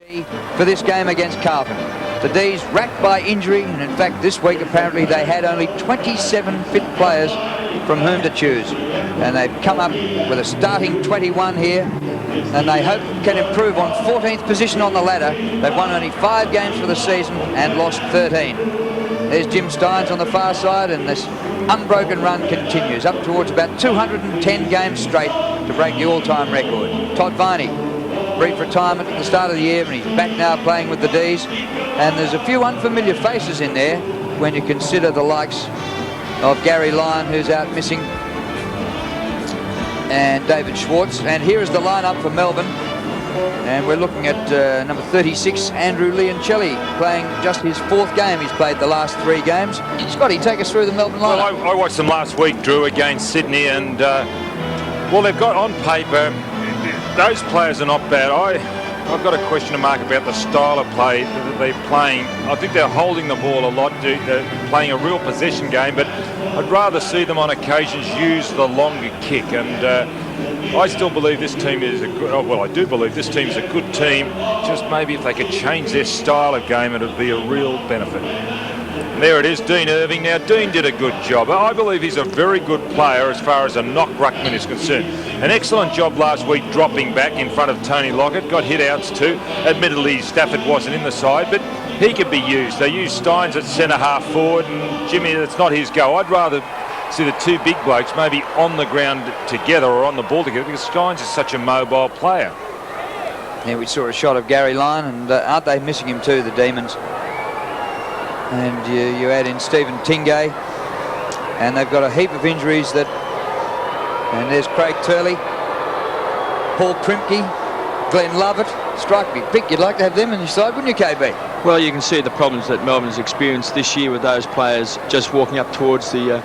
For this game against Carlton. The D's racked by injury, and in fact this week apparently they had only 27 fit players from whom to choose, and they've come up with a starting 21 here, and they hope can improve on 14th position on the ladder. They've won only 5 games for the season and lost 13. There's Jim Steins on the far side, and this unbroken run continues up towards about 210 games straight to break the all-time record. Todd Viney, brief retirement at the start of the year, and he's back now playing with the D's. And there's a few unfamiliar faces in there when you consider the likes of Gary Lyon, who's out missing, and David Schwartz. And here is the lineup for Melbourne. And we're looking at number 36, Andrew Leoncelli, playing just his 4th game. He's played the last 3 games. Scotty, take us through the Melbourne lineup. Well, I watched them last week, Drew, against Sydney, and well, they've got on paper, those players are not bad. I've got a question mark about the style of play that they're playing. I think they're holding the ball a lot, they're playing a real possession game, but I'd rather see them on occasions use the longer kick. And I still believe this team is a good, well, I do believe this team's a good team. Just maybe if they could change their style of game, it would be a real benefit. And there it is, Dean Irving. Now, Dean did a good job. I believe he's a very good player as far as a knock ruckman is concerned. An excellent job last week dropping back in front of Tony Lockett. Got hit outs too. Admittedly, Stafford wasn't in the side, but he could be used. They used Steins at centre-half forward, and Jimmy, it's not his go. I'd rather see the 2 big blokes maybe on the ground together or on the ball together, because Steins is such a mobile player. Here we saw a shot of Gary Lyon, and aren't they missing him too, the Demons? And you add in Stephen Tingay, and they've got a heap of injuries that, and there's Craig Turley, Paul Primke, Glenn Lovett. Strike me pick, you'd like to have them in your side, wouldn't you, KB? Well, you can see the problems that Melbourne's experienced this year with those players just walking up towards the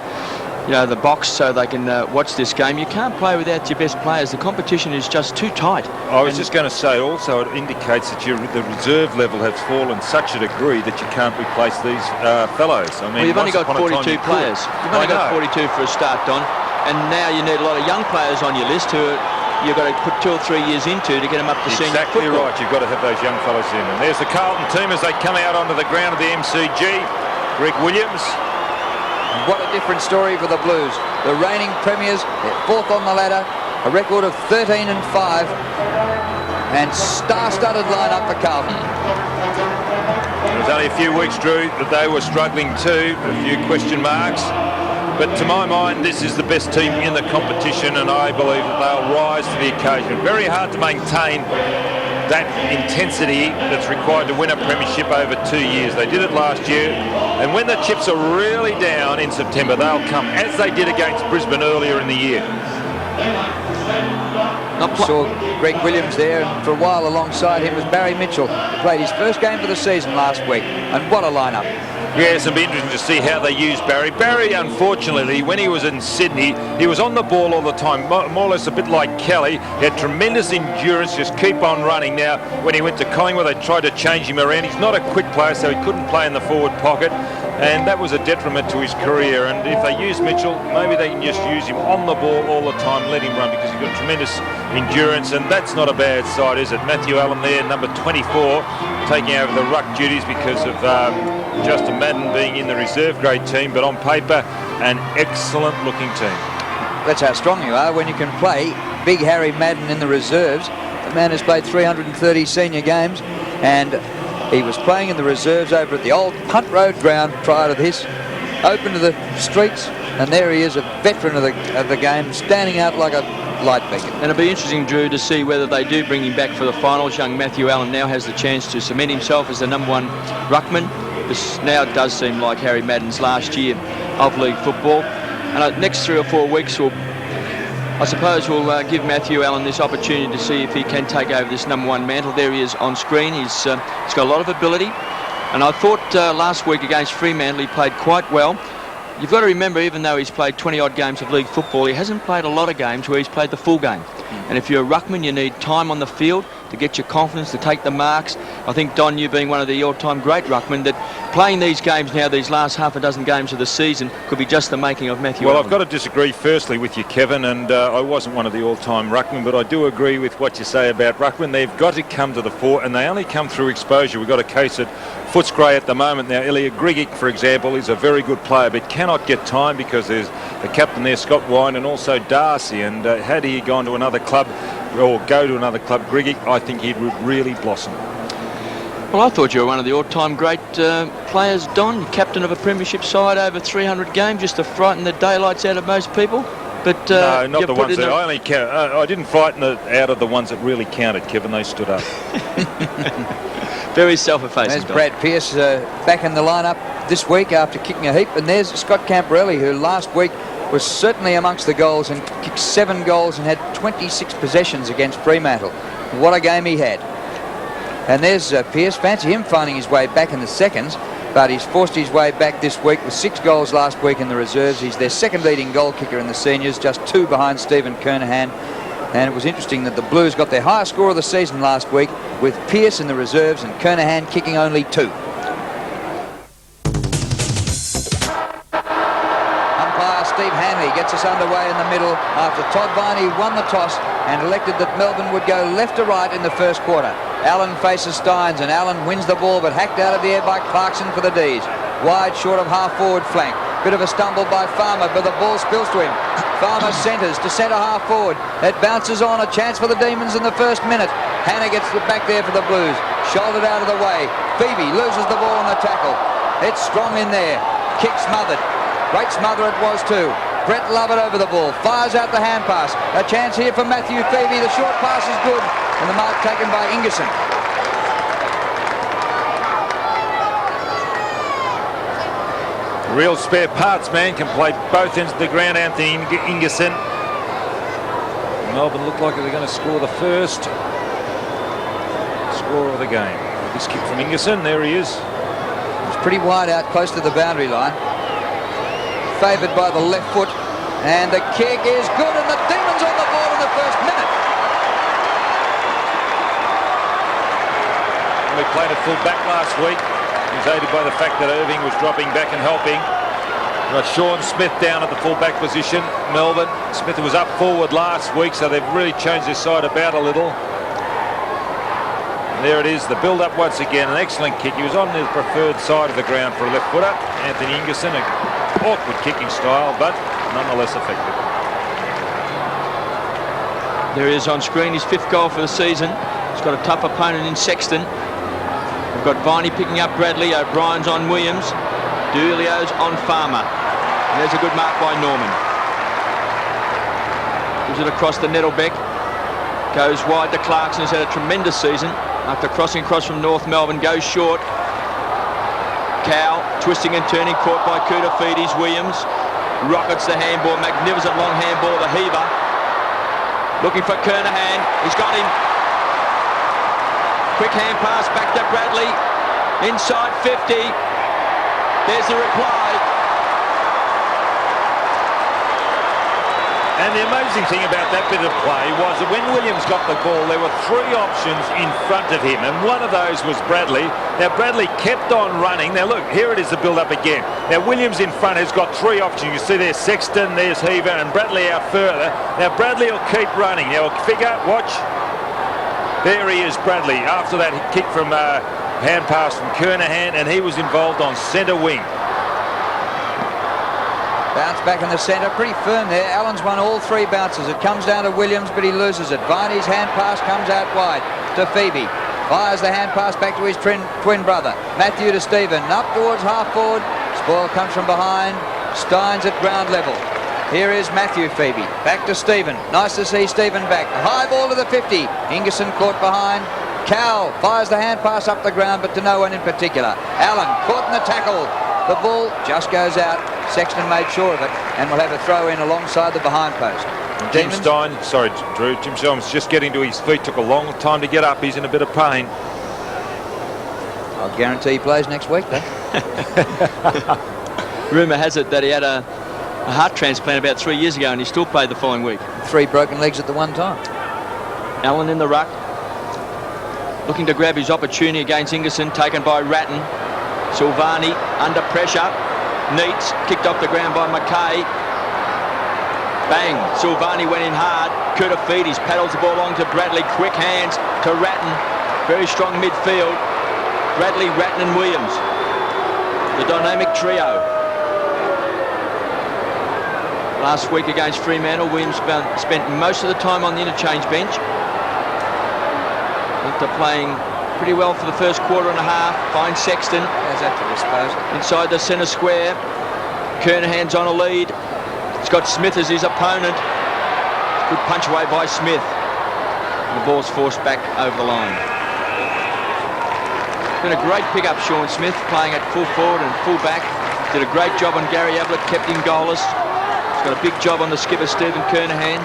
the box so they can watch this game. You can't play without your best players. The competition is just too tight. I was just going to say also, it indicates that the reserve level has fallen such a degree that you can't replace these fellows. I mean, well, you've only got 42 players. You've only got 42 for a start, Don, and now you need a lot of young players on your list who you've got to put 2 or 3 years into to get them up to senior football. Exactly right. You've got to have those young fellows in. And there's the Carlton team as they come out onto the ground of the MCG. Greg Williams. What a different story for the Blues. The reigning premiers, they're 4th on the ladder, a record of 13 and 5, and star-studded lineup for Carlton. It was only a few weeks, Drew, that they were struggling too, a few question marks. But to my mind, this is the best team in the competition, and I believe that they'll rise to the occasion. Very hard to maintain that intensity that's required to win a premiership over 2 years. They did it last year, and when the chips are really down in September, they'll come, as they did against Brisbane earlier in the year. Saw Greg Williams there, and for a while alongside him was Barry Mitchell, who played his 1st game for the season last week, and what a lineup. Yes, it'll be interesting to see how they use Barry. Barry, unfortunately, when he was in Sydney, he was on the ball all the time, more or less a bit like Kelly. He had tremendous endurance, just keep on running. Now, when he went to Collingwood, they tried to change him around. He's not a quick player, so he couldn't play in the forward pocket, and that was a detriment to his career. And if they use Mitchell, maybe they can just use him on the ball all the time, let him run, because he's got tremendous endurance, and that's not a bad side, is it? Matthew Allen there, number 24, taking over the ruck duties because of Justin Madden being in the reserve grade team, but on paper, an excellent looking team. That's how strong you are when you can play Big Harry Madden in the reserves. The man has played 330 senior games, and he was playing in the reserves over at the old Punt Road ground prior to this, open to the streets, and there he is, a veteran of the game, standing out like a light beacon. And it'll be interesting, Drew, to see whether they do bring him back for the finals. Young Matthew Allen now has the chance to cement himself as the #1 ruckman. This now does seem like Harry Madden's last year of league football. And next 3 or 4 weeks, I suppose we'll give Matthew Allen this opportunity to see if he can take over this #1 mantle. There he is on screen. He's got a lot of ability. And I thought last week against Fremantle he played quite well. You've got to remember, even though he's played 20-odd games of league football, he hasn't played a lot of games where he's played the full game. And if you're a ruckman, you need time on the field, to get your confidence, to take the marks. I think, Don, you being one of the all-time great ruckmen, that playing these games now, these last half a dozen games of the season, could be just the making of Matthew Well, Allen. I've got to disagree firstly with you, Kevin, and I wasn't one of the all-time ruckmen, but I do agree with what you say about ruckmen. They've got to come to the fore, and they only come through exposure. We've got a case at Footscray at the moment. Now, Ilya Grigic, for example, is a very good player, but cannot get time because there's the captain there, Scott Wine, and also Darcy. And had he gone to another club, or go to another club, Grigic, I think he would really blossom. Well, I thought you were one of the all-time great players, Don, captain of a premiership side, over 300 games, just to frighten the daylights out of most people. But no, not the ones that I only count. I didn't frighten it out of the ones that really counted, Kevin. They stood up. Very self-effacing. There's Brad Pearce back in the lineup this week after kicking a heap, and there's Scott Camporelli, who last week was certainly amongst the goals and kicked 7 goals and had 26 possessions against Fremantle. What a game he had. And there's Pearce. Fancy him finding his way back in the seconds, but he's forced his way back this week with 6 goals last week in the reserves. He's their second leading goal kicker in the seniors, just 2 behind Stephen Kernahan. And it was interesting that the Blues got their highest score of the season last week with Pearce in the reserves and Kernahan kicking only 2. Steve Hanley gets us underway in the middle after Todd Viney won the toss and elected that Melbourne would go left to right in the first quarter. Allen faces Steins, and Allen wins the ball, but hacked out of the air by Clarkson for the D's. Wide short of half-forward flank. Bit of a stumble by Farmer, but the ball spills to him. Farmer centres to centre half-forward. It bounces on, a chance for the Demons in the first minute. Hannah gets it back there for the Blues. Shouldered out of the way. Febey loses the ball on the tackle. It's strong in there. Kick smothered. Great smother it was too. Brett Lovett over the ball, fires out the hand pass. A chance here for Matthew Febey. The short pass is good, and the mark taken by Ingerson. Real spare parts man, can play both ends of the ground, Anthony Ingerson. Melbourne look like they're going to score the first score of the game. This kick from Ingerson, there he is. It's pretty wide out, close to the boundary line. Favoured by the left foot, and the kick is good, and the Demons on the ball in the first minute. We played at full back last week. He was aided by the fact that Irving was dropping back and helping. We've got Sean Smith down at the full back position, Melbourne. Smith was up forward last week, so they've really changed their side about a little. And there it is, the build-up once again, an excellent kick. He was on the preferred side of the ground for a left footer. Anthony Ingerson, a awkward kicking style, but nonetheless effective. There he is on screen, his 5th goal for the season. He's got a tough opponent in Sexton. We've got Viney picking up Bradley, O'Brien's on Williams, D'Ulio's on Farmer. And there's a good mark by Norman. Gives it across the Nettlebeck. Goes wide to Clarkson, who's had a tremendous season. After crossing across from North Melbourne, goes short. Cow twisting and turning, caught by Koutafidis. Williams rockets the handball, magnificent long handball, the heaver. Looking for Kernahan, he's got him. Quick hand pass back to Bradley, inside 50. There's the reply. And the amazing thing about that bit of play was that when Williams got the ball, there were 3 options in front of him, and one of those was Bradley. Now, Bradley kept on running. Now, look, here it is, the build-up again. Now, Williams in front has got 3 options. You see there's Sexton, there's Heaver, and Bradley out further. Now, Bradley will keep running. Now, figure, watch. There he is, Bradley, after that kick from hand pass from Kernahan, and he was involved on centre wing. Bounce back in the centre, pretty firm there. Allen's won all 3 bounces. It comes down to Williams, but he loses it. Viney's hand pass comes out wide to Febey. Fires the hand pass back to his twin brother. Matthew to Stephen, up towards half-forward. Spoil comes from behind. Steins at ground level. Here is Matthew Febey. Back to Stephen. Nice to see Stephen back. A high ball to the 50. Ingerson caught behind. Cowell fires the hand pass up the ground, but to no one in particular. Allen caught in the tackle. The ball just goes out. Sexton made sure of it, and we'll have a throw in alongside the behind post. Jim Stein, sorry Drew, Jim Stein just getting to his feet, took a long time to get up. He's in a bit of pain. I'll guarantee he plays next week, though. Rumour has it that he had a heart transplant about 3 years ago, and he still played the following week. 3 broken legs at the one time. Allen in the ruck. looking to grab his opportunity against Ingerson, taken by Ratton. Silvani under pressure. Neitz kicked off the ground by McKay. Bang, Silvani went in hard. Kurtafidis paddles the ball along to Bradley. Quick hands to Ratton. Very strong midfield. Bradley, Ratton and Williams. The dynamic trio. Last week against Fremantle, Williams spent most of the time on the interchange bench. After playing pretty well for the first quarter and a half. Finds Sexton. How's that to dispose? Inside the centre square. Kernahan's on a lead. He's got Smith as his opponent. Good punch away by Smith. The ball's forced back over the line. Been a great pick-up, Sean Smith, playing at full forward and full back. Did a great job on Gary Ablett, kept him goalless. He's got a big job on the skipper, Stephen Kernahan.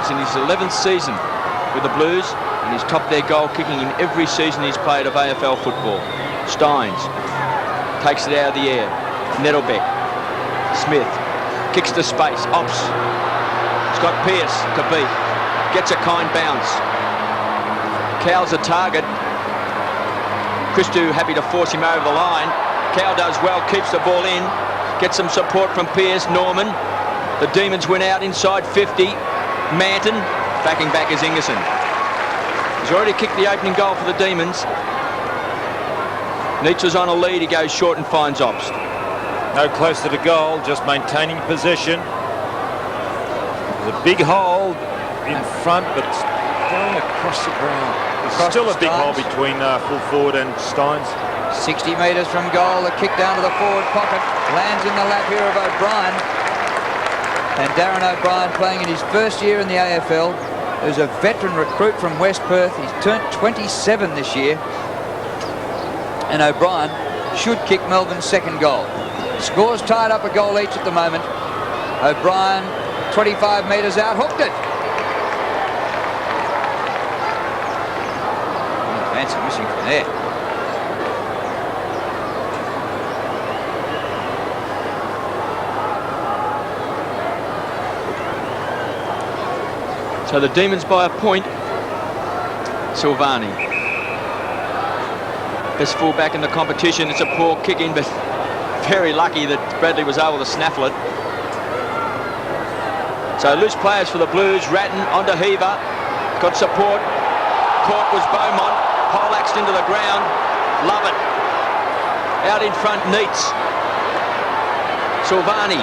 He's in his 11th season with the Blues, and he's topped their goal kicking in every season he's played of AFL football. Steins takes it out of the air. Nettlebeck. Smith kicks to space. Ops. Scott Pearce to beat. Gets a kind bounce. Cow's a target. Christou happy to force him over the line. Cow does well, keeps the ball in. Gets some support from Pearce. Norman. The Demons win out inside 50. Manton. Backing back is Ingerson. He's already kicked the opening goal for the Demons. Neitz was on a lead. He goes short and finds Ops. No closer to goal, just maintaining possession. There's a big hole in front, but it's going across the ground. There's still a big hole between full forward and Steins. 60 metres from goal. The kick down to the forward pocket. Lands in the lap here of O'Brien. And Darren O'Brien playing in his first year in the AFL. Who's a veteran recruit from West Perth. He's turned 27 this year. And O'Brien should kick Melbourne's second goal. Scores tied up a goal each at the moment. O'Brien, 25 metres out, hooked it. Fancy missing from there. So the Demons by a point. Silvani. Best fullback in the competition. It's a poor kick in, but very lucky that Bradley was able to snaffle it. So loose players for the Blues. Ratton onto Heaver. Got support. Caught was Beaumont. Poleaxed into the ground. Lovett. Out in front, Neitz. Silvani.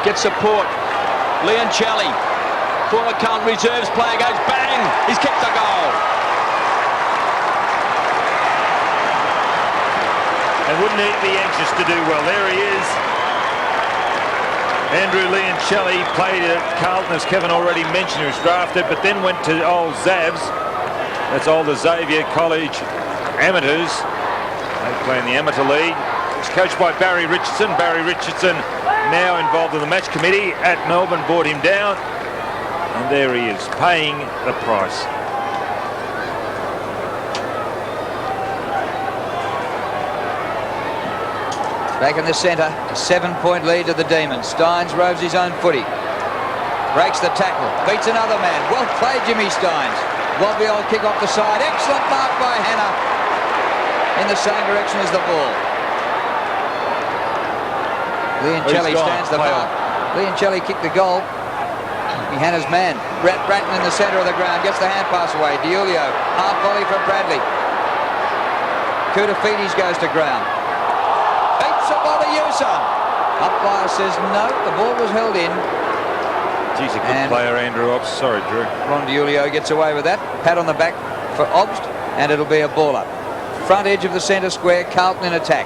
Gets support. Leoncelli. Former Carlton reserves player goes bang. He's kicked the goal. And wouldn't he be anxious to do well? There he is. Andrew Leoncelli played at Carlton, as Kevin already mentioned. He was drafted, but then went to old Zavs. That's old Xavier College Amateurs. They play in the amateur league. It's coached by Barry Richardson. Barry Richardson now involved in the match committee at Melbourne, brought him down. And there he is, paying the price. Back in the centre, a 7-point lead to the Demons. Steins roves his own footy. Breaks the tackle, beats another man. Well played, Jimmy Steins. Wobbly old kick off the side. Excellent mark by Hannah. In the same direction as the ball. Leoncelli stands the mark. Leoncelli kicked the goal. Hannah's man. Bratton in the centre of the ground. Gets the hand pass away. Diulio. Half volley from Bradley. Kurtafidis goes to ground. Beats it by the Ingerson. Umpire says no. The ball was held in. He's a good player, Andrew Obst. Sorry, Drew. Ron Diulio gets away with that. Pat on the back for Obst, and it'll be a ball up. Front edge of the centre square. Carlton in attack.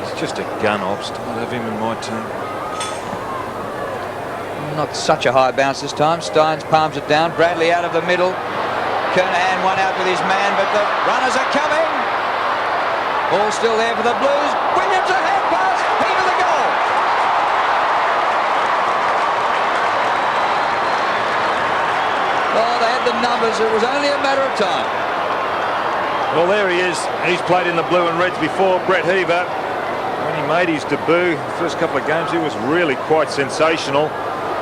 He's just a gun, Obst. I'd have him in my team. Not such a high bounce this time. Steins palms it down. Bradley out of the middle. Kernahan one out with his man, but the runners are coming. Ball still there for the Blues. Williams a hand pass. Heat of the goal. Oh, they had the numbers. It was only a matter of time. Well, there he is. He's played in the blue and reds before. Brett Heaver, when he made his debut, the first couple of games, he was really quite sensational.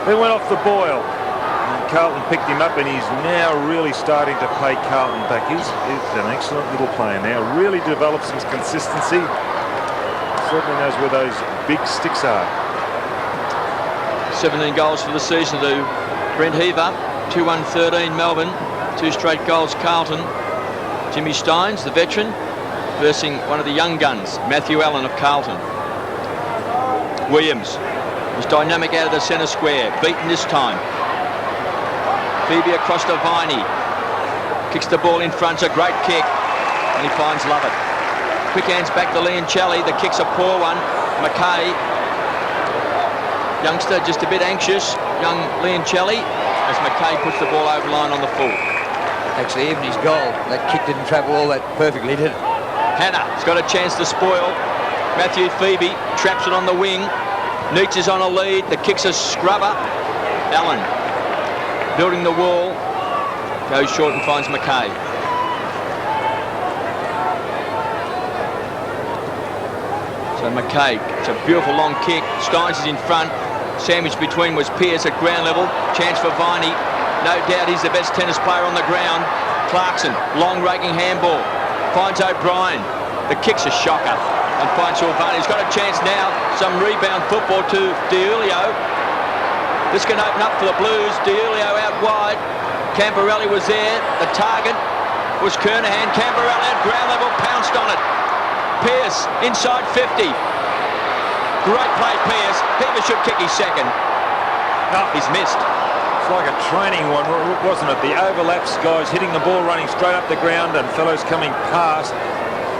Then went off the boil. Carlton picked him up, and he's now really starting to pay Carlton back. He's an excellent little player now. Really develops some consistency. Certainly knows where those big sticks are. 17 goals for the season to Brent Heaver. 2-1-13 Melbourne. 2 straight goals Carlton. Jimmy Steins, the veteran, versing one of the young guns, Matthew Allen of Carlton. Williams was dynamic out of the centre square, beaten this time. Febey across to Viney. Kicks the ball in front, a great kick, and he finds Lovett. Quick hands back to Leoncelli. The kick's a poor one. McKay, youngster, just a bit anxious. Young Leoncelli, as McKay puts the ball over line on the full. Actually, even his goal, that kick didn't travel all that perfectly, did it? Hannah's got a chance to spoil. Matthew Febey traps it on the wing. Neitz is on a lead. The kick's a scrubber. Allen building the wall. Goes short and finds McKay. So McKay, it's a beautiful long kick. Steins is in front. Sandwiched between was Pearce at ground level. Chance for Viney. No doubt he's the best tennis player on the ground. Clarkson, long raking handball. Finds O'Brien. The kick's a shocker. And finds Silvani. He's got a chance now. Some rebound football to DiIulio. This can open up for the Blues. DiIulio out wide. Camporelli was there. The target was Kernahan. Camporelli at ground level pounced on it. Pearce inside 50. Great play, Pearce. Heaver should kick his second. No. He's missed. It's like a training one, wasn't it? The overlaps, guys hitting the ball, running straight up the ground, and fellows coming past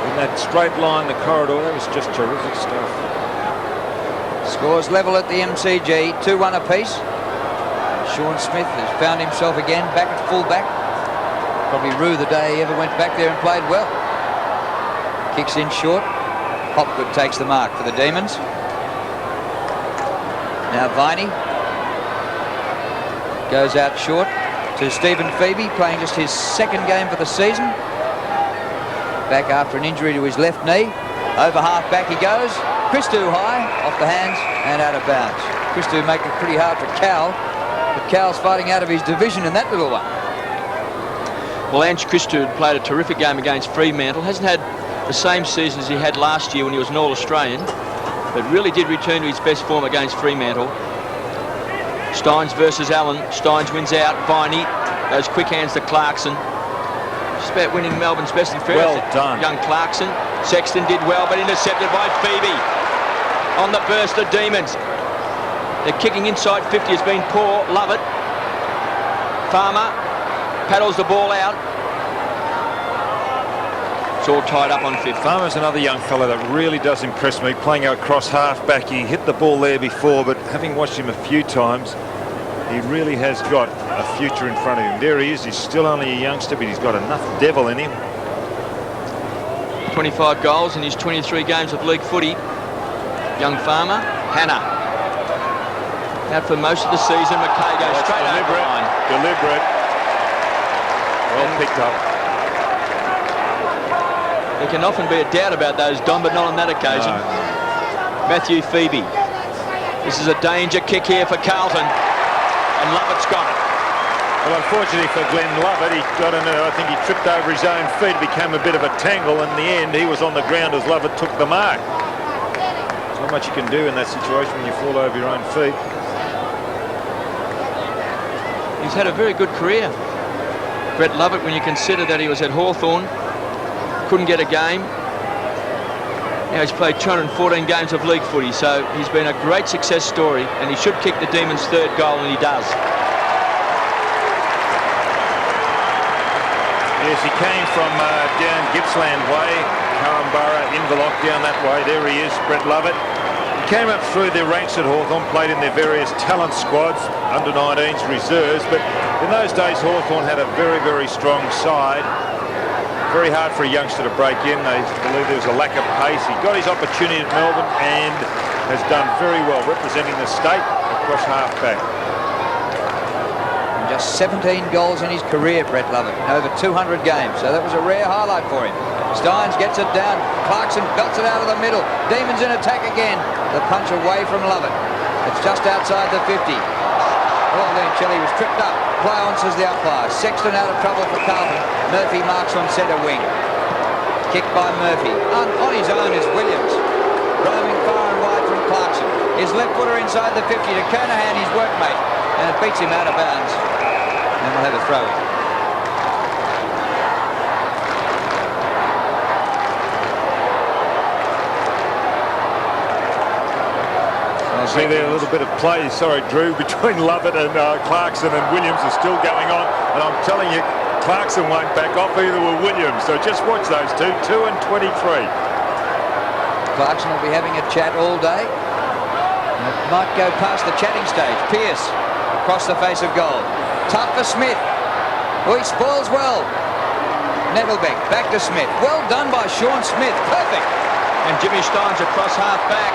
in that straight line, the corridor. That was just terrific stuff. Scores level at the MCG, 2-1 apiece. Sean Smith has found himself again back at full-back. Probably rue the day he ever went back there and played well. Kicks in short. Hopgood takes the mark for the Demons. Now Viney goes out short to Stephen Febey, playing just his second game for the season. Back after an injury to his left knee. Over half back he goes. Christou high, off the hands and out of bounds. Christou making it pretty hard for Cal, but Cal's fighting out of his division in that little one. Well, Ange Christou played a terrific game against Fremantle. Hasn't had the same season as he had last year when he was an All-Australian, but really did return to his best form against Fremantle. Steins versus Allen. Steins wins out. Viney, those quick hands to Clarkson. Just about winning Melbourne's best and fairest. Well done. Young Clarkson. Sexton did well, but intercepted by Febey. On the burst, the Demons. They're kicking inside 50 has been poor. Lovett. Farmer paddles the ball out. It's all tied up on 50. Farmer's another young fella that really does impress me, playing out across half-back. He hit the ball there before, but having watched him a few times, he really has got a future in front of him. There he is. He's still only a youngster, but he's got enough devil in him. 25 goals in his 23 games of league footy. Young Farmer. Hannah. Out for most of the season. McKay goes straight over the line. Deliberate. Well picked up. There can often be a doubt about those, Don, but not on that occasion. No. Matthew Febey. This is a danger kick here for Carlton. And Lovett's got it. Well, unfortunately for Glenn Lovett, I think he tripped over his own feet, became a bit of a tangle. In the end, he was on the ground as Lovett took the mark. There's not much you can do in that situation when you fall over your own feet. He's had a very good career, Brett Lovett, when you consider that he was at Hawthorn, couldn't get a game. Now he's played 214 games of league footy, so he's been a great success story, and he should kick the Demons' third goal, and he does. Yes, he came from down Gippsland way, Carambara, Inverloch, down that way. There he is, Brett Lovett. He came up through their ranks at Hawthorn, played in their various talent squads, under-19s, reserves, but in those days Hawthorn had a very, very strong side. Very hard for a youngster to break in. They believe there was a lack of pace. He got his opportunity at Melbourne and has done very well representing the state across half-back. Just 17 goals in his career, Brett Lovett, in over 200 games, so that was a rare highlight for him. Steins gets it down. Clarkson belts it out of the middle. Demons in attack again. The punch away from Lovett. It's just outside the 50. Oh, Leoncelli was tripped up. play on, says the umpire. Sexton out of trouble for Carlton. Murphy marks on centre wing. Kick by Murphy. On his own is Williams. Roaming far and wide from Clarkson. His left footer inside the 50 to Kernahan, his workmate. And it beats him out of bounds. And we'll have a throw. See there a little bit of play, sorry Drew, between Lovett and Clarkson, and Williams is still going on, and I'm telling you, Clarkson won't back off, either will Williams, so just watch those two, 2 and 23. Clarkson will be having a chat all day. It might go past the chatting stage. Pearce across the face of goal. Tough for Smith. Oh, he spoils well. Nettlebeck back to Smith. Well done by Sean Smith. Perfect. And Jimmy Stein's across half back.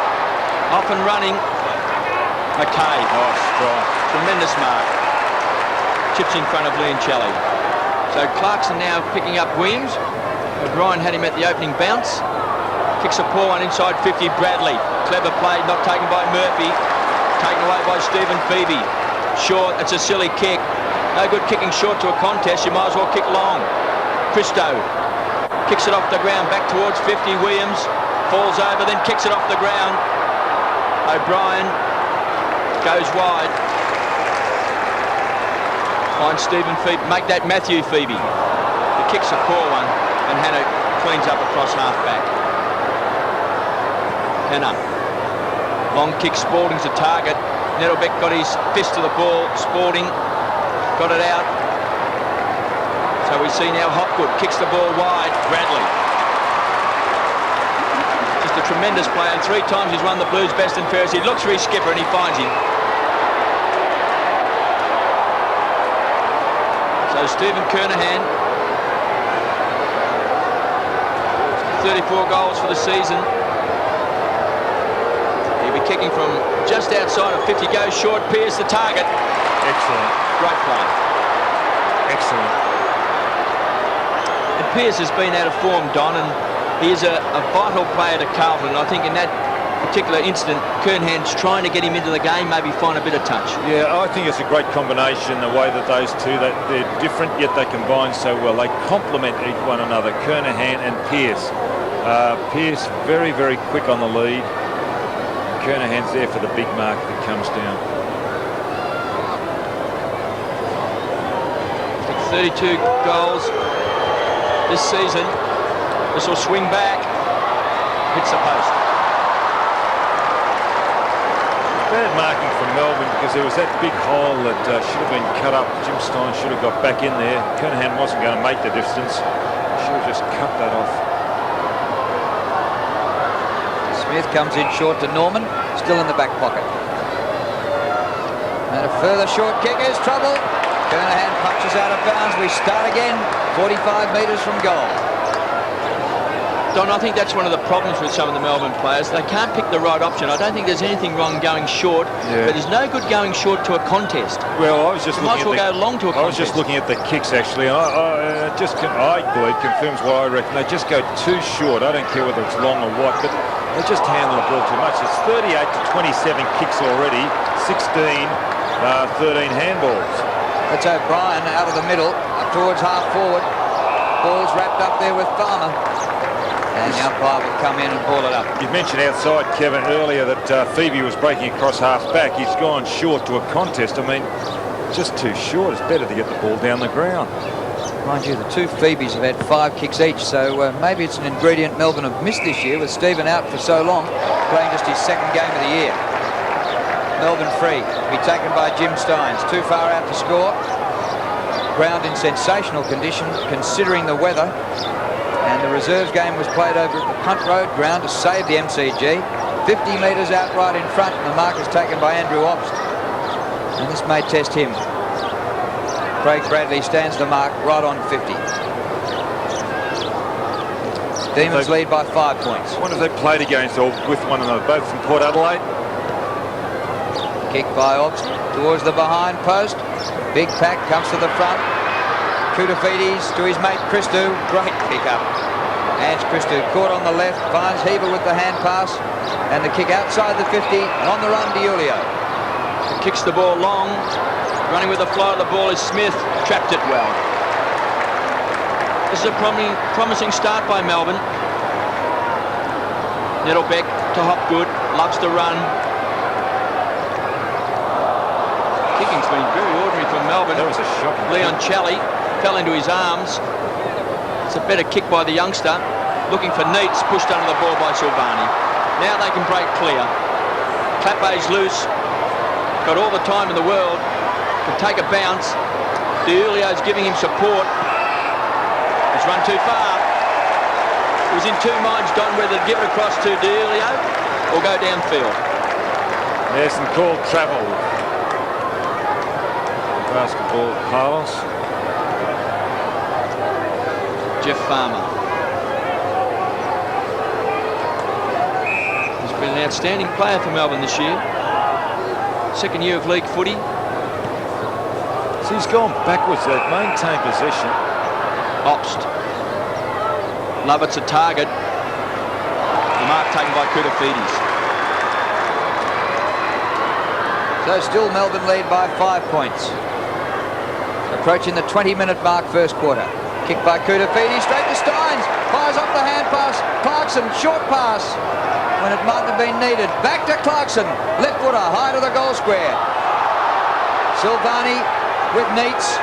Off and running. McKay. Oh, strong. Tremendous mark. Chips in front of Leoncelli. So Clarkson now picking up Williams. O'Brien had him at the opening bounce. Kicks a poor one inside 50. Bradley. Clever play, not taken by Murphy. Taken away by Stephen Febey. Short, it's a silly kick. No good kicking short to a contest. You might as well kick long. Christo kicks it off the ground back towards 50. Williams falls over, then kicks it off the ground. O'Brien goes wide. Finds Stephen Febey. Make that Matthew Febey. The kick's a poor one, and Hannah cleans up across half back. Hannah. Long kick, Spalding's a target. Nettlebeck got his fist to the ball. Spalding got it out. So we see now Hopgood kicks the ball wide. Bradley. Just a tremendous play, and 3 times he's won the Blues best and fairest. He looks for his skipper and he finds him. So Stephen Kernahan, 34 goals for the season. He'll be kicking from just outside of 50, goes short. Pearce the target. Excellent. Great play. Excellent. And Pearce has been out of form, Don, and he is a vital player to Carlton. I think in that particular incident, Kernahan's trying to get him into the game, maybe find a bit of touch. Yeah, I think it's a great combination, the way that those two, they're different, yet they combine so well. They complement each one another, Kernahan and Pearce. Pearce very, very quick on the lead. Kernahan's there for the big mark that comes down. 32 goals this season. This will swing back. Hits the post. Bad marking from Melbourne, because there was that big hole that should have been cut up. Jim Stein should have got back in there. Kernahan wasn't going to make the distance. Should have just cut that off. Smith comes in short to Norman, still in the back pocket. And a further short kick is trouble. Kernahan punches out of bounds. We start again, 45 metres from goal. Don, I think that's one of the problems with some of the Melbourne players. They can't pick the right option. I don't think there's anything wrong going short, but there's no good going short to a contest. Well, I was just looking looking at go long to a contest. I was just looking at the kicks, actually, and I believe confirms what I reckon. They just go too short. I don't care whether it's long or what, but they just handle the ball too much. It's 38 to 27 kicks already, 16, 13 handballs. That's O'Brien out of the middle, up towards half forward. Ball's wrapped up there with Farmer. And the umpire will come in and ball it up. You mentioned outside, Kevin, earlier that Febey was breaking across half back. He's gone short to a contest. I mean, just too short. It's better to get the ball down the ground. Mind you, the two Febeys have had 5 kicks each, so maybe it's an ingredient Melbourne have missed this year with Stephen out for so long, playing just his 2nd game of the year. Melbourne free, to be taken by Jim Steins. Too far out to score. Ground in sensational condition, considering the weather. And the reserves game was played over at the Punt Road ground to save the MCG. 50 metres out right in front, and the mark is taken by Andrew Obst. And this may test him. Craig Bradley stands the mark right on 50. Demons lead by 5 points. What have they played against or with one another? Both from Port Adelaide? Kick by Obst towards the behind post. Big pack comes to the front. Koutafidis to his mate Christou. Great pick up. Ange Christou caught on the left, finds Heber with the hand pass, and the kick outside the 50, and on the run to Julio. Kicks the ball long. Running with the fly of the ball is Smith. Trapped it well. This is a promising start by Melbourne. Nettlebeck to Hopgood. Loves to run. Kicking's been very ordinary from Melbourne. That was a shocking Leoncelli fell into his arms. It's a better kick by the youngster. Looking for Neitz, pushed under the ball by Silvani. Now they can break clear. Clapey's loose. Got all the time in the world. Can take a bounce. DiIulio's giving him support. He's run too far. He was in two minds, Don, whether to give it across to DiIulio or go downfield. There's some called travel. Basketball parlance. Jeff Farmer. He's been an outstanding player for Melbourne this year. Second year of league footy. So he's gone backwards. They've maintained possession. Obst. Lovett's a target. The mark taken by Koutafidis. So still Melbourne lead by 5 points. Approaching the 20-minute mark first quarter. Kick by Koutafidis, straight to Steins. Fires off the hand pass. Clarkson, short pass when it might have been needed. Back to Clarkson. Left footer, high to the goal square. Silvani with Neitz.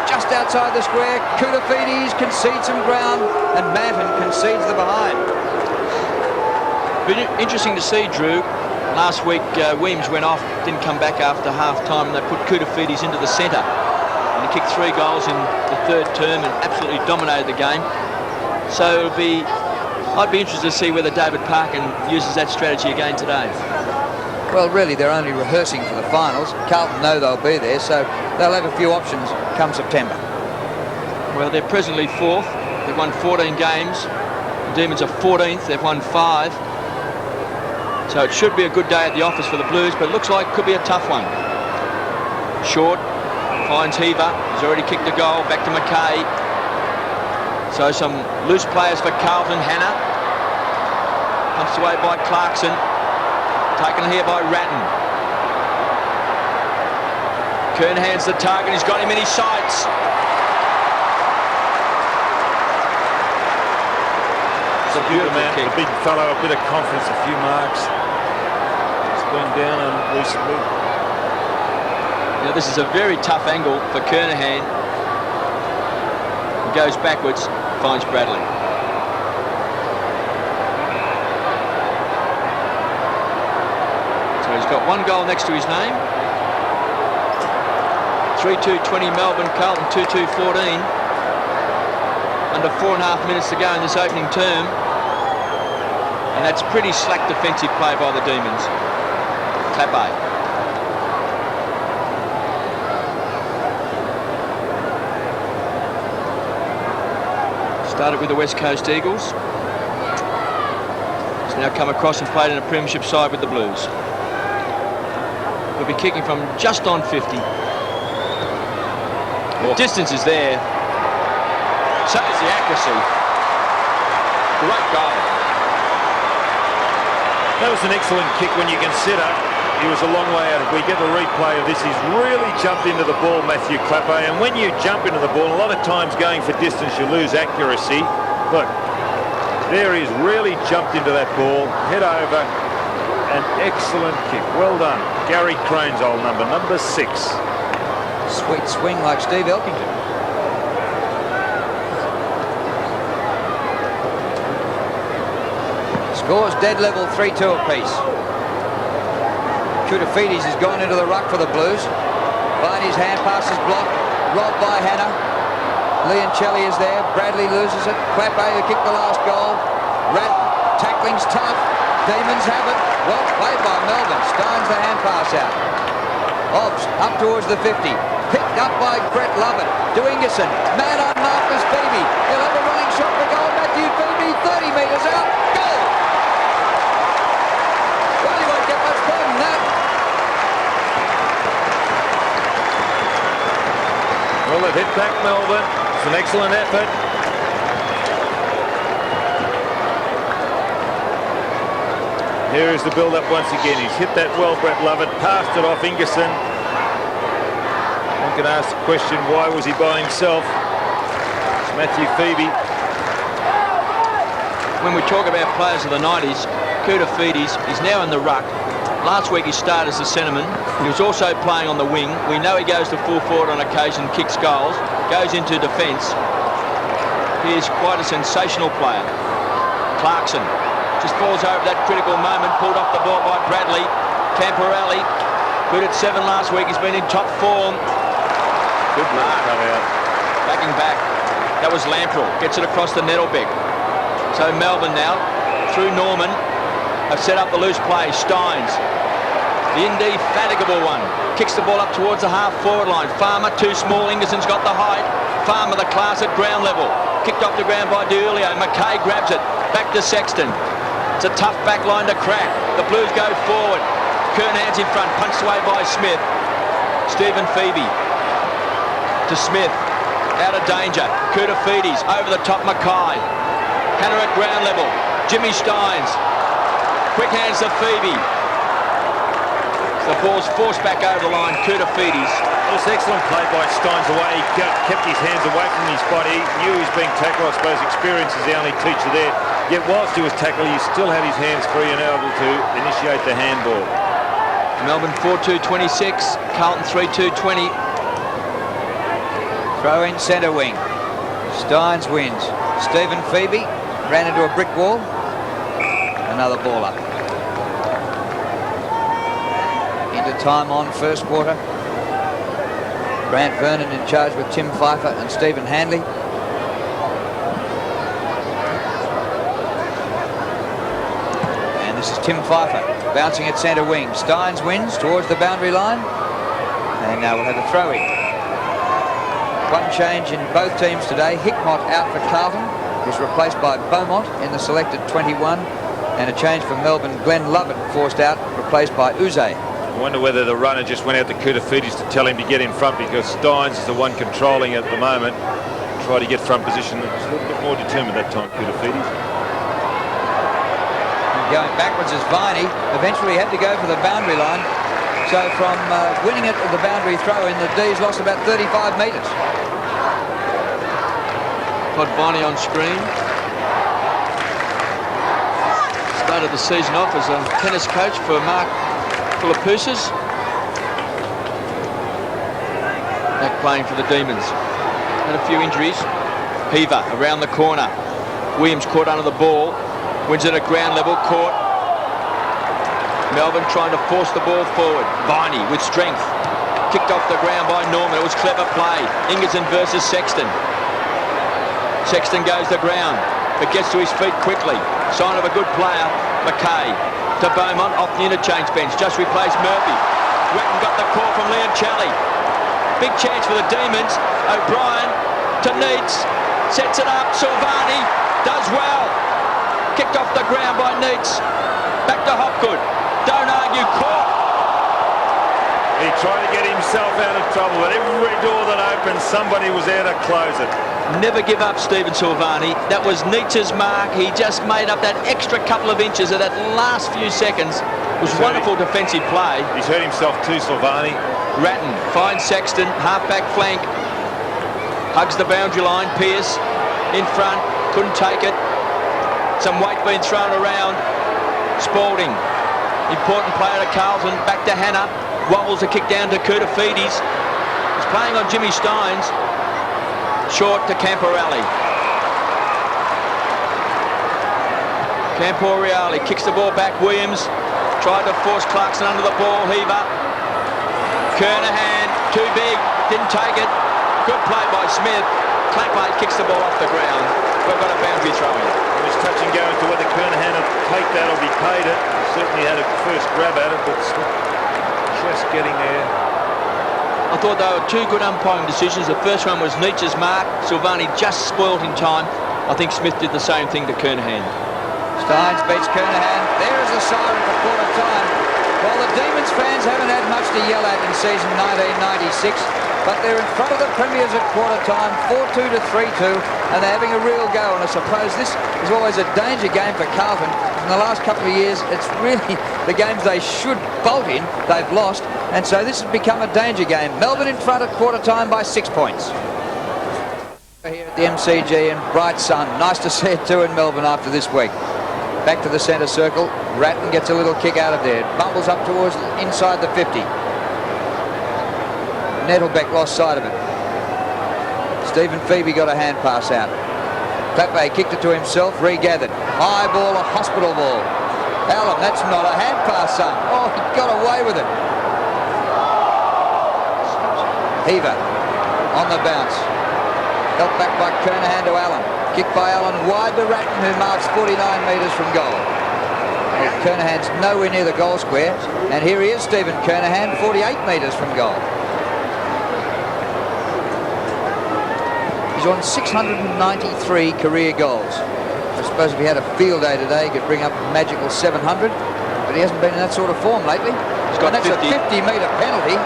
Just outside the square. Koutafidis concedes some ground and Manton concedes the behind. Been interesting to see, Drew. Last week, Williams went off, didn't come back after half-time, and they put Koutafidis into the centre. And he kicked 3 goals in the third term and absolutely dominated the game. So I'd be interested to see whether David Parkin uses that strategy again today. Well, really, they're only rehearsing for the finals. Carlton know they'll be there, so they'll have a few options come September. Well, they're presently 4th. They've won 14 games. The Demons are 14th. They've won 5. So it should be a good day at the office for the Blues, but it looks like it could be a tough one. Short, finds Heaver. He's already kicked a goal. Back to McKay. So some loose players for Carlton. Hannah. Pumped away by Clarkson. Taken here by Ratton. Kernahan's the target. He's got him in his sights. It's a beautiful man, kick. A big fellow, a bit of confidence, a few marks. It's been down on recently. Now this is a very tough angle for Kernahan. He goes backwards, finds Bradley. So he's got 1 goal next to his name. 3-2-20 Melbourne, Carlton 2-2-14. Under 4.5 minutes to go in this opening term. And that's pretty slack defensive play by the Demons. Clapey. Started with the West Coast Eagles. He's now come across and played in a premiership side with the Blues. He'll be kicking from just on 50. The distance is there. So is the accuracy. Great goal. That was an excellent kick when you consider he was a long way out. If we get the replay of this, he's really jumped into the ball, Matthew Clapey. And when you jump into the ball, a lot of times going for distance, you lose accuracy. Look, there he's really jumped into that ball, head over. An excellent kick. Well done. Gary Crane's old number 6. Sweet swing like Steve Elkington. Scores dead level 3-2 apiece. Koutafidis has gone into the ruck for the Blues. Behind his hand pass is blocked. Robbed by Hannah. Leoncelli is there. Bradley loses it. Clapey who kicked the last goal. Rat tackling's tough. Demons have it. Well played by Melbourne. Steins the hand pass out. Hobbs up towards the 50. Picked up by Brett Lovett. To Ingerson. Man on mark is Febey. He'll have a running shot for goal. Matthew Febey, 30 metres out. Goal! Well, you won't get much more than that. Well, they've hit back Melbourne. It's an excellent effort. Here is the build-up once again. He's hit that well, Brett Lovett. Passed it off Ingerson. One can ask the question, why was he by himself? It's Matthew Febey. When we talk about players of the 90s, Koutafidis is now in the ruck. Last week he started as a centreman. He was also playing on the wing. We know he goes to full forward on occasion, kicks goals, goes into defence. He is quite a sensational player. Clarkson just falls over that critical moment, pulled off the ball by Bradley. Camporelli, good at 7 last week. He's been in top form. Good mark. Backing back. That was Lamprell. Gets it across the Nettlebeck. So Melbourne now, through Norman, have set up the loose play. Steins, the indefatigable one, kicks the ball up towards the half-forward line. Farmer, too small. Ingerson's got the height. Farmer, the class at ground level. Kicked off the ground by DiIulio. McKay grabs it. Back to Sexton. It's a tough back line to crack. The Blues go forward. Kernan's in front, punched away by Smith. Stephen Febey to Smith. Out of danger. Koutafidis over the top. McKay. Hannah at ground level. Jimmy Steins. Quick hands to Febey. The ball's forced back over the line. Koutafidis. It was excellent play by Steins the way he kept his hands away from his body. He knew he was being tackled. I suppose experience is the only teacher there. Yet whilst he was tackled, he still had his hands free and able to initiate the handball. Melbourne 4-2-26. Carlton 3-2-20. Throw in centre wing. Steins wins. Stephen Febey ran into a brick wall. Another ball up. Into time on first quarter. Grant Vernon in charge with Tim Pfeiffer and Stephen Handley. And this is Tim Pfeiffer bouncing at centre wing. Steins wins towards the boundary line. And now we'll have a throw-in. One change in both teams today. Hickmott out for Carlton. Was replaced by Beaumont in the selected 21. And a change for Melbourne. Glenn Lovett forced out, replaced by Uze. I wonder whether the runner just went out to Koutafidis to tell him to get in front, because Steins is the one controlling at the moment. Try to get front position. He's a little bit more determined that time, Koutafidis. Going backwards as Viney. Eventually had to go for the boundary line. So from winning it at the boundary throw-in, the D's lost about 35 metres. Todd Viney on screen. Started the season off as a tennis coach for Mark Philippoussis. Back playing for the Demons. Had a few injuries. Heaver around the corner. Williams caught under the ball. Wins it at ground level. Caught. Melbourne trying to force the ball forward. Viney with strength. Kicked off the ground by Norman. It was clever play. Ingerson versus Sexton. Sexton goes to ground, but gets to his feet quickly. Sign of a good player. McKay to Beaumont off the interchange bench. Just replaced Murphy. Wetton got the call from Leoncelli. Big chance for the Demons. O'Brien to Neitz. Sets it up. Silvani does well. Kicked off the ground by Neitz. Back to Hopgood. Don't argue. Caught. He tried to get himself out of trouble, but every door that opened, somebody was there to close it. Never give up, Stephen Silvani. That was Neitz's mark. He just made up that extra couple of inches at that last few seconds. It was wonderful defensive play. He's hurt himself too, Silvani. Ratton finds Sexton, half-back flank. Hugs the boundary line. Pearce in front, couldn't take it. Some weight being thrown around. Spalding, important player to Carlton, back to Hannah. Wobbles a kick down to Koutafidis. He's playing on Jimmy Steins. Short to Camporelli. Camporelli kicks the ball back. Williams tried to force Clarkson under the ball. Heaver. Kernahan, too big, didn't take it. Good play by Smith. Clapay kicks the ball off the ground. We've got a boundary throw in. It was touch and go as to whether Kernahan would take that or be paid it. He certainly had a first grab at it, but just getting there. I thought they were two good umpiring decisions. The first one was Neitz's mark. Silvani just spoiled in time. I think Smith did the same thing to Kernahan. Steins beats Kernahan. There is a siren for quarter time. Well, the Demons fans haven't had much to yell at in season 1996. but they're in front of the Premiers at quarter time, 4-2 to 3-2, and they're having a real go. And I suppose this is always a danger game for Carlton. In the last couple of years, it's really the games they should bolt in, they've lost, and so this has become a danger game. Melbourne in front at quarter time by 6 points. Here at the MCG in bright sun. Nice to see it too in Melbourne after this week. Back to the centre circle. Ratton gets a little kick out of there. Bumbles up towards inside the 50. Nettlebeck lost sight of it. Stephen Febey got a hand pass out. Febey kicked it to himself, regathered. High ball, a hospital ball. Allen, that's not a hand pass, son. Oh, he got away with it. Heaver on the bounce. Helped back by Kernahan to Allen. Kick by Allen wide to Ratton, who marks 49 metres from goal. Well, Kernahan's nowhere near the goal square. And here he is, Stephen Kernahan, 48 metres from goal. He's on 693 career goals. I suppose if he had a field day today, he could bring up a magical 700. But he hasn't been in that sort of form lately. He's got and that's 50. a 50-metre penalty,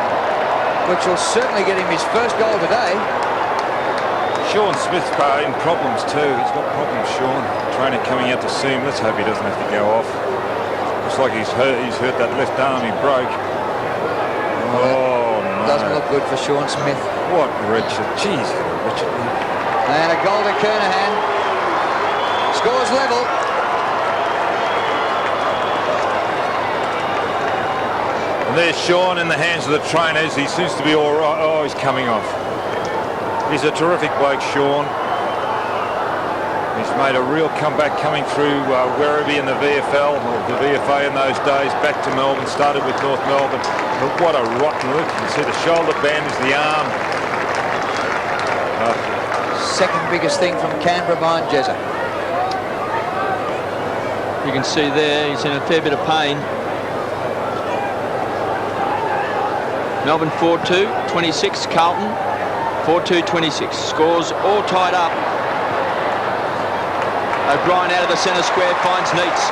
which will certainly get him his first goal today. Sean Smith's in problems too. He's got problems, Sean. Trainer coming out to see him. Let's hope he doesn't have to go off. Looks like he's hurt that left arm he broke. Oh, no. Doesn't look good for Sean Smith. What Richard. Jeez, Richard. And a goal to Kernahan. Scores level. And there's Sean in the hands of the trainers. He seems to be all right. Oh, he's coming off. He's a terrific bloke, Sean. He's made a real comeback coming through Werribee in the VFL, or the VFA in those days, back to Melbourne, started with North Melbourne. But what a rotten look. You can see the shoulder band is the arm. Second biggest thing from Canberra behind Jezza. You can see there, he's in a fair bit of pain. Melbourne 4-2, 26, Carlton 4-2-26. Scores all tied up. O'Brien out of the centre square finds Neitz.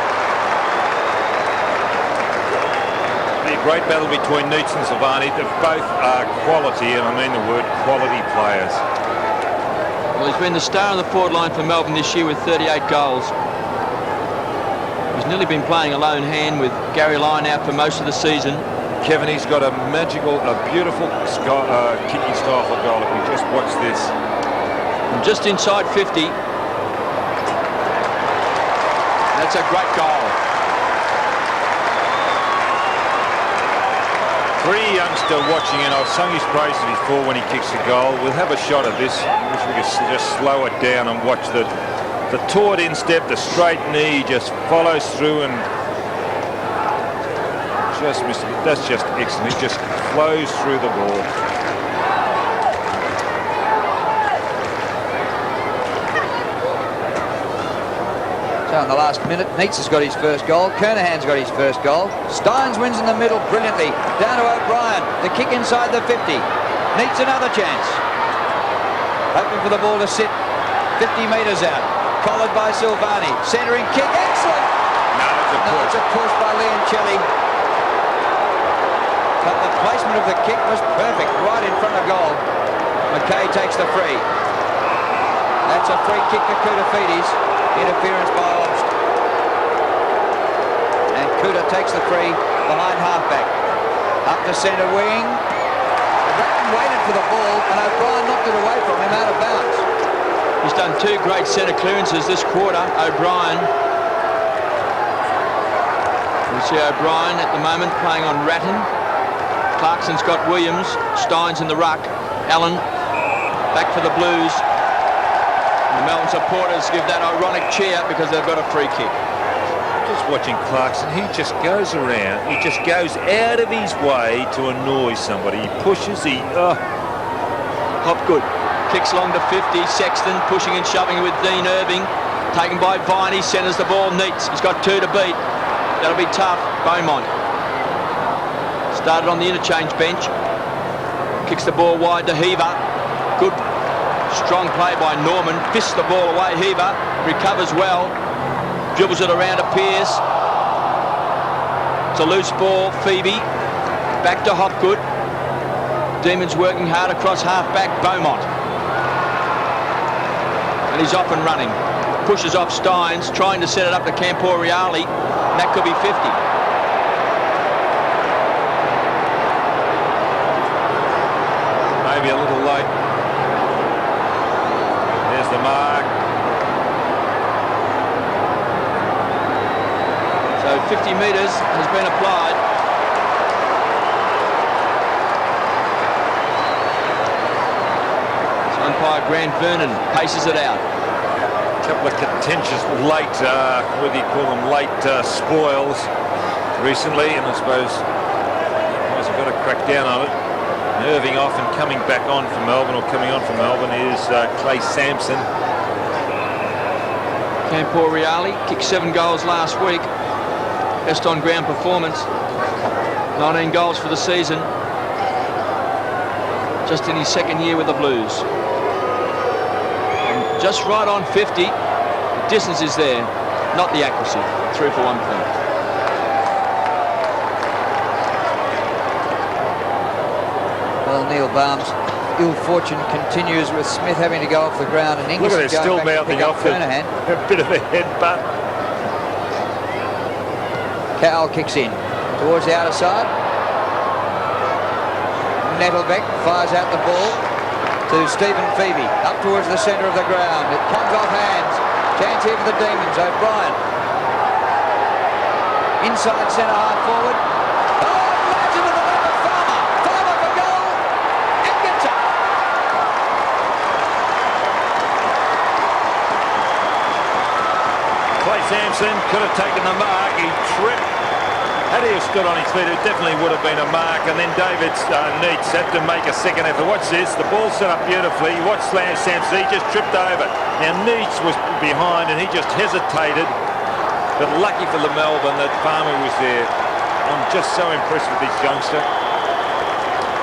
A great battle between Neitz and Silvani. They both are quality, and I mean the word quality players. Well, he's been the star on the forward line for Melbourne this year with 38 goals. He's nearly been playing a lone hand with Gary Lyon out for most of the season. Kevin, he's got a beautiful kicking style for goal. If we just watch this. And just inside 50. That's a great goal. For a youngster watching, and I've sung his praises before when he kicks a goal. We'll have a shot of this. Wish we could just slow it down and watch the taut instep, the straight knee just follows through and just missed it. That's just excellent. He just flows through the ball. So in the last minute, Neitz has got his first goal. Kernahan's got his first goal. Steins wins in the middle brilliantly. Down to O'Brien. The kick inside the 50. Neitz another chance. Hoping for the ball to sit 50 metres out. Collared by Silvani. Centering kick. Excellent. No, It's a push by Leoncelli. But the placement of the kick was perfect, right in front of goal. McKay takes the free. That's a free kick to Koutafidis. Interference by Obst. And Kouta takes the free behind halfback. Up to centre wing. Ratton waited for the ball and O'Brien knocked it away from him out of bounds. He's done two great centre clearances this quarter, O'Brien. You see O'Brien at the moment playing on Ratton. Clarkson's got Williams. Steins in the ruck. Allen back for the Blues. And the Melbourne supporters give that ironic cheer because they've got a free kick. Just watching Clarkson, he just goes around. He just goes out of his way to annoy somebody. He pushes, Hopgood kicks along to 50. Sexton pushing and shoving with Dean Irving. Taken by Viney, centres the ball. Neitz, he's got two to beat. That'll be tough. Beaumont started on the interchange bench. Kicks the ball wide to Heaver. Good strong play by Norman. Fists the ball away. Heaver recovers well. Dribbles it around to Pearce. It's a loose ball. Febey back to Hopgood. Demons working hard across half-back. Beaumont. And he's off and running. Pushes off Steins, trying to set it up to Camporiali. That could be 50. Maybe a little late. There's the mark. So 50 metres has been applied. So umpire Grant Vernon paces it out. A couple of contentious late, whether you call them late spoils recently, and I suppose guys have got to crack down on it. Nerving off and coming back on for Melbourne, or coming on for Melbourne, is Clay Sampson. Camporiali kicked 7 goals last week. Best on ground performance. 19 goals for the season. Just in his second year with the Blues. And just right on 50. The distance is there, not the accuracy. 3 for 1 point. Well, Neil Barnes' ill fortune continues with Smith having to go off the ground and Ingerson Look at it, still going back to mouthing pick up off Kernahan. a bit of a headbutt. Cowell kicks in towards the outer side. Nettlebeck fires out the ball to Stephen Febey up towards the centre of the ground. It comes off hands. Chance here for the Demons. O'Brien inside centre half forward. Sampson could have taken the mark. He tripped. Had he have stood on his feet, it definitely would have been a mark. And then David's Neitz had to make a second effort. Watch this. The ball set up beautifully. Watch Sampson. He just tripped over. Now Neitz was behind and he just hesitated. But lucky for the Melbourne that Farmer was there. I'm just so impressed with this youngster.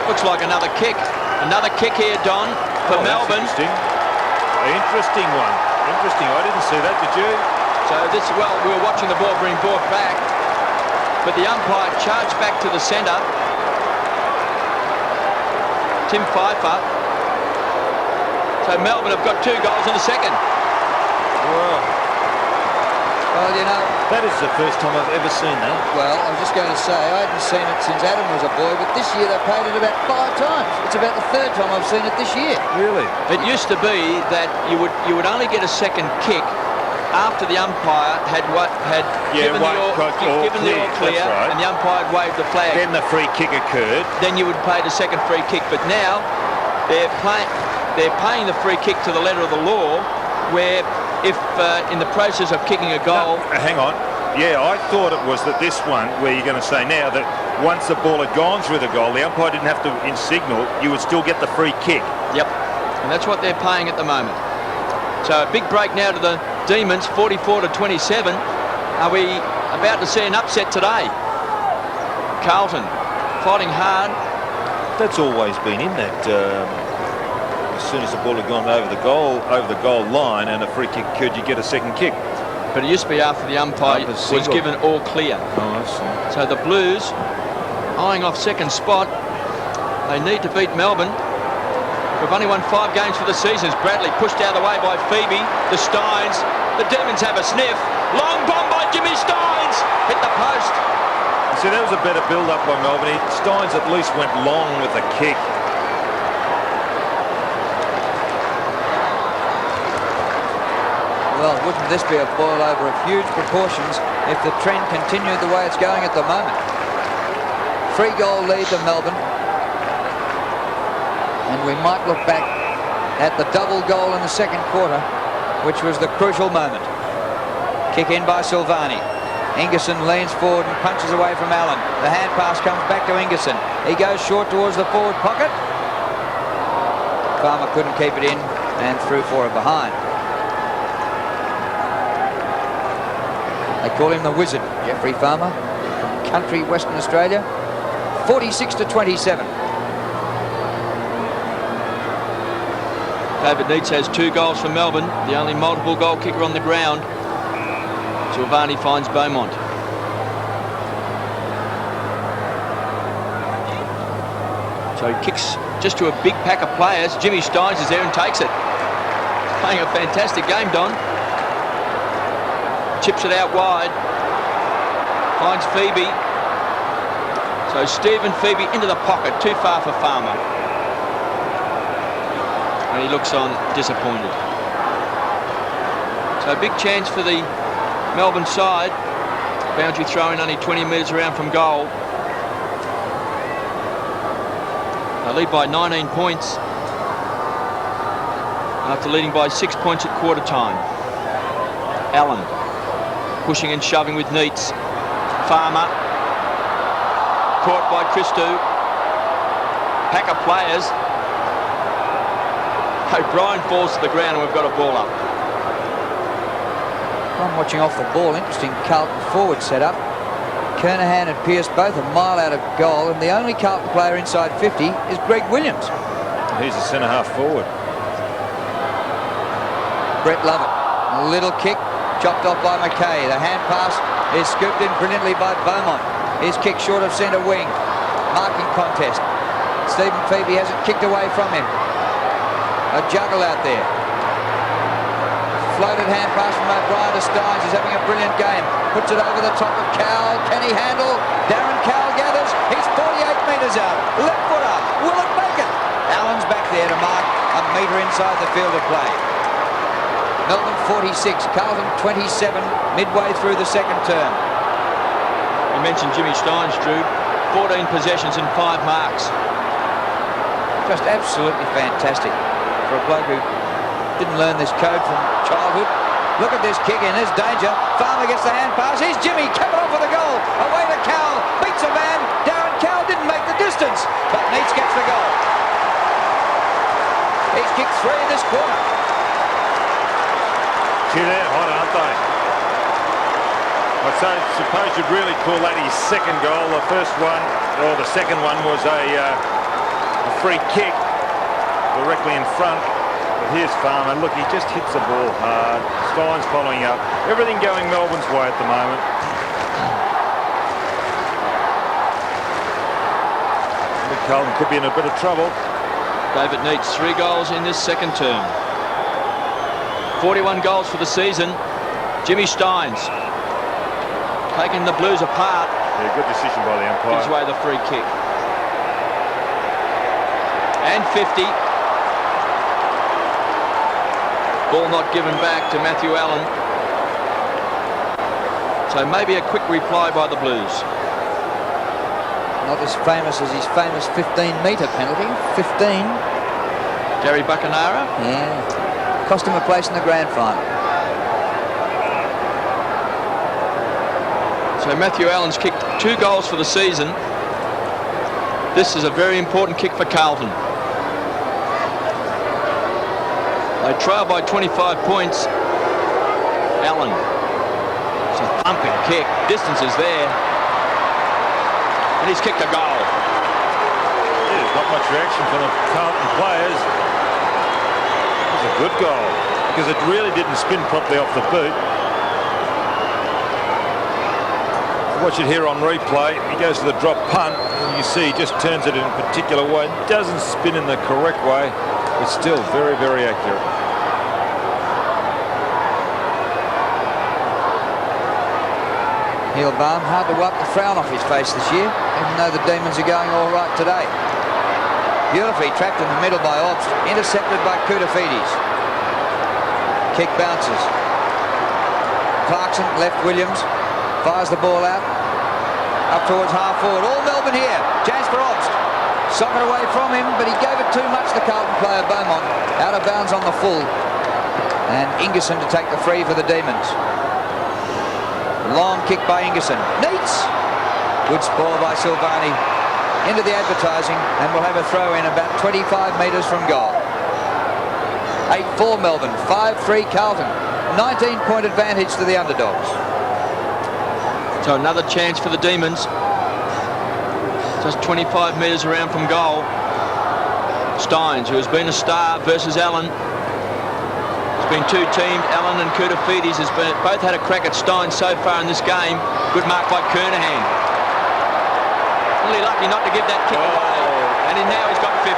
Looks like another kick. Another kick here, Don, for Melbourne. Interesting. Interesting one. Interesting. I didn't see that, did you? So this, well, we were watching the ball being brought back, but the umpire charged back to the centre. Tim Pfeiffer. So Melbourne have got 2 goals in the second. Wow. Well, you know, that is the first time I've ever seen that. Well, I was just going to say, I hadn't seen it since Adam was a boy, but this year they played it about 5 times. It's about the 3rd time I've seen it this year. Really? It used to be that you would only get a second kick after the umpire had given the all clear, right, and the umpire had waved the flag. Then the free kick occurred. Then you would play the second free kick. But now they're paying the free kick to the letter of the law, where if in the process of kicking a goal... No, hang on. Yeah, I thought it was that this one, where you're going to say now that once the ball had gone through the goal, the umpire didn't have to signal, you would still get the free kick. Yep. And that's what they're paying at the moment. So a big break now to the Demons, 44-27. Are we about to see an upset today? Carlton fighting hard. That's always been in that. As soon as the ball had gone over the goal line and a free kick occurred, you get a second kick. But it used to be after the umpire was given all clear. Oh, I see. So the Blues eyeing off second spot. They need to beat Melbourne. We've only won 5 games for the season. Bradley pushed out of the way by Febey. The Steins. The Demons have a sniff. Long bomb by Jimmy Steins. Hit the post. See, that was a better build-up by Melbourne. Steins at least went long with the kick. Well, wouldn't this be a boil over of huge proportions if the trend continued the way it's going at the moment? 3-goal lead to Melbourne. And we might look back at the double goal in the second quarter, which was the crucial moment. Kick in by Silvani. Ingerson leans forward and punches away from Allen. The hand pass comes back to Ingerson. He goes short towards the forward pocket. Farmer couldn't keep it in and threw for it behind. They call him the Wizard, Jeffrey Farmer, from country Western Australia. 46-27. David Neitz has 2 goals for Melbourne, the only multiple goal kicker on the ground. Silvani finds Beaumont. So he kicks just to a big pack of players. Jimmy Steins is there and takes it. Playing a fantastic game, Don. Chips it out wide. Finds Febey. So Stephen Febey into the pocket, too far for Farmer. And he looks on disappointed. So a big chance for the Melbourne side. Boundary throwing only 20 metres around from goal. They lead by 19 points after leading by 6 points at quarter time. Allen pushing and shoving with Neitz. Farmer caught by Christou. Pack of players. O'Brien falls to the ground and we've got a ball up. I'm watching off the ball. Interesting Carlton forward setup. Kernahan and Pearce both a mile out of goal, and the only Carlton player inside 50 is Greg Williams. He's a centre-half forward. Brett Lovett. A little kick, chopped off by McKay. The hand pass is scooped in brilliantly by Beaumont. His kick short of centre wing. Marking contest. Stephen Febey has it kicked away from him. A juggle out there. Floated hand pass from O'Brien to Steins. He's having a brilliant game. Puts it over the top of Cowell. Can he handle? Darren Cowell gathers. He's 48 metres out. Left footer. Will it make it? Allen's back there to mark a metre inside the field of play. Melbourne 46, Carlton 27, midway through the second term. You mentioned Jimmy Steins, Drew. 14 possessions and 5 marks. Just absolutely fantastic for a bloke who didn't learn this code from childhood. Look at this kick in. There's danger. Farmer gets the hand pass. Here's Jimmy coming off with a goal. Away to Cowell. Beats a man. Darren Cowell didn't make the distance, but Neitz gets the goal. He's kicked 3 in this quarter. Gee, they're hot, aren't they? I suppose you'd really call that his second goal. The first one, or the second one, was a free kick directly in front. But here's Farmer. Look, he just hits the ball hard. Steins following up. Everything going Melbourne's way at the moment. I think Carlton could be in a bit of trouble. David Neitz, 3 goals in this second term. 41 goals for the season. Jimmy Steins taking the Blues apart. Yeah, good decision by the umpire. Gives away the free kick. And 50. Ball not given back to Matthew Allen. So maybe a quick reply by the Blues. Not as famous as his famous 15-metre penalty. 15. Gary Buckenara. Yeah. Cost him a place in the grand final. So Matthew Allen's kicked 2 goals for the season. This is a very important kick for Carlton. They trail by 25 points. Allen. It's a thumping kick. Distance is there. And he's kicked a goal. Yeah, there's not much reaction from the Carlton players. It's a good goal because it really didn't spin properly off the boot. Watch it here on replay. He goes to the drop punt, and you see he just turns it in a particular way. Doesn't spin in the correct way, but still very, very accurate. Heilbaum, hard to wipe the frown off his face this year, even though the Demons are going all right today. Beautifully trapped in the middle by Obst, intercepted by Koutafidis. Kick bounces. Clarkson left Williams, fires the ball out, up towards half forward. All Melbourne here. Chance for Obst. Sock it away from him, but he gave it too much, the Carlton player Beaumont. Out of bounds on the full. And Ingerson to take the free for the Demons. Long kick by Ingerson. Neitz. Good spoil by Silvani. Into the advertising, and we'll have a throw in about 25 metres from goal. 8-4 Melbourne, 5-3 Carlton. 19-point advantage to the underdogs. So another chance for the Demons. Just 25 metres around from goal. Steins, who has been a star, versus Allen. It's been 2-teamed. Allen and Koutafidis has both had a crack at Steins so far in this game. Good mark by Kernahan. Really lucky not to give that kick away. And now he's got 50.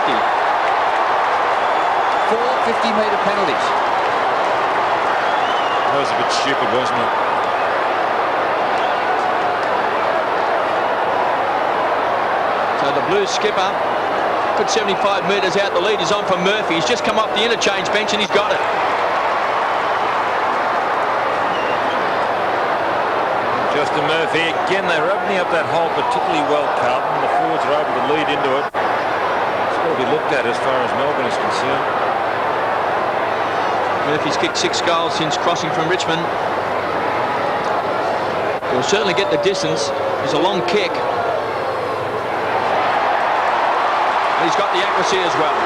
4 50-metre penalties. That was a bit stupid, wasn't it? So the Blues skipper, good 75 metres out. The lead is on for Murphy. He's just come off the interchange bench and he's got it. Justin Murphy, again, they're opening up that hole particularly well, Carlton. The forwards are able to lead into it. It's got to be looked at as far as Melbourne is concerned. Murphy's kicked 6 goals since crossing from Richmond. He'll certainly get the distance. It's a long kick. And he's got the accuracy as well.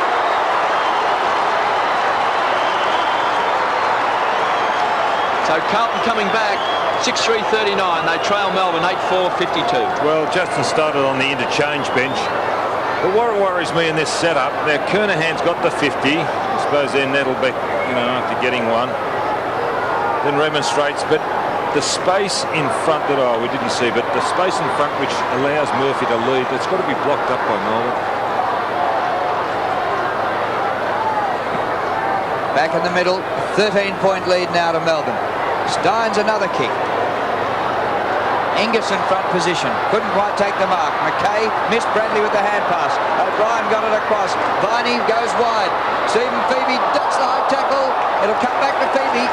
So Carlton coming back, 6-3-39. They trail Melbourne, 8-4-52. Well, Justin started on the interchange bench. But what worries me in this setup, now Kernahan's got the 50. I suppose then that'll be, after getting one. Then remonstrates, but the space in front that, we didn't see, but the space in front which allows Murphy to lead, that's got to be blocked up by Melbourne. Back in the middle, 13-point lead now to Melbourne. Steins another kick. Ingerson front position, couldn't quite take the mark. McKay missed Bradley with the hand pass. O'Brien got it across. Viney goes wide. Stephen Febey ducks the high tackle. It'll come back to Febey.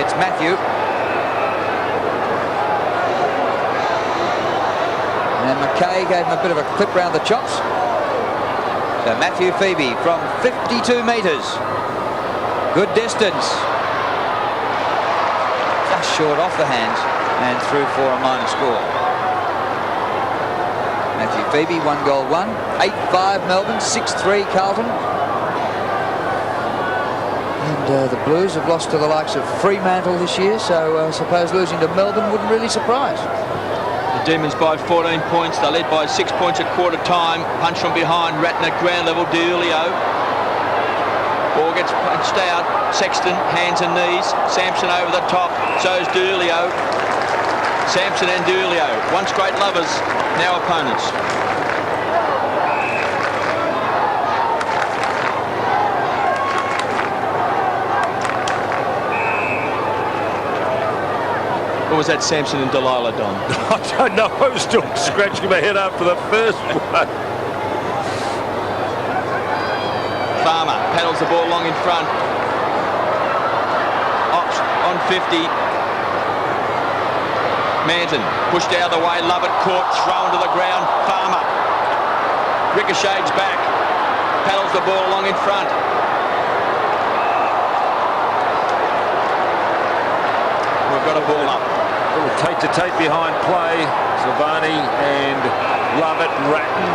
It's Matthew. And McKay gave him a bit of a clip round the chops. So Matthew Febey from 52 metres. Good distance. Just short off the hands and through for a minor score. Matthew Febey, 1 goal 1. 8-5 Melbourne, 6-3 Carlton. And the Blues have lost to the likes of Fremantle this year, so I suppose losing to Melbourne wouldn't really surprise. The Demons by 14 points. They're led by 6 points at quarter time. Punch from behind. Ratton at ground level. Diulio. Ball gets punched out. Sexton, hands and knees. Sampson over the top. So's Diulio. Sampson and Diulio. Once great lovers, now opponents. Or was that Sampson and Delilah, Don? I don't know. I was still scratching my head after the first one. Farmer paddles the ball long in front. Ops on 50. Manton pushed out of the way. Lovett caught, thrown to the ground. Farmer ricochets back. Paddles the ball along in front. We've got a ball up. A little Tate-to-Tate behind play. Silvani and Lovett, Ratton.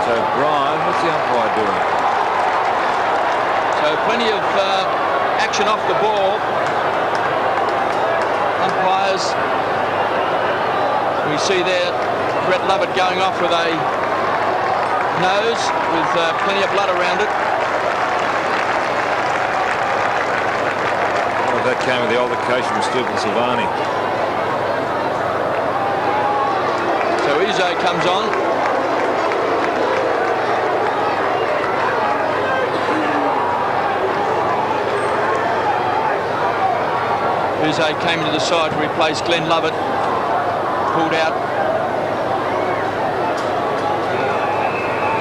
So Brian, what's the umpire doing? So plenty of action off the ball. Umpires. We see there Brett Lovett going off with a nose with plenty of blood around it. Oh, that came with the altercation with Stephen Silvani. So Izzo comes on. Uze came into the side to replace Glenn Lovett. Pulled out.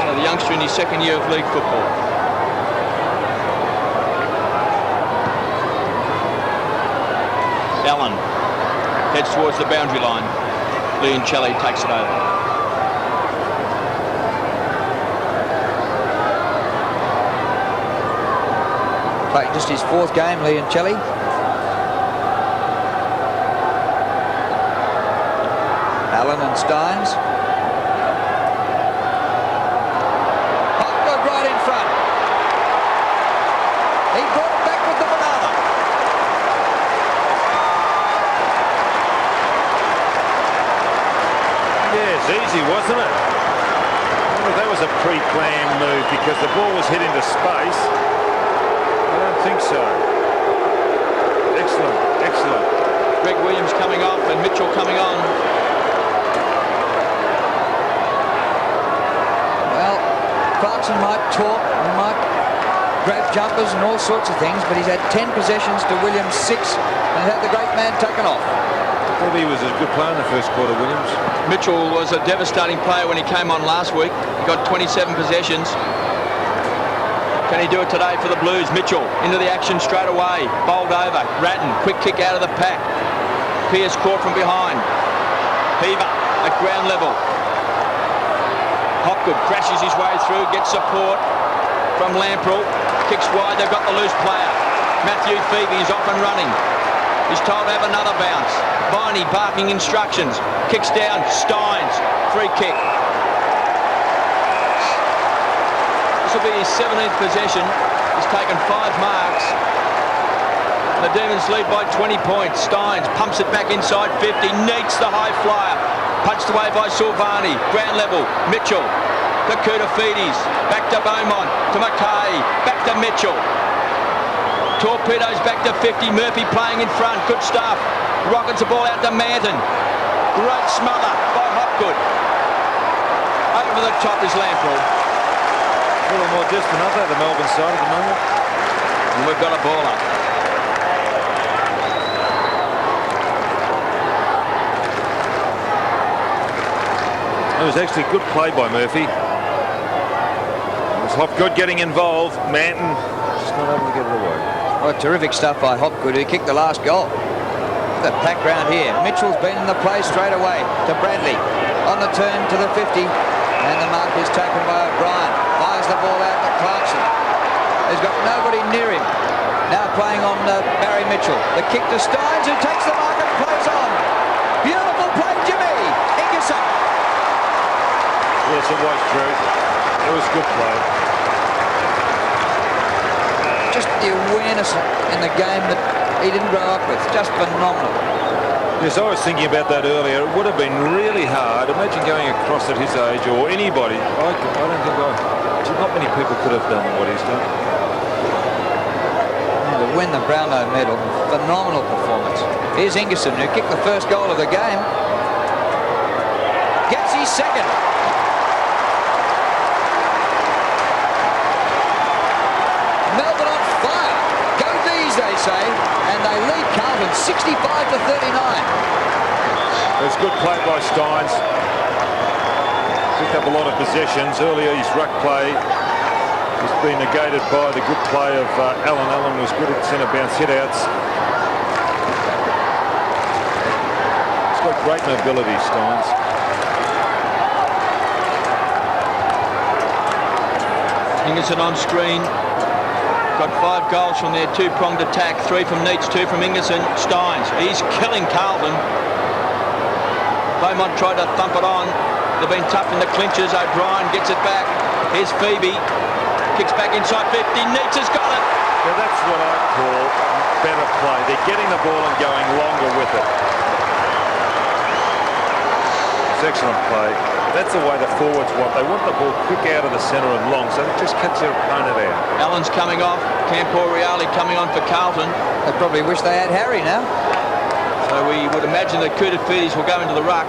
So the youngster in his second year of league football. Allen heads towards the boundary line. Leoncelli takes it over. Played just his 4th game, Leoncelli. Allen and Steins. Hopgood right in front. He brought it back with the banana. Yes, easy, wasn't it? Well, that was a pre-planned move because the ball was hit into space. I don't think so. Excellent, excellent. Greg Williams coming off and Mitchell coming on. Well, Clarkson might talk, he might grab jumpers and all sorts of things, but he's had 10 possessions to Williams 6 and had the great man taken off. Febey was a good player in the first quarter, Williams. Mitchell was a devastating player when he came on last week. He got 27 possessions. Can he do it today for the Blues? Mitchell into the action straight away. Bowled over. Ratton, quick kick out of the pack. Pearce caught from behind. Heaver at ground level. Hopgood crashes his way through, gets support from Lamprell. Kicks wide, they've got the loose player. Matthew Febey is off and running. He's told to have another bounce. Viney barking instructions. Kicks down, Steins. Free kick. This will be his 17th possession. He's taken 5 marks. The Demons lead by 20 points. Steins pumps it back inside 50. Neitz the high flyer. Punched away by Silvani. Ground level. Mitchell. To Koutafidis. Back to Beaumont. To Mackay. Back to Mitchell. Torpedoes back to 50. Murphy playing in front. Good stuff. Rockets the ball out to Manton. Great smother by Hopgood. Over the top is Lamprell. A little more distant, aren't they, the Melbourne side at the moment? And we've got a baller. It was actually good play by Murphy. It was Hopgood getting involved. Manton just not able to get it away. Oh, terrific stuff by Hopgood, who kicked the last goal. The pack round here. Mitchell's been in the play straight away to Bradley. On the turn to the 50. And the mark is taken by O'Brien. Fires the ball out to Clarkson. He's got nobody near him. Now playing on Barry Mitchell. The kick to Steins, who takes the mark and plays on. Beautiful play, Jimmy. Ingerson. Yes, it was true. It was good play. Just the awareness in the game that he didn't grow up with. Just phenomenal. Yes, I was thinking about that earlier. It would have been really hard. Imagine going across at his age, or anybody. I don't think not many people could have done what he's done. To win the Brownlow medal, phenomenal performance. Here's Ingerson, who kicked the first goal of the game. Gets his second. Melbourne on fire. Go D's, they say. And they lead Carlton 65 to 39. It was good play by Steins. Picked up a lot of possessions. Earlier his ruck play has been negated by the good play of Allen. Allen was good at centre bounce hit-outs. He's got great mobility, Steins. Ingerson on screen. Got 5 goals from their 2-pronged attack. 3 from Neitz, 2 from Ingerson. Steins, he's killing Carlton. Beaumont tried to thump it on. They've been tough in the clinches. O'Brien gets it back. Here's Febey. Kicks back inside 50. Neitz has got it. Now that's what I call better play. They're getting the ball and going longer with it. It's excellent play. That's the way the forwards want. They want the ball quick out of the centre and long, so it just cuts their opponent out. Allen's coming off. Campo Reale coming on for Carlton. They probably wish they had Harry now. So we would imagine that Koutafidis will go into the ruck.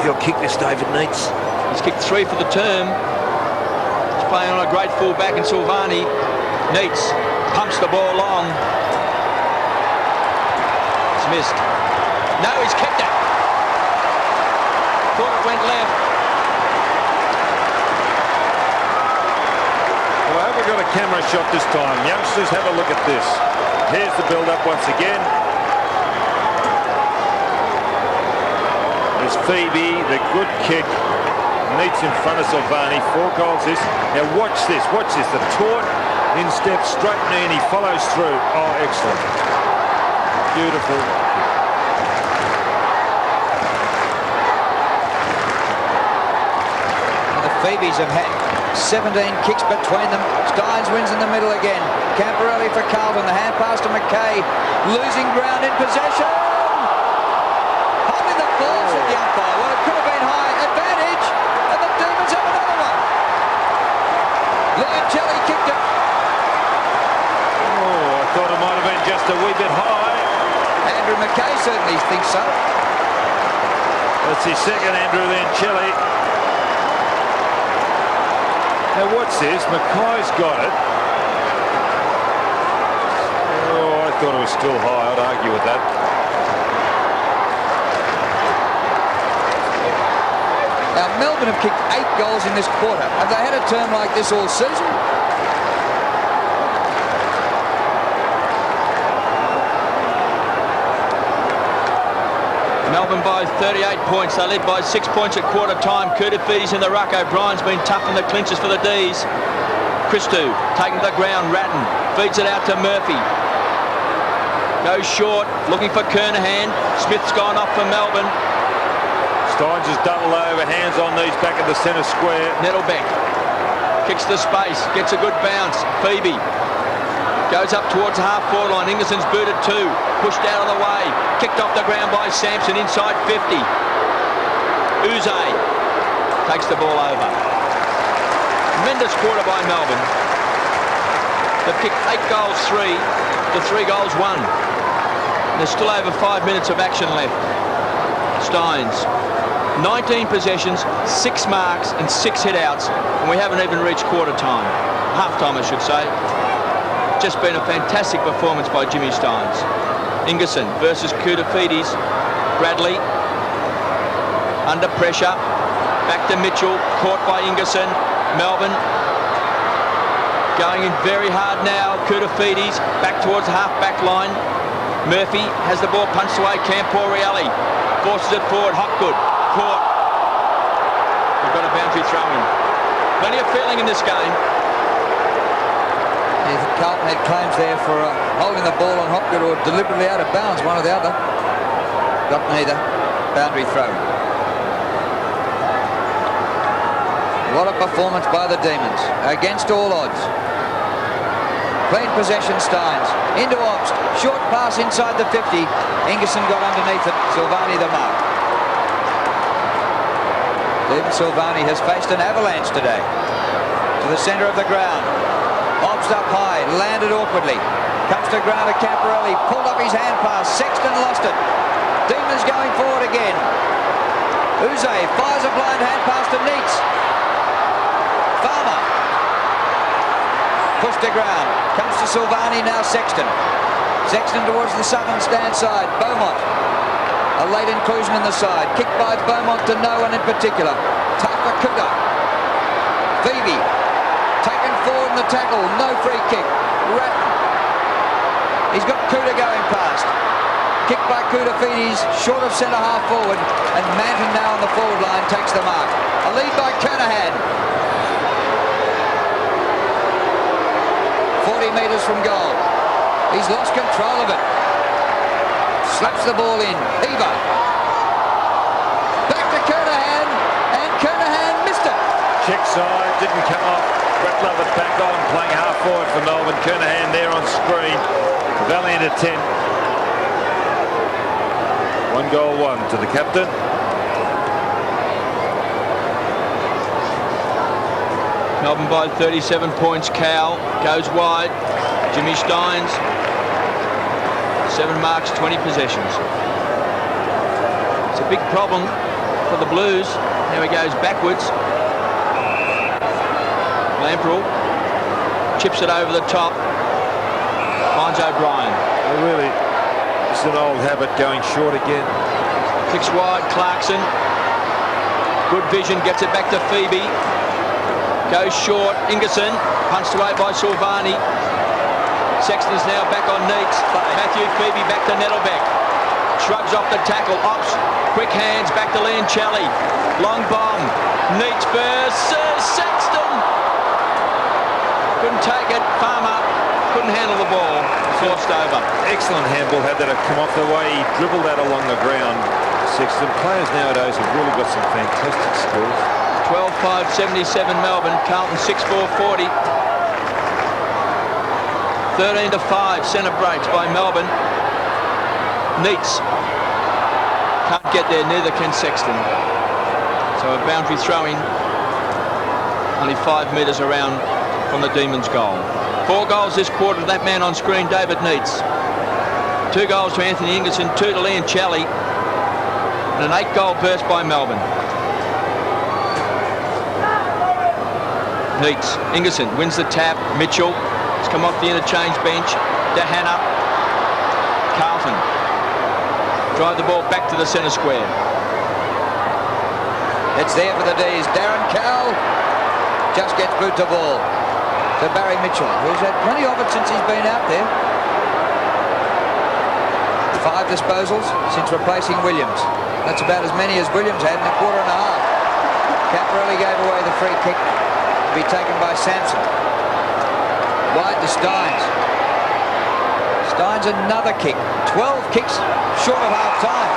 He'll kick this, David Neitz. He's kicked 3 for the term. He's playing on a great fullback in Silvani. Neitz pumps the ball long. It's missed. No, he's kicked it. Thought it went left. Well, I haven't got a camera shot this time. Youngsters, have a look at this. Here's the build-up once again. There's Febey, the good kick. Neitz in front of Silvani. 4 goals this. Now watch this, watch this. The taut in step, straight knee, and he follows through. Oh, excellent. Beautiful. And the Febeys have had 17 kicks between them. Steins wins in the middle again. Camporelli for Carlton. The hand pass to Mackay. Losing ground in possession. Holding the ball from the umpire. Well, it could have been high. Advantage. And the Demons have another one. Leoncelli kicked it. Oh, I thought it might have been just a wee bit high. Andrew McKay certainly thinks so. That's his second, Andrew Leoncelli. Now what's this? Mackay's got it. Oh, I thought it was still high. I'd argue with that. Now, Melbourne have kicked 8 goals in this quarter. Have they had a term like this all season? Melbourne by 38 points. They lead by 6 points at quarter time. Koutafidis in the ruck. O'Brien's been tough in the clinches for the D's. Christou taking the ground. Ratton feeds it out to Murphy. Goes short, looking for Kernahan. Smith's gone off for Melbourne. Steins is double over, hands on knees back at the centre square. Nettlebeck kicks the space, gets a good bounce. Febey goes up towards the half-forward line. Ingerson's booted 2, pushed out of the way. Kicked off the ground by Sampson inside 50. Uze takes the ball over. Tremendous quarter by Melbourne. They've kicked 8 goals 3 to 3 goals 1. There's still over 5 minutes of action left. Steins, 19 possessions, 6 marks and 6 hit-outs, and we haven't even reached quarter time. Half-time, I should say. Just been a fantastic performance by Jimmy Steins. Ingerson versus Koutafidis. Bradley under pressure. Back to Mitchell, caught by Ingerson. Melbourne going in very hard now. Koutafidis back towards the half-back line. Murphy has the ball punched away. Camporielli forces it forward. Hopgood caught. We've got a boundary throw in. Plenty of feeling in this game. Yeah, Carlton had claims there for holding the ball on Hopgood or deliberately out of bounds, one or the other. Got neither. Boundary throw. What a performance by the Demons. Against all odds. Clean possession, Steins. Into Obst. Short pass inside the 50. Ingerson got underneath it. Silvani the mark. Even Silvani has faced an avalanche today. To the centre of the ground. Obst up high. Landed awkwardly. Comes to ground to Camporelli. Pulled up his hand pass. Sexton lost it. Demons going forward again. Uze fires a blind hand pass to Neitz. Farmer. Pushed to ground. Comes to Silvani, now Sexton. Sexton towards the southern stand side. Beaumont. A late inclusion in the side. Kicked by Beaumont to no one in particular. Tafakuta. Febey. Taken forward in the tackle. No free kick. Ratton. He's got Kuta going past. Kicked by Koutafidis. Short of centre half forward. And Manton now on the forward line takes the mark. A lead by Kernahan. 40 metres from goal. He's lost control of it. Slaps the ball in. Eva. Back to Kernahan. And Kernahan missed it. Check side, didn't come off. Brett Lovett back on, playing half forward for Melbourne. Kernahan there on screen. Valiant attempt. 1 goal 1 to the captain. Melbourne by 37 points. Cow goes wide. Jimmy Steins, 7 marks, 20 possessions. It's a big problem for the Blues. Now he goes backwards. Lamprell chips it over the top. Finds O'Brien. Really, it's an old habit going short again. Kicks wide, Clarkson. Good vision, gets it back to Febey. Goes short, Ingerson, punched away by Silvani. Sexton's now back on Neitz. Matthew Febey back to Nettlebeck. Shrugs off the tackle. Ops, quick hands, back to Leoncelli. Long bomb. Neitz versus Sexton. Couldn't take it. Farmer couldn't handle the ball. Forced over. Excellent handball. Had that have come off the way he dribbled that along the ground. Sexton. Players nowadays have really got some fantastic skills. 12-5-77 Melbourne. Carlton 6-4-40. 13-5 centre breaks by Melbourne. Neitz can't get there, neither can Sexton. So a boundary throwing only 5 metres around from the Demons' goal. 4 goals this quarter. That man on screen, David Neitz. 2 goals to Anthony Ingerson, 2 to Leoncelli, and an 8-goal burst by Melbourne. Neitz, Ingerson wins the tap. Mitchell has come off the interchange bench. Dehanna, Carlton drive the ball back to the centre square. It's there for the D's. Darren Cowell just gets boot to ball to Barry Mitchell, who's had plenty of it since he's been out there. 5 disposals since replacing Williams. That's about as many as Williams had in a quarter and a half. Caparelli gave away the free kick to be taken by Sampson. Wide to Steins. Steins another kick. 12 kicks short of half time.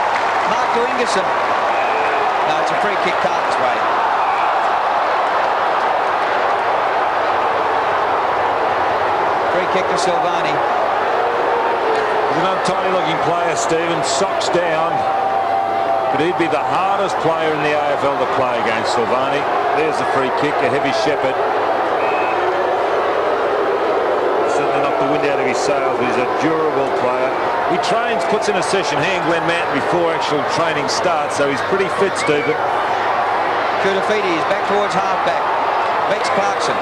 Mark to Ingerson. No, it's a free kick Carlton's way. Free kick to Silvani. He's an untidy looking player, Stephen. Socks down. But he'd be the hardest player in the AFL to play against, Silvani. There's the free kick, a heavy shepherd. Certainly knocked the wind out of his sails, but he's a durable player. He trains, puts in a session, he and Glenn Manton, before actual training starts, so he's pretty fit, Stephen. Kudafidi is back towards half-back. Beats Clarkson.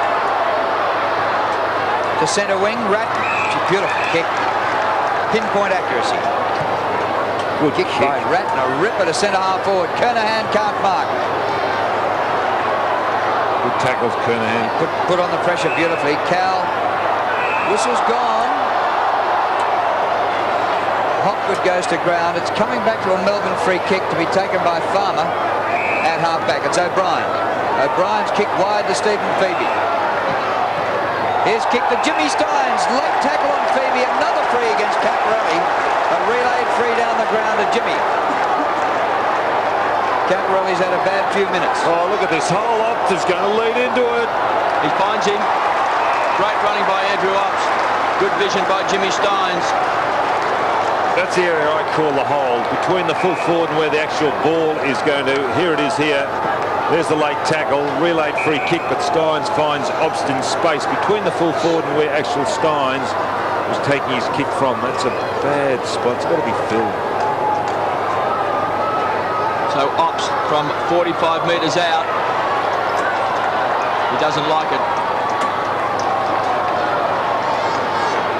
To centre wing, Ratton. Beautiful kick. Pinpoint accuracy. Good kick by Ratton. A ripper to centre half forward. Kernahan can't mark. Good tackles, Kernahan. Put on the pressure beautifully. Cal. Whistle's gone. Hopgood goes to ground. It's coming back to a Melbourne free kick to be taken by Farmer at half-back. It's O'Brien. O'Brien's kick wide to Stephen Febey. Here's kick to Jimmy Steins. Late tackle on Febey. Another free against Caparelli. A relayed free down the ground to Jimmy. Caparelli's had a bad few minutes. Oh, look at this hole. Opt is going to lead into it. He finds him. Great running by Andrew Ops. Good vision by Jimmy Steins. That's the area I call the hole, between the full forward and where the actual ball is going to. Here it is here. There's the late tackle, relayed free kick, but Steins finds Obstin space between the full forward and where actual Steins was taking his kick from. That's a bad spot. It's got to be filled. So Ops from 45 metres out. He doesn't like it.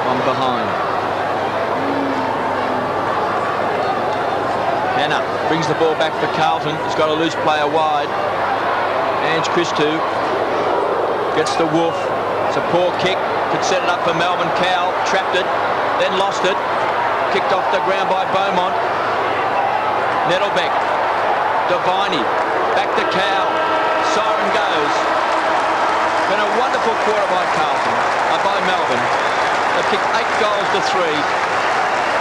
From behind. Hanna brings the ball back for Carlton. He's got a loose player wide. Ange Christou gets the Wolf. It's a poor kick. Could set it up for Melbourne. Cowell trapped it, then lost it. Kicked off the ground by Beaumont. Nettlebeck. Devine. Back to Cowell. Siren goes. Been a wonderful quarter by Carlton. By Melbourne. They've kicked 8 goals to 3.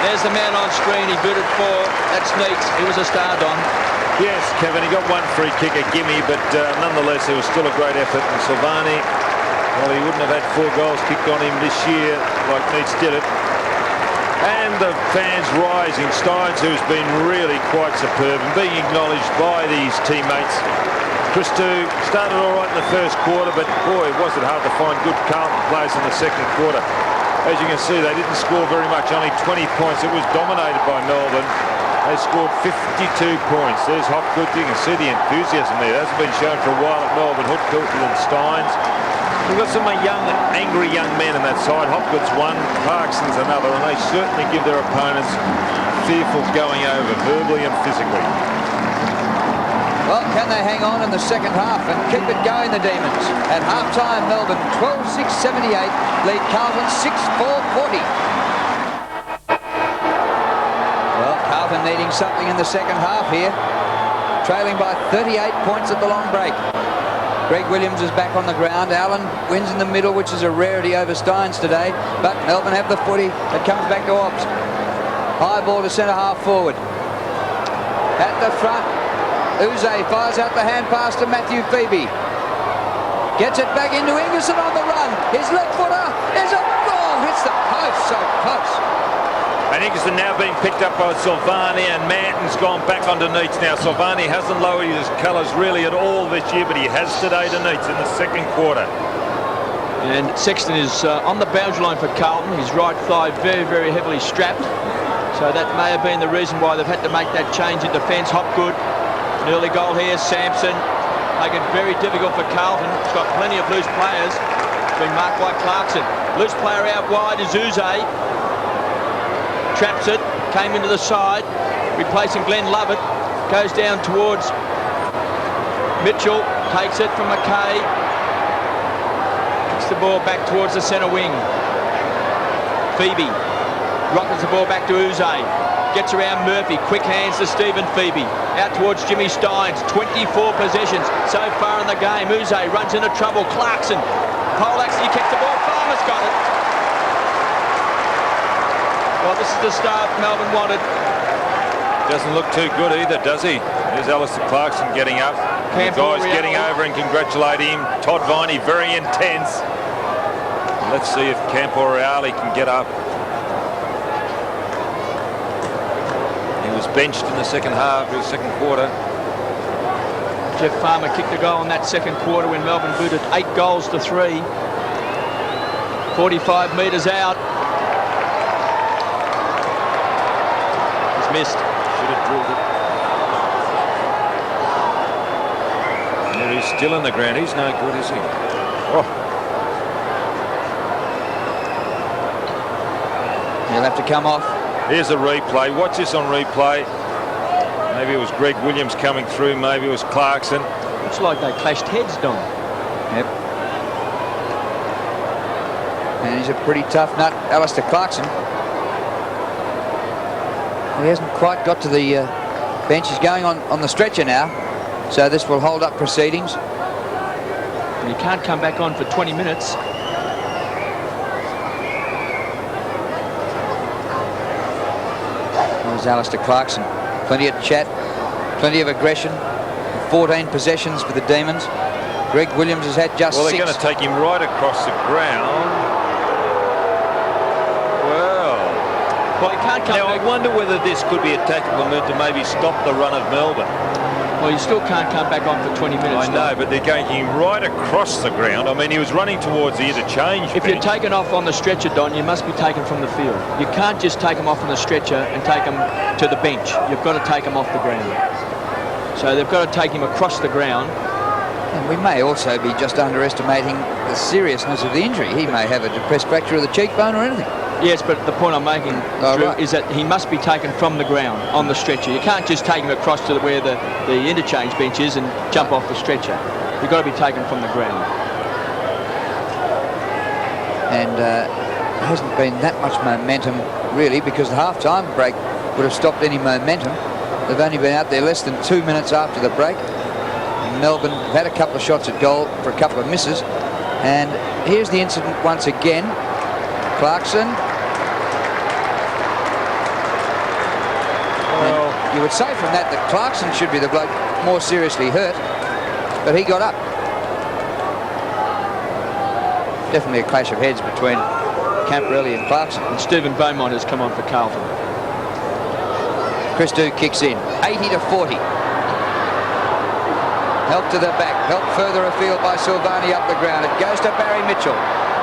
There's the man on screen. He booted 4. That's Neitz. He was a star, Don. Yes, Kevin, he got 1 free kick, a gimme, but nonetheless, it was still a great effort. And Silvani, well, he wouldn't have had 4 goals kicked on him this year like Neitz did it. And the fans rising. Steins, who's been really quite superb and being acknowledged by these teammates. Christou started all right in the first quarter, but boy, was it hard to find good Carlton players in the second quarter. As you can see, they didn't score very much, only 20 points. It was dominated by Melbourne. They scored 52 points. There's Hopgood. You can see the enthusiasm there. It hasn't been shown for a while at Melbourne. Hopgood and Steins. We've got some young, angry young men on that side. Hopgood's one, Parkinson's another, and they certainly give their opponents fearful going over, verbally and physically. Well, can they hang on in the second half and keep it going, the Demons? At half-time, Melbourne 12-6-78, lead Carlton 6-4-40. Well, Carlton needing something in the second half here, trailing by 38 points at the long break. Greg Williams is back on the ground. Allen wins in the middle, which is a rarity over Steins today, but Melbourne have the footy. It comes back to Ops. High ball to centre half forward. At the front, Uze fires out the hand pass to Matthew Febey. Gets it back into Ingerson on the run. His left footer is a goal. Hits the post, so close. And Ingerson now being picked up by Silvani, and Manton's gone back onto Neitz now. Silvani hasn't lowered his colours really at all this year, but he has today to Neitz in the second quarter. And Sexton is on the boundary line for Carlton. His right thigh very, very heavily strapped. So that may have been the reason why they've had to make that change in defence. Hopgood, an early goal here. Sampson, make it very difficult for Carlton. It's got plenty of loose players. It's been marked by Clarkson. Loose player out wide is Uze. Traps it, came into the side, replacing Glenn Lovett. Goes down towards Mitchell, takes it from McKay. Kicks the ball back towards the centre wing. Febey rockets the ball back to Uze. Gets around Murphy, quick hands to Stephen Febey. Out towards Jimmy Steins, 24 possessions so far in the game. Uze runs into trouble. Clarkson, Polax, he kicks the ball. Farmer's got it. Well, this is the start Melbourne wanted. Doesn't look too good either, does he? There's Alistair Clarkson getting up. The guys getting over and congratulating him. Todd Viney, very intense. Let's see if Campo Reale can get up. He was benched in the second half, the second quarter. Jeff Farmer kicked a goal in that second quarter when Melbourne booted 8 goals to 3. 45 metres out. He's missed. Should have drilled it. Yeah, he's still in the ground. He's no good, is he? Oh. He'll have to come off. Here's a replay. Watch this on replay. Maybe it was Greg Williams coming through. Maybe it was Clarkson. Looks like they clashed heads, Don. Yep. And he's a pretty tough nut, Alistair Clarkson. He hasn't quite got to the bench. He's going on the stretcher now. So this will hold up proceedings. And he can't come back on for 20 minutes. There's Alistair Clarkson. Plenty of chat, plenty of aggression. 14 possessions for the Demons. Greg Williams has had just 6. Well, they're going to take him right across the ground. Well, he can't come now, back. I wonder whether this could be a tactical move to maybe stop the run of Melbourne. Well, you still can't come back on for 20 minutes. I know, but they're going him right across the ground. I mean, he was running towards the interchange. If you're taken off on the stretcher, Don, you must be taken from the field. You can't just take him off on the stretcher and take him to the bench. You've got to take him off the ground. So they've got to take him across the ground. And we may also be just underestimating the seriousness of the injury. He may have a depressed fracture of the cheekbone or anything. Yes, but the point I'm making, Drew, right, is that he must be taken from the ground on the stretcher. You can't just take him across to where the interchange bench is and jump off the stretcher. You've got to be taken from the ground. And there hasn't been that much momentum, really, because the half-time break would have stopped any momentum. They've only been out there less than 2 minutes after the break. And Melbourne have had a couple of shots at goal for a couple of misses. And here's the incident once again. Clarkson. Well, you would say from that Clarkson should be the bloke more seriously hurt, but he got up. Definitely a clash of heads between Camporelli and Clarkson. And Stephen Beaumont has come on for Carlton. Christou kicks in, 80 to 40. Help to the back, help further afield by Silvani up the ground. It goes to Barry Mitchell.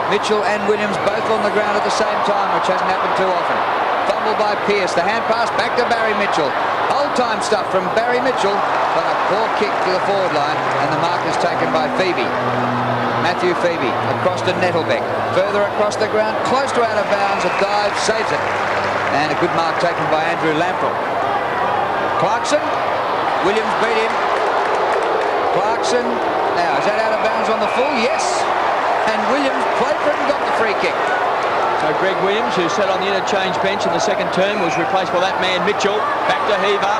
Mitchell and Williams both on the ground at the same time, which hasn't happened too often. Fumble by Pearce, the hand pass back to Barry Mitchell. Old time stuff from Barry Mitchell, but a poor kick to the forward line, and the mark is taken by Febey. Matthew Febey across to Nettlebeck. Further across the ground, close to out of bounds, a dive saves it. And a good mark taken by Andrew Lamprell. Clarkson, Williams beat him. Clarkson, now is that out of bounds on the full? Yes. And Williams played for it and got the free kick. So Greg Williams, who sat on the interchange bench in the second term, was replaced by that man Mitchell. Back to Heaver.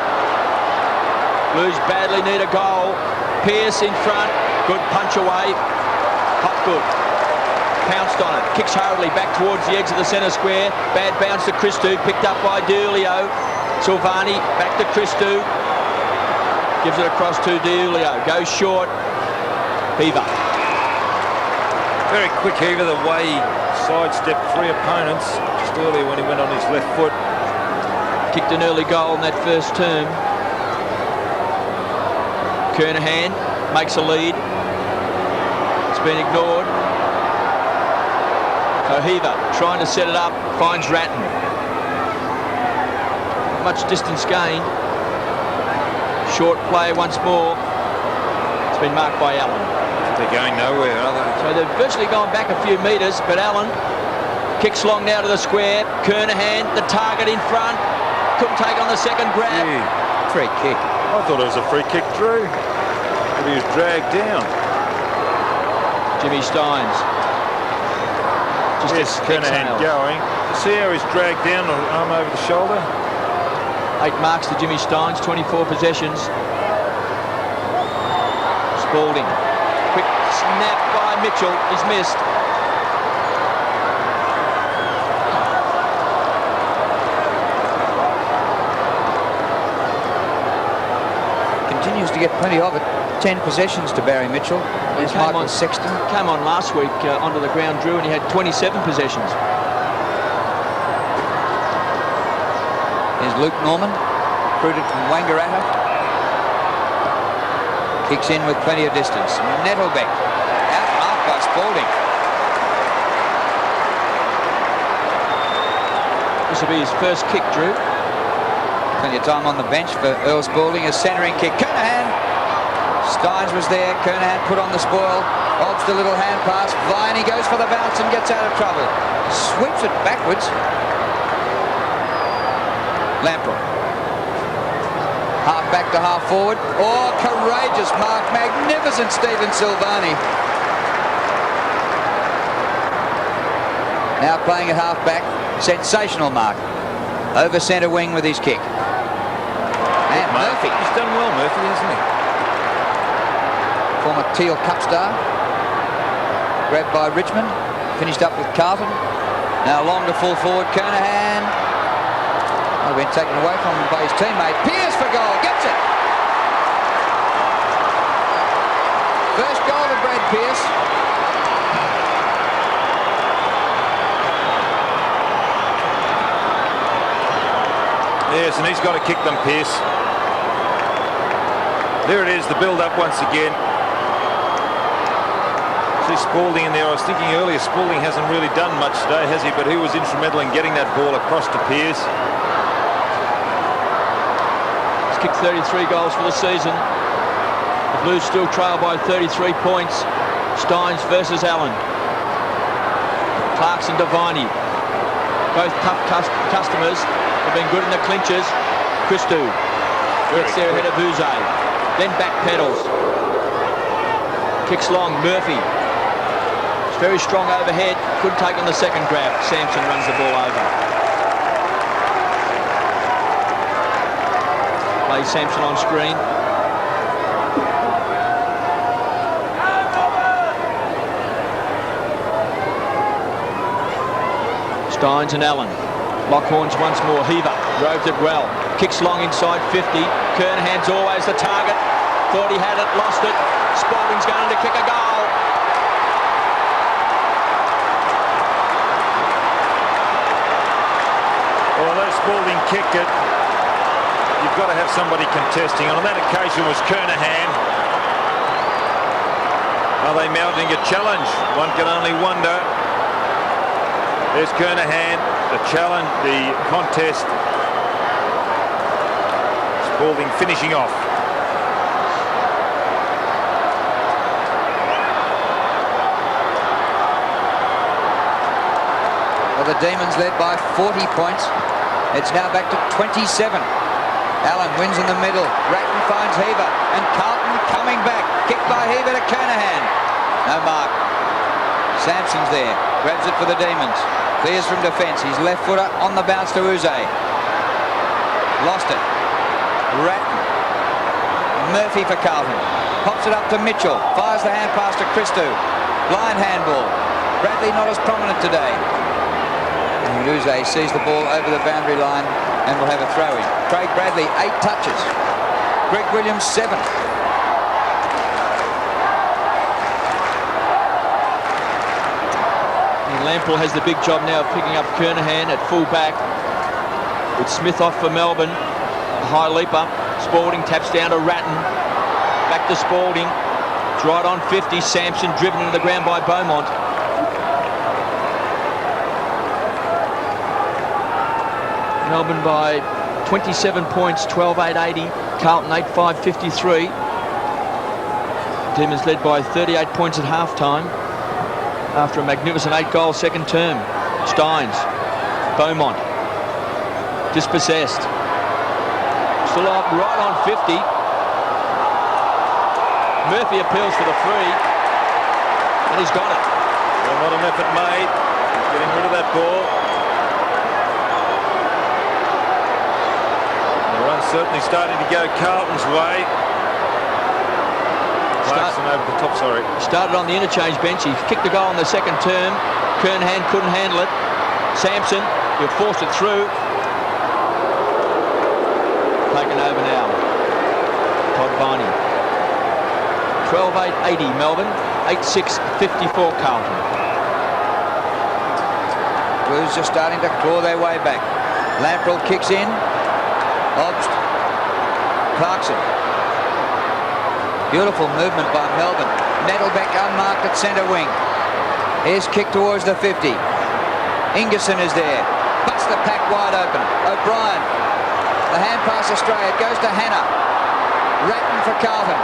Blues badly need a goal. Pearce in front. Good punch away. Hopgood pounced on it. Kicks hurriedly back towards the edge of the centre square. Bad bounce to Christou. Picked up by Diulio. Silvani back to Christou. Gives it across to Diulio. Goes short. Heaver. Very quick Heaver, the way he sidestepped 3 opponents just earlier when he went on his left foot. Kicked an early goal in that first term. Kernahan makes a lead. It's been ignored. So Heaver trying to set it up, finds Ratton. much distance gained. Short play once more. It's been marked by Allen. They're going nowhere, are they? So they've virtually gone back a few metres, but Allen kicks long now to the square. Kernahan, the target in front. Couldn't take on the second grab. Yeah. Free kick. I thought it was a free kick through. But he was dragged down. Jimmy Steins. Just Kernahan going. See how he's dragged down, arm over the shoulder? 8 marks to Jimmy Steins, 24 possessions. Spalding. Quick snap by Mitchell. He's missed. Continues to get plenty of it. 10 possessions to Barry Mitchell. There's Michael Sexton. Came on last week onto the ground, Drew, and he had 27 possessions. Here's Luke Norman, recruited from Wangaratta. Kicks in with plenty of distance. Nettlebeck, out marked by Spalding. This will be his first kick, Drew. Plenty of time on the bench for Earl Spalding. A centering kick. Kernahan. Steins was there. Kernahan put on the spoil. Odds the little hand pass. Viney goes for the bounce and gets out of trouble. Sweeps it backwards. Lamprey. Half back to half forward. Oh, courageous mark. Magnificent Stephen Silvani. Now playing at half back. Sensational mark. Over centre wing with his kick. And Murphy. He's done well, Murphy, hasn't he? Former Teal Cup star. Grabbed by Richmond. Finished up with Carlton. Now long to full forward. Kernahan. Oh, been taken away from him by his teammate. Pearce for goal. Gets it. First goal to Brad Pearce. Yes, and he's got to kick them, Pearce. There it is, the build-up once again. See Spalding in there. I was thinking earlier, Spalding hasn't really done much today, has he? But he was instrumental in getting that ball across to Pearce. He's kicked 33 goals for the season. The Blues still trail by 33 points. Steins versus Allen. Clarkson to Viney. Both tough customers. Have been good in the clinches. Christou gets there ahead of Uze. Then back pedals. Kicks long. Murphy. It's very strong overhead. Couldn't take on the second grab. Sampson runs the ball over. Plays Sampson on screen. Steins and Allen. Lockhorns once more. Heaver roved it well. Kicks long inside 50. Kernahan's always the target. Thought he had it, lost it. Spalding's going to kick a goal. Well, although Spalding kicked it, you've got to have somebody contesting. And on that occasion was Kernahan. Are they mounting a challenge? One can only wonder. There's Kernahan. The challenge, the contest. Spalding finishing off. Well, the Demons led by 40 points. It's now back to 27. Allen wins in the middle. Ratton finds Heaver. And Carlton coming back. Kick by Heaver to Kernahan. No mark. Sampson's there. Grabs it for the Demons. Clears from defence. His left footer on the bounce to Uze. Lost it. Ratton. Murphy for Carlton. Pops it up to Mitchell. Fires the hand pass to Christou. Blind handball. Bradley not as prominent today. And Uze sees the ball over the boundary line and will have a throw in. Craig Bradley, 8 touches. Greg Williams, 7. Lamprey has the big job now of picking up Kernahan at full back. With Smith off for Melbourne. A high leaper. Spalding taps down to Ratton. Back to Spalding. It's right on 50. Sampson driven into the ground by Beaumont. Melbourne by 27 points, 12,880. Carlton 8,553. Demons led by 38 points at half-time after a magnificent 8-goal second term. Steins, Beaumont, dispossessed. Still up right on 50. Murphy appeals for the free, and he's got it. Well, not an effort made. Getting rid of that ball. The run's certainly starting to go Carlton's way. Clarkson over the top, sorry. Started on the interchange bench. He kicked the goal in the second term. Kernhan couldn't handle it. Sampson, he'll force it through. Taken over now. Todd Viney. 12,880 Melbourne. 8,654 Carlton. Blues just starting to claw their way back. Lamprell kicks in. Obst. Clarkson. Beautiful movement by Melbourne. Nettlebeck unmarked at centre wing. Here's kick towards the 50. Ingerson is there. Busts the pack wide open. O'Brien. The hand pass Australia. It goes to Hannah. Ratton for Carlton.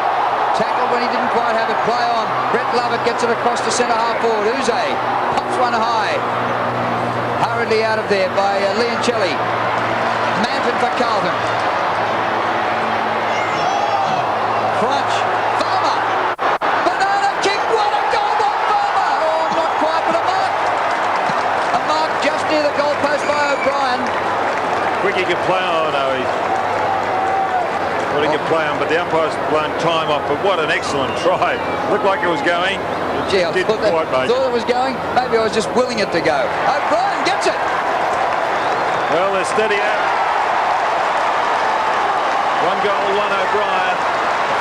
Tackled when he didn't quite have it. Play on. Brett Lovett gets it across to centre half forward. Uze pops one high. Hurriedly out of there by Leoncelli. Manton for Carlton. Crunch. Farmer. Banana kick. What a goal by Farmer. Oh, not quite, but a mark. A mark just near the goalpost by O'Brien. Quick he could play on. Oh, no, he could play on, but the umpire's blown time off. But what an excellent try. Looked like it was going. Gee, I thought it was going. Maybe I was just willing it to go. O'Brien gets it. Well, they're steady out. 1 goal, 1 O'Brien.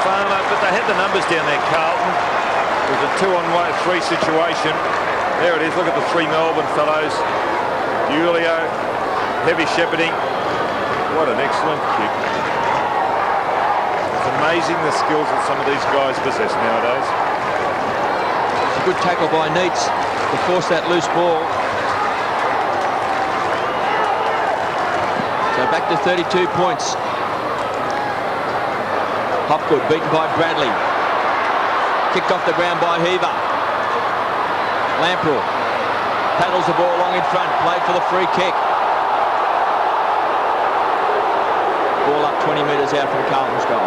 Farmer, but they had the numbers down there, Carlton. It was a 2-on-3 situation. There it is. Look at the 3 Melbourne fellows. Julio, heavy shepherding. What an excellent kick. It's amazing the skills that some of these guys possess nowadays. It's a good tackle by Neitz to force that loose ball. So back to 32 points. Hopgood beaten by Bradley. Kicked off the ground by Heaver. Lamprell paddles the ball long in front. Played for the free kick. Ball up 20 metres out from Carlton's goal.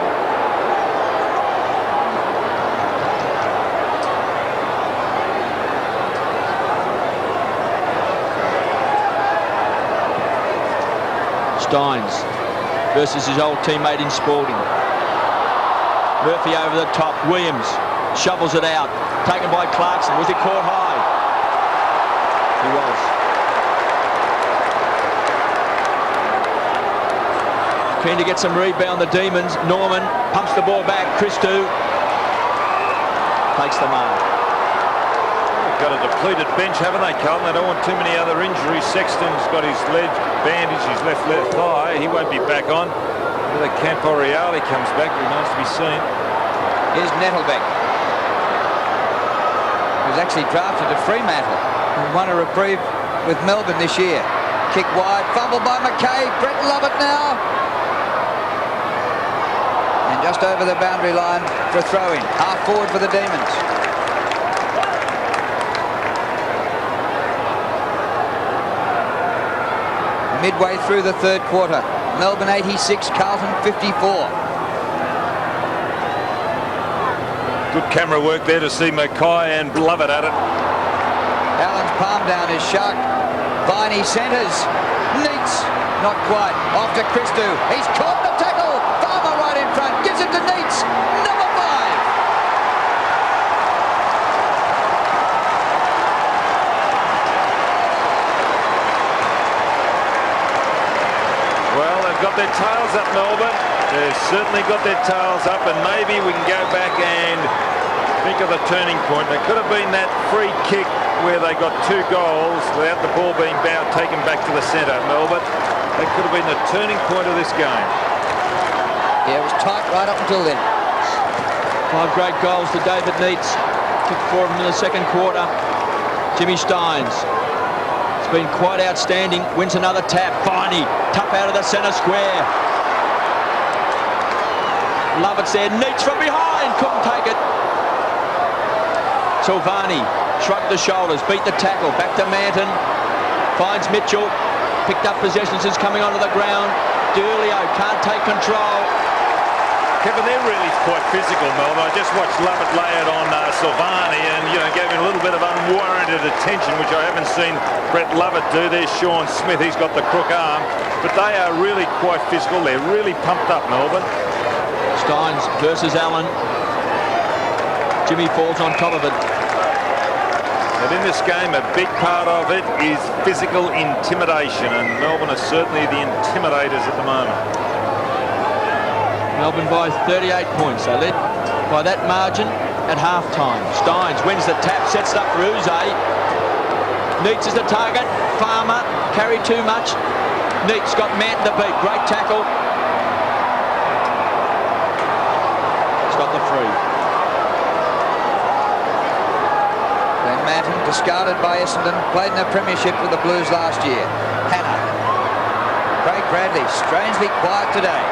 Steins versus his old teammate in Spalding. Murphy over the top. Williams shovels it out. Taken by Clarkson. Was he caught high? He was. Keen to get some rebound, the Demons. Norman pumps the ball back. Christou takes the mark. Got a depleted bench, haven't they, Carlton? They don't want too many other injuries. Sexton's got his leg bandaged, his left thigh. He won't be back on. The Campo Reale comes back. Remains to be seen. Here's Nettlebeck, who's actually drafted to Fremantle and won a reprieve with Melbourne this year. Kick wide, fumble by McKay. Brett Lovett now. And just over the boundary line for a throw-in. Half forward for the Demons. Midway through the third quarter. Melbourne 86, Carlton 54. Good camera work there to see Mackay and Lovett at it. Allen's palm down is sharp. Viney centres. Neitz, not quite. Off to Christou. He's caught the tackle. Farmer right in front. Gives it to Neitz. Number 5. Well, they've got their tails up, Melbourne. They've certainly got their tails up, and maybe we can go back and think of the turning point. It could have been that free kick where they got 2 goals without the ball being taken back to the centre, Melbourne. That could have been the turning point of this game. Yeah, it was tight right up until then. 5 great goals to David Neitz. Kicked 4 of them in the second quarter. Jimmy Steins. been quite outstanding. Wins another tap. Viney, tough out of the centre square. Lovett's there. Neitz from behind. Couldn't take it. Silvani shrugged the shoulders, beat the tackle. Back to Manton. Finds Mitchell. Picked up possession since coming onto the ground. D'Urlio can't take control. Kevin, they're really quite physical, Melbourne. I just watched Lovett lay it on Silvani and, gave him a little bit of unwarranted attention, which I haven't seen Brett Lovett do. There's Sean Smith. He's got the crook arm. But they are really quite physical. They're really pumped up, Melbourne. Steins versus Allen. Jimmy falls on top of it. But in this game, a big part of it is physical intimidation, and Melbourne are certainly the intimidators at the moment. Melbourne by 38 points. They led by that margin at half-time. Steins wins the tap, sets it up for Uze. Neitz is the target. Farmer carried too much. Neitz got Manton to beat. Great tackle. He's got the free. Manton, discarded by Essendon, played in the premiership with the Blues last year. Hannah. Craig Bradley, strangely quiet today.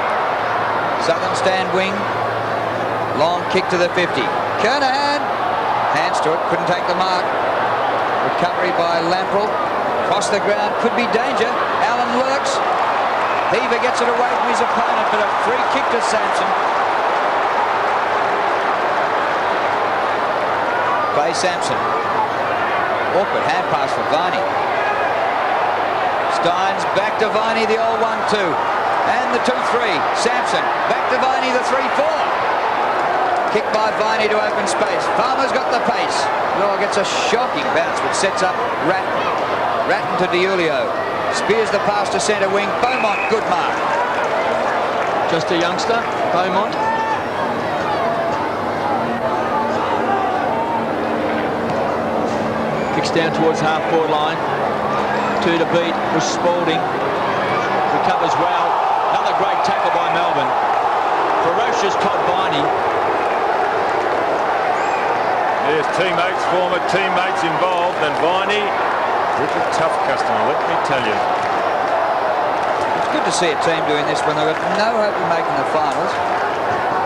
Southern stand wing. Long kick to the 50. Kernahan. Hands to it, couldn't take the mark. Recovery by Lamprell. Across the ground, could be danger. Allen lurks. Heaver gets it away from his opponent, but a free kick to Sampson. Clay Sampson. Awkward hand pass for Viney. Steins back to Viney, the old 1-2. And the 2-3. Sampson back to Viney, the 3-4. Kick by Viney to open space. Farmer's got the pace. Oh, gets a shocking bounce, which sets up Ratton. Ratton to D'Urlio. Spears the pass to centre wing. Beaumont, good mark. Just a youngster, Beaumont. Down towards half-forward line. 2 to beat was Spalding. Recovers well. Another great tackle by Melbourne. Ferocious Todd Viney. There's teammates, former teammates involved, and Viney, pretty tough customer, let me tell you. It's good to see a team doing this when they've got no hope of making the finals.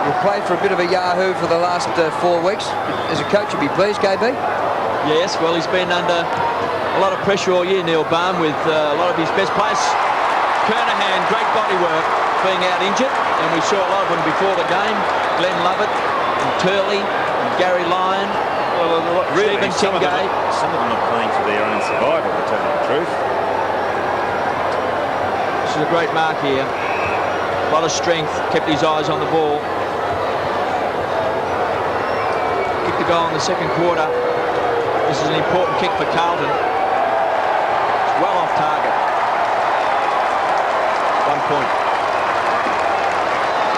You've played for a bit of a yahoo for the last 4 weeks. As a coach, you'd be pleased, KB? Yes, well, he's been under a lot of pressure all year, Neil Baum, with a lot of his best players. Kernahan, great body work, being out injured, and we saw a lot of them before the game. Glenn Lovett, and Turley, and Gary Lyon, Really, Stephen Tingay. Some of them are playing for their own survival, to tell you the truth. This is a great mark here. A lot of strength, kept his eyes on the ball. Kicked the goal in the second quarter. This is an important kick for Carlton. It's well off target. 1 point.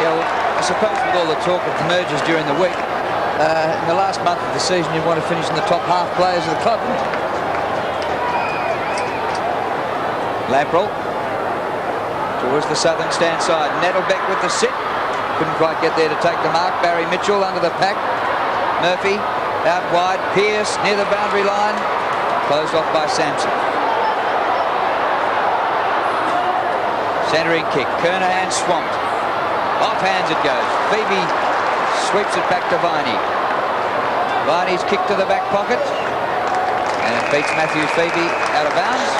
Yeah, well, I suppose with all the talk of mergers during the week, in the last month of the season, you want to finish in the top half players of the club. Lamprell towards the southern stand side. Nettlebeck with the sit. Couldn't quite get there to take the mark. Barry Mitchell under the pack. Murphy out wide. Pearce near the boundary line. Closed off by Sampson. Centering kick. Kernahan swamped. Off hands it goes. Febey sweeps it back to Viney. Viney's kick to the back pocket. And it beats Matthews Febey out of bounds.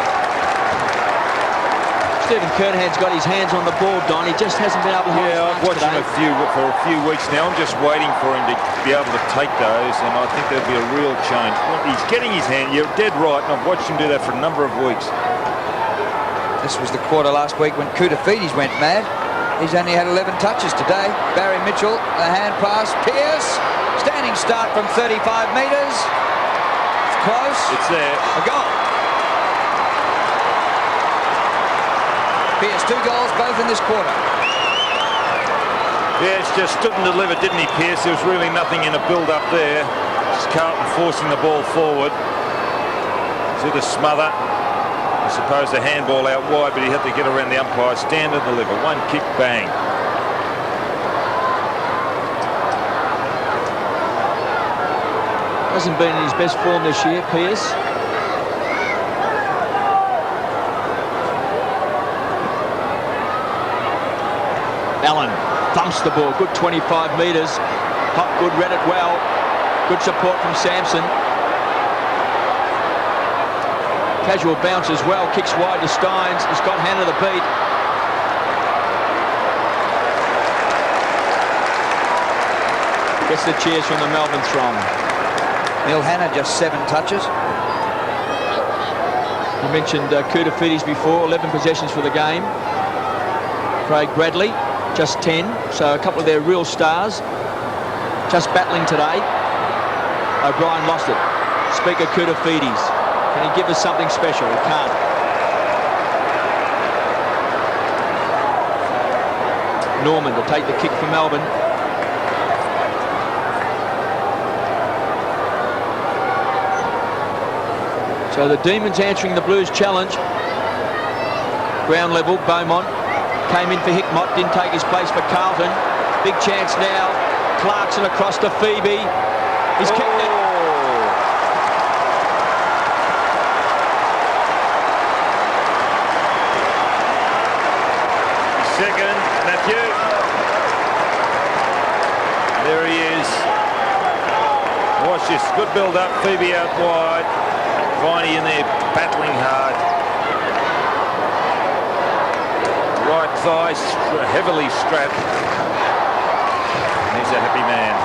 Stephen Kernahan's got his hands on the ball, Don. He just hasn't been able to hold his I've watched him for a few weeks now. I'm just waiting for him to be able to take those, and I think there'll be a real change. He's getting his hand. You're dead right, and I've watched him do that for a number of weeks. This was the quarter last week when Koutafidis went mad. He's only had 11 touches today. Barry Mitchell, a hand pass. Pearce, standing start from 35 metres. It's close. It's there. A goal. Pearce, 2 goals, both in this quarter. Yeah, it's just stood and delivered, didn't he, Pearce? There was really nothing in a build-up there. Just Carlton forcing the ball forward. To the smother. I suppose the handball out wide, but he had to get around the umpire. Stand and deliver. 1 kick, bang. Hasn't been in his best form this year, Pearce. Allen thumps the ball. Good 25 metres. Hopgood read it well. Good support from Sampson. Casual bounce as well. Kicks wide to Steins. He's got Hannah the beat. Gets the cheers from the Melbourne throng. Neil Hannah just 7 touches. You mentioned Koutafidis before, 11 possessions for the game. Craig Bradley, just 10. So a couple of their real stars just battling today. O'Brien lost it. Speaker Koutafidis. Can he give us something special? He can't. Norman to take the kick for Melbourne. So the Demons answering the Blues challenge. Ground level, Beaumont came in for Hickmott, didn't take his place for Carlton. Big chance now. Clarkson across to Febey. He's kicked it. Second, Matthew. There he is. Watch this. Good build up. Febey out wide. Viney in there battling hard. Right thigh heavily strapped. He's a happy man.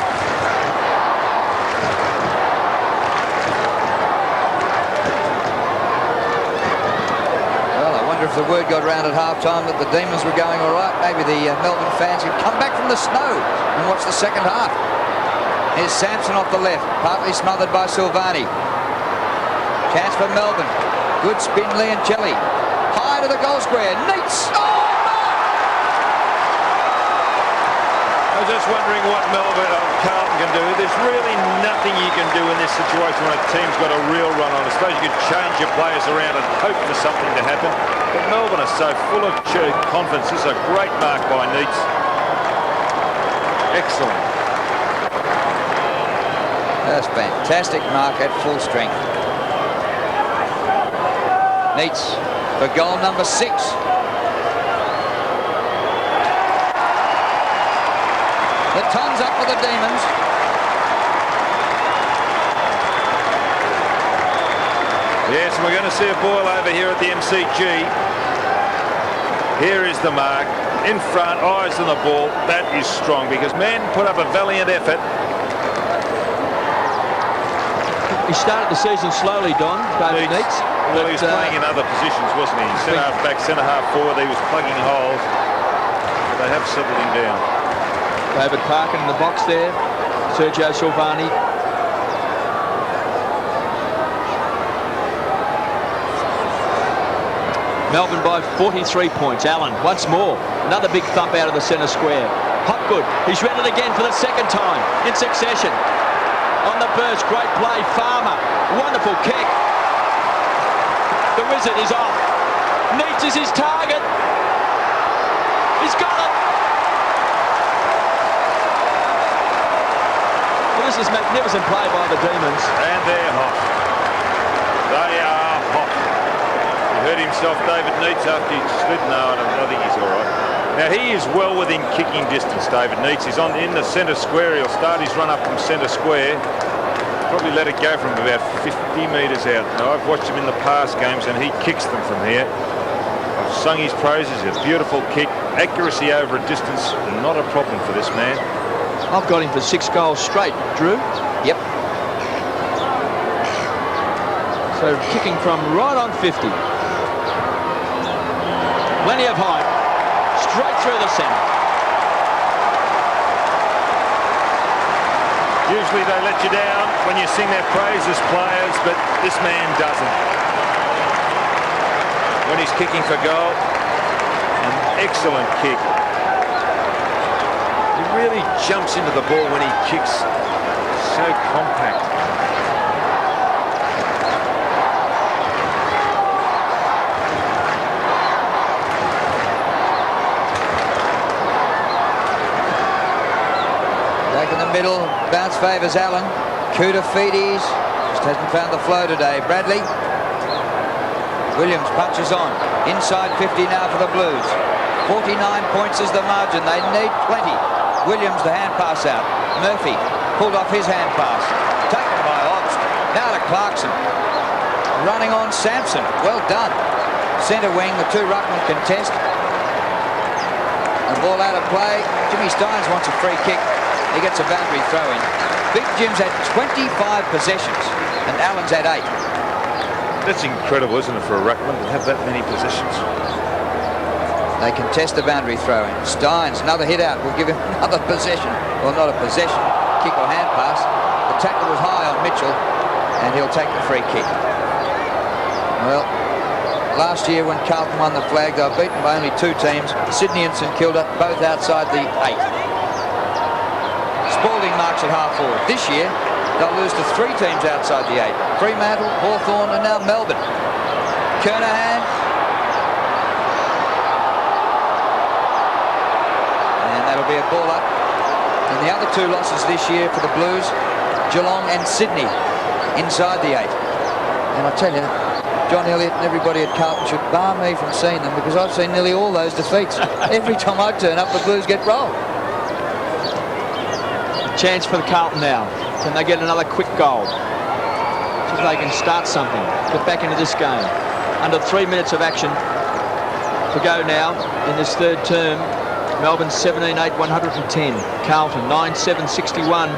Well, I wonder if the word got around at half-time that the Demons were going all right. Maybe the Melbourne fans could come back from the snow and watch the second half. Here's Sampson off the left, partly smothered by Silvani. Chance for Melbourne. Good spin, Leoncelli. High to the goal square. Neitz. Oh, mark! I was just wondering what Melbourne or Carlton can do. There's really nothing you can do in this situation when a team's got a real run on. I suppose you could change your players around and hope for something to happen. But Melbourne are so full of confidence. This is a great mark by Neitz. Excellent. That's fantastic mark at full strength. Neitz for goal number 6. The ton's up for the Demons. Yes, we're going to see a boil over here at the MCG. Here is the mark. In front, eyes on the ball. That is strong because men put up a valiant effort. He started the season slowly, Don, David Neitz. Well, he was playing in other positions, wasn't he? Centre half back, centre half forward. He was plugging holes. But they have settled him down. David Parkin in the box there. Sergio Silvani. Melbourne by 43 points. Allen once more. Another big thump out of the centre square. Hopgood. He's read it again for the second time in succession. On the burst, great play. Farmer. Wonderful kick. The Wizard is off. Neitz is his target. He's got it. Well, this is magnificent play by the Demons. And they're hot. They are hot. He hurt himself, David Neitz, after he slid. No, I think he's all right. Now, he is well within kicking distance, David Neitz. He's in the centre square. He'll start his run up from centre square. Probably let it go from about 50 metres out. Now, I've watched him in the past games and he kicks them from here. I've sung his praises. A beautiful kick. Accuracy over a distance, not a problem for this man. I've got him for 6 goals straight, Drew. Yep. So kicking from right on 50. Plenty of height. Straight through the centre. Usually they let you down when you sing their praise as players, but this man doesn't. When he's kicking for goal, an excellent kick. He really jumps into the ball when he kicks. So compact. In the middle, bounce favours Allen. Koutafidis just hasn't found the flow today. Bradley. Williams punches on. Inside 50 now for the Blues. 49 points is the margin. They need 20. Williams, the hand pass out. Murphy pulled off his hand pass. Taken by Hobbs. Now to Clarkson. Running on Sampson. Well done. Centre wing, the two ruckmen contest. The ball out of play. Jimmy Steins wants a free kick. He gets a boundary throw in. Big Jim's had 25 possessions and Allen's had 8. That's incredible, isn't it, for a ruckman to have that many possessions? They contest the boundary throw in. Steins, another hit out, will give him another possession. Well, not a possession, kick or hand pass. The tackle was high on Mitchell and he'll take the free kick. Well, last year when Carlton won the flag, they were beaten by only 2 teams, Sydney and St Kilda, both outside the 8. Spalding marks at half forward. This year, they'll lose to 3 teams outside the 8. Fremantle, Hawthorn and now Melbourne. Kernahan. And that'll be a ball up. And the other 2 losses this year for the Blues, Geelong and Sydney, inside the 8. And I tell you, John Elliott and everybody at Carlton should bar me from seeing them because I've seen nearly all those defeats. Every time I turn up, the Blues get rolled. Chance for the Carlton now. Can they get another quick goal? So they can start something, get back into this game. Under 3 minutes of action to go now in this third term. Melbourne 17-8, 110. Carlton 9-7, 61.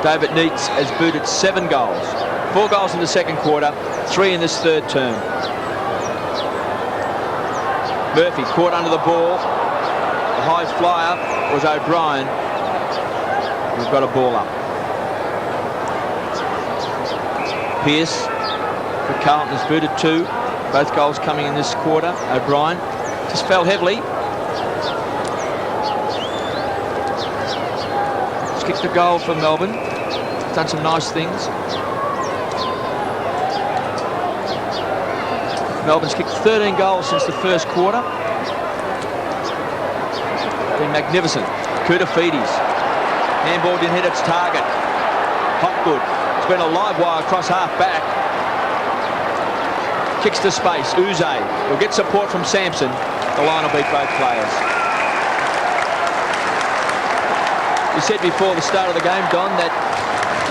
David Neitz has booted 7 goals. 4 goals in the second quarter, 3 in this third term. Murphy caught under the ball. The high flyer was O'Brien. We've got a ball up. Pearce for Carlton has booted 2. Both goals coming in this quarter. O'Brien just fell heavily. Just kicked a goal for Melbourne. Done some nice things. Melbourne's kicked 13 goals since the first quarter. Been magnificent. Koutafidis. Handball didn't hit its target. Hopgood. It's been a live wire across half back. Kicks to space. Uze will get support from Sampson. The line will beat both players. You said before the start of the game, Don, that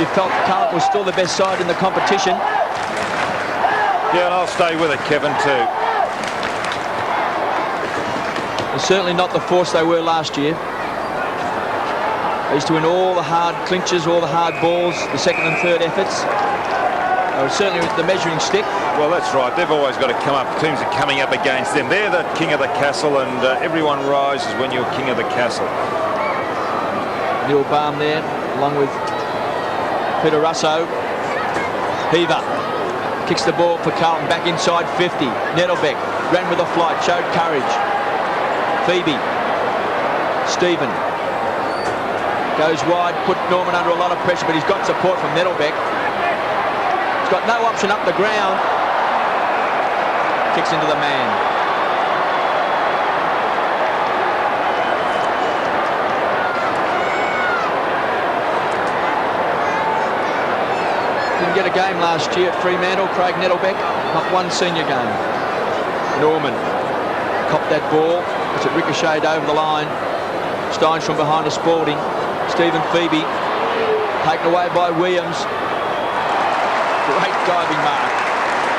you felt Carlton was still the best side in the competition. Yeah, and I'll stay with it, Kevin, too. They're certainly not the force they were last year. They used to win all the hard clinches, all the hard balls, the second and third efforts. They were certainly with the measuring stick. Well, that's right. They've always got to come up. Teams are coming up against them. They're the king of the castle, and everyone rises when you're king of the castle. Neil Baum there, along with Peter Russo. Heaver kicks the ball for Carlton, back inside 50. Nettlebeck ran with a flight, showed courage. Febey. Stephen goes wide, put Norman under a lot of pressure, but he's got support from Nettlebeck. He's got no option up the ground. Kicks into the man. Didn't get a game last year at Fremantle. Craig Nettlebeck, not one senior game. Norman copped that ball as it ricocheted over the line. Steins from behind to Spalding. Stephen Febey taken away by Williams. Great diving mark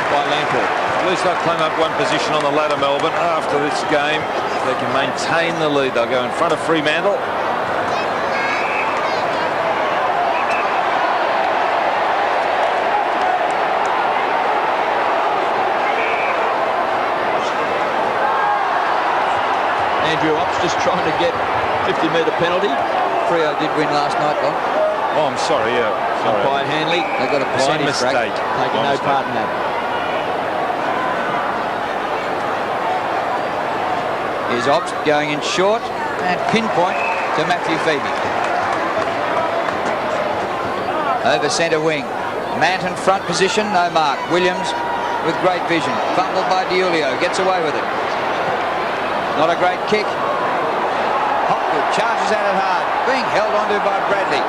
by Lamport. At least they'll climb up one position on the ladder, Melbourne. After this game, if they can maintain the lead, they'll go in front of Fremantle. Andrew Ops just trying to get 50-metre penalty. Freo did win last night, Bob. Oh, I'm sorry, yeah. Sorry. Umpire Hanley. They got a blind mistake. Taking no part in that. Here's Ops going in short and pinpoint to Matthew Febey. Over centre wing. Manton front position, no mark. Williams with great vision. Fumbled by Diulio, gets away with it. Not a great kick. Hopgood charges at it hard. Being held onto by Bradley.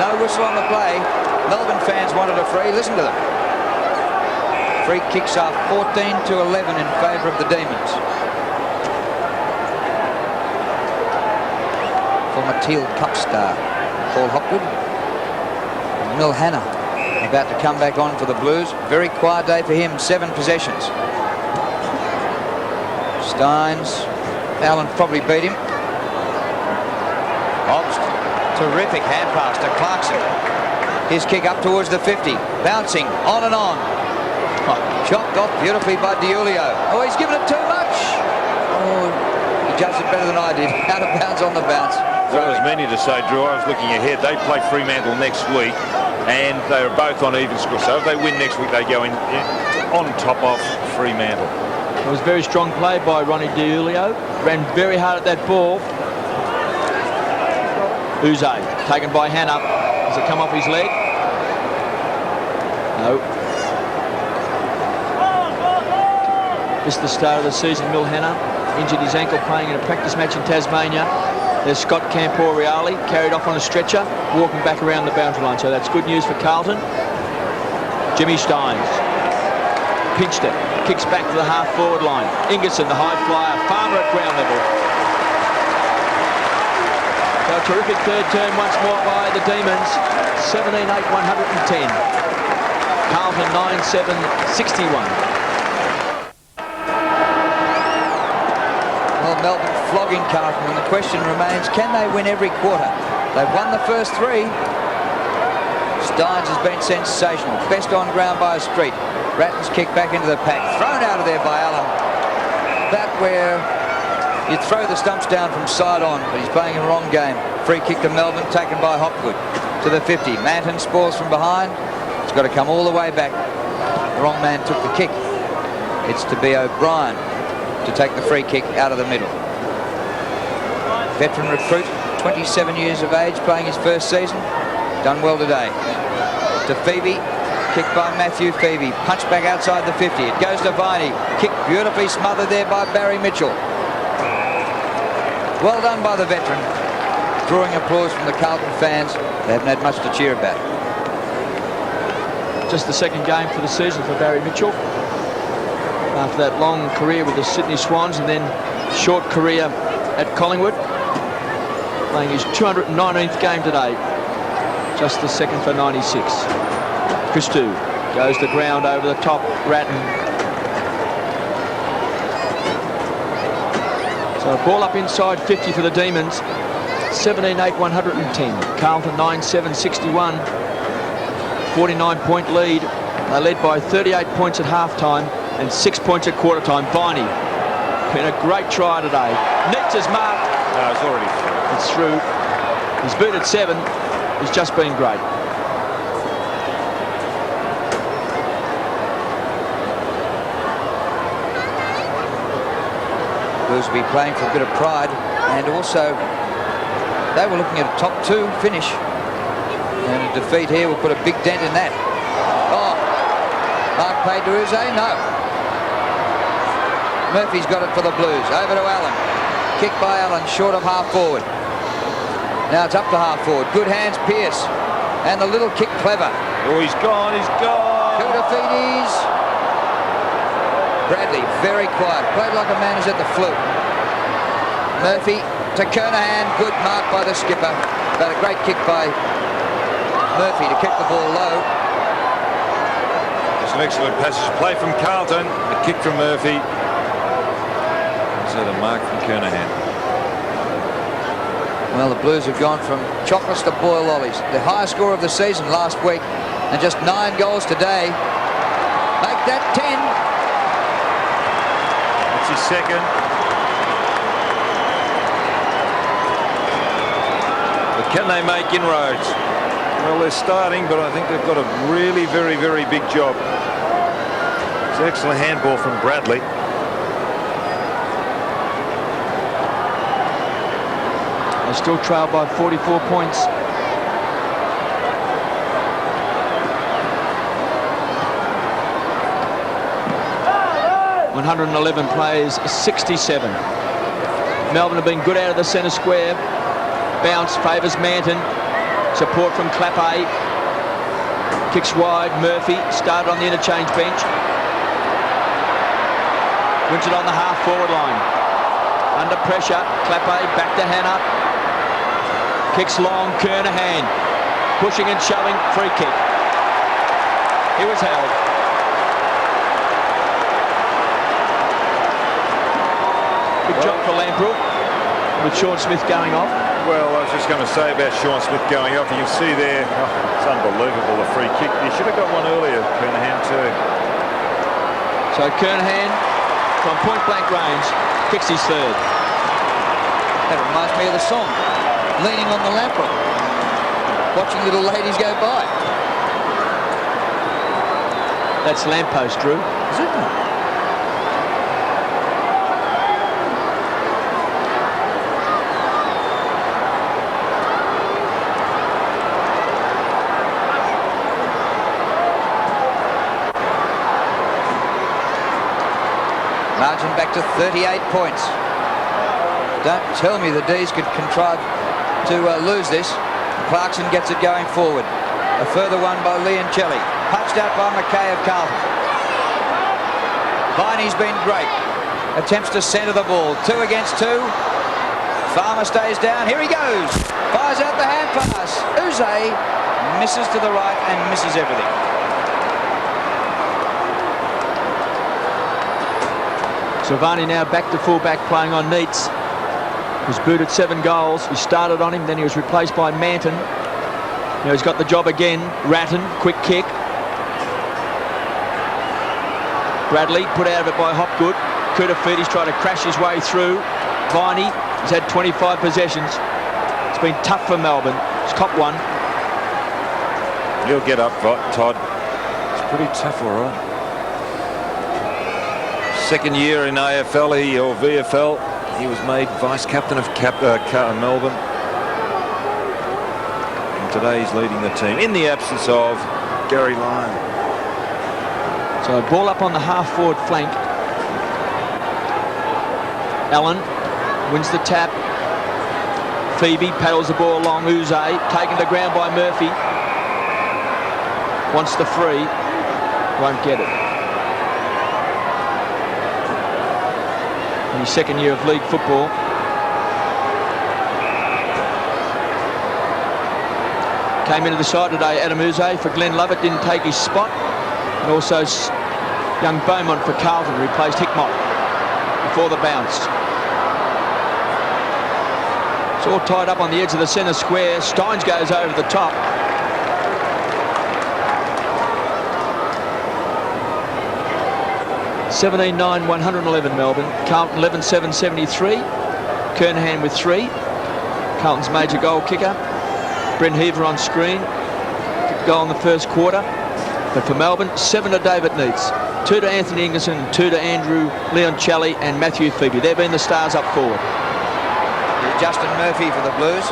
No whistle on the play. Melbourne fans wanted a free. Listen to them. Free kicks are 14-11 in favour of the Demons. former Teal Cup star, Paul Hopgood. Mil Hannah about to come back on for the Blues. Very quiet day for him, 7 possessions. Steins, Allen probably beat him. Hobbs, terrific hand pass to Clarkson. His kick up towards the 50, bouncing on and on. Chopped off beautifully by DiIulio. Oh, he's given it too much. Oh, he judged it better than I did. Out of bounds on the bounce. Well, there's many to say, Drew. I was looking ahead. They play Fremantle next week, and they're both on even score. So if they win next week, they go in on top of Fremantle. It was very strong play by Ronnie DiIulio. Ran very hard at that ball. Uze taken by Hannah. Does it come off his leg? No. Just the start of the season, Mil Hannah injured his ankle playing in a practice match in Tasmania. There's Scott Camporeale, carried off on a stretcher, walking back around the boundary line. So that's good news for Carlton. Jimmy Steins pinched it, kicks back to the half-forward line. Ingerson, the high flyer, Farmer at ground level. So a terrific third term once more by the Demons. 17-8-110. Carlton 9-7-61. Melbourne flogging Carlton, and the question remains, can they win every quarter? They've won the first 3. Steins has been sensational. Best on ground by a street. Ratton's kicked back into the pack. Thrown out of there by Allen. That where you throw the stumps down from side on, but he's playing a wrong game. Free kick to Melbourne, taken by Hopgood. To the 50. Manton spores from behind. It's got to come all the way back. The wrong man took the kick. It's to be O'Brien to take the free kick out of the middle. Veteran recruit, 27 years of age, playing his first season. Done well today. To Febey, kicked by Matthew Febey. Punch back outside the 50. It goes to Viney. Kick beautifully smothered there by Barry Mitchell. Well done by the veteran. Drawing applause from the Carlton fans. They haven't had much to cheer about. Just the second game for the season for Barry Mitchell. After that long career with the Sydney Swans and then short career at Collingwood. Playing his 219th game today. Just the second for 96. Christou goes to ground over the top. Ratton. So a ball up inside 50 for the Demons. 17-8-110. Carlton 9-7-61. 49-point lead. They led by 38 points at half-time and 6 points at quarter time. Viney, been a great try today. Neitz is marked. No, it's already through. It's through. He's booted 7. He's just been great. Blues will be playing for a bit of pride, and also they were looking at a top 2 finish, and a defeat here will put a big dent in that. Oh, mark paid to Uze? No. Murphy's got it for the Blues. Over to Allen. Kick by Allen, short of half forward. Now it's up to half forward. Good hands, Pearce. And the little kick, clever. Oh, he's gone, he's gone. Koutafidis. Bradley, very quiet. Played like a man who's at the flute. Murphy to Kernahan. Good mark by the skipper. But a great kick by Murphy to keep the ball low. It's an excellent passage play from Carlton. A kick from Murphy. So the mark from Kernahan. Well, the Blues have gone from chocolates to boil lollies. The highest score of the season last week, and just 9 goals today. Make that 10. That's his second. But can they make inroads? Well, they're starting, but I think they've got a really very, very big job. It's an excellent handball from Bradley. They still trail by 44 points. (111 players, 67. Melbourne have been good out of the centre square. Bounce favours Manton. Support from Clappe. Kicks wide. Murphy started on the interchange bench. Wins it on the half-forward line. Under pressure. Clappe back to Hannah. Kicks long, Kernahan. Pushing and shoving, free kick. He was held. Big job for Lamprook with Sean Smith going off. Well, I was just going to say about Sean Smith going off. You can see there, it's unbelievable, the free kick. He should have got one earlier, Kernahan too. So Kernahan, from point-blank range, kicks his third. That reminds me of the song, Leaning on the Lamprook, watching little ladies go by. That's Lamppost, Drew. Is it? Margin back to 38 points. Don't tell me the D's could contrive to lose this. Clarkson gets it going forward. A further one by Leoncelli. Punched out by McKay of Carlton. Viney's been great. Attempts to centre the ball. 2 against 2. Farmer stays down. Here he goes. Fires out the hand pass. Uze misses to the right and misses everything. Silvani now back to fullback, playing on Neitz. He's booted 7 goals. He started on him, then he was replaced by Manton. Now he's got the job again. Ratton, quick kick. Bradley put out of it by Hopgood. Kutafiti's trying to crash his way through. Viney, he's had 25 possessions. It's been tough for Melbourne. He's copped one. He'll get up, Todd. It's pretty tough, all right. Second year in AFL or VFL, he was made vice captain of Melbourne. And today he's leading the team in the absence of Gary Lyon. So ball up on the half-forward flank. Allen wins the tap. Febey paddles the ball along. Uze taken to ground by Murphy. Wants the free. Won't get it. In his second year of league football. Came into the side today, Adam Uze for Glenn Lovett, didn't take his spot. And also young Beaumont for Carlton, replaced Hickmott before the bounce. It's all tied up on the edge of the centre square. Steins goes over the top. (17-9) 111 Melbourne. Carlton 11-7 73. Kernahan with 3. Carlton's major goal kicker. Brent Heaver on screen. Goal in the first quarter. But for Melbourne, 7 to David Neitz, 2 to Anthony Ingerson, 2 to Andrew Leoncelli and Matthew Febey. They've been the stars up forward. Justin Murphy for the Blues.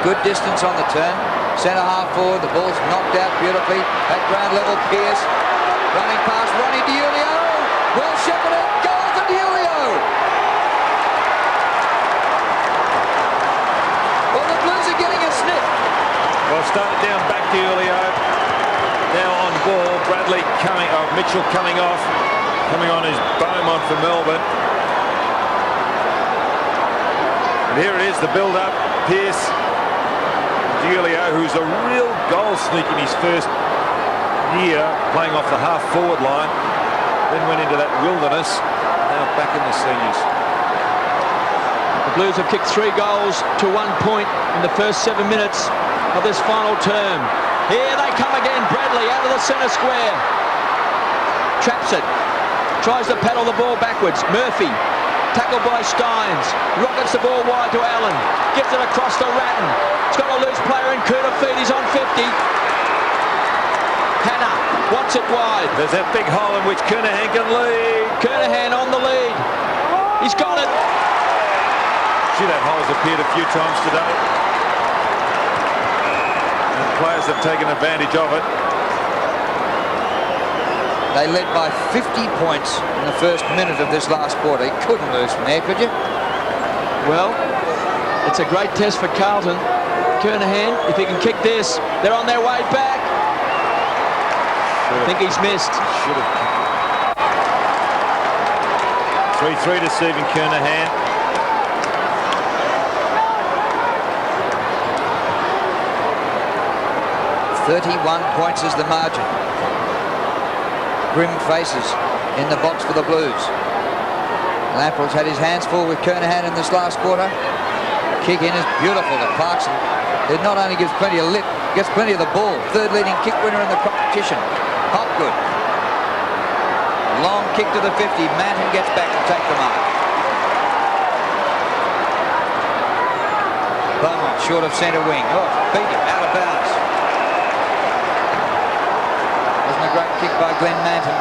Good distance on the turn. Centre half forward. The ball's knocked out beautifully. At ground level, Pearce. Running past Ronnie Diulio. Well shepherded. Goal for Diulio. Well, the Blues are getting a sniff. Well, started down back Diulio. Now on ball. Bradley coming off. Mitchell coming off. Coming on is Beaumont for Melbourne. And here it is, the build-up. Pearce. Diulio, who's a real goal sneak in his first year, playing off the half-forward line, then went into that wilderness, now back in the seniors. The Blues have kicked 3 goals to 1 point in the first 7 minutes of this final term. Here they come again, Bradley out of the centre square. Traps it, tries to paddle the ball backwards. Murphy, tackled by Steins, rockets the ball wide to Allen, gets it across to Ratton. It's got a loose player in Kutafiti's on 50. Hannah wants it wide. There's that big hole in which Kernahan can lead. Kernahan on the lead. He's got it. Gee, that hole's appeared a few times today. And players have taken advantage of it. They led by 50 points in the first minute of this last quarter. You couldn't lose from there, could you? Well, it's a great test for Carlton. Kernahan, if he can kick this, they're on their way back. I think he's missed. Should have. 3-3 to Stephen Kernahan. 31 points is the margin. Grim faces in the box for the Blues. Lamprell's had his hands full with Kernahan in this last quarter. Kick in is beautiful to Clarkson. It not only gives plenty of lip, gets plenty of the ball. Third leading kick winner in the competition. Hopgood. Long kick to the 50. Manton gets back to take the mark. Beaumont short of centre wing. Oh, beat him out of bounds. Wasn't a great kick by Glenn Manton.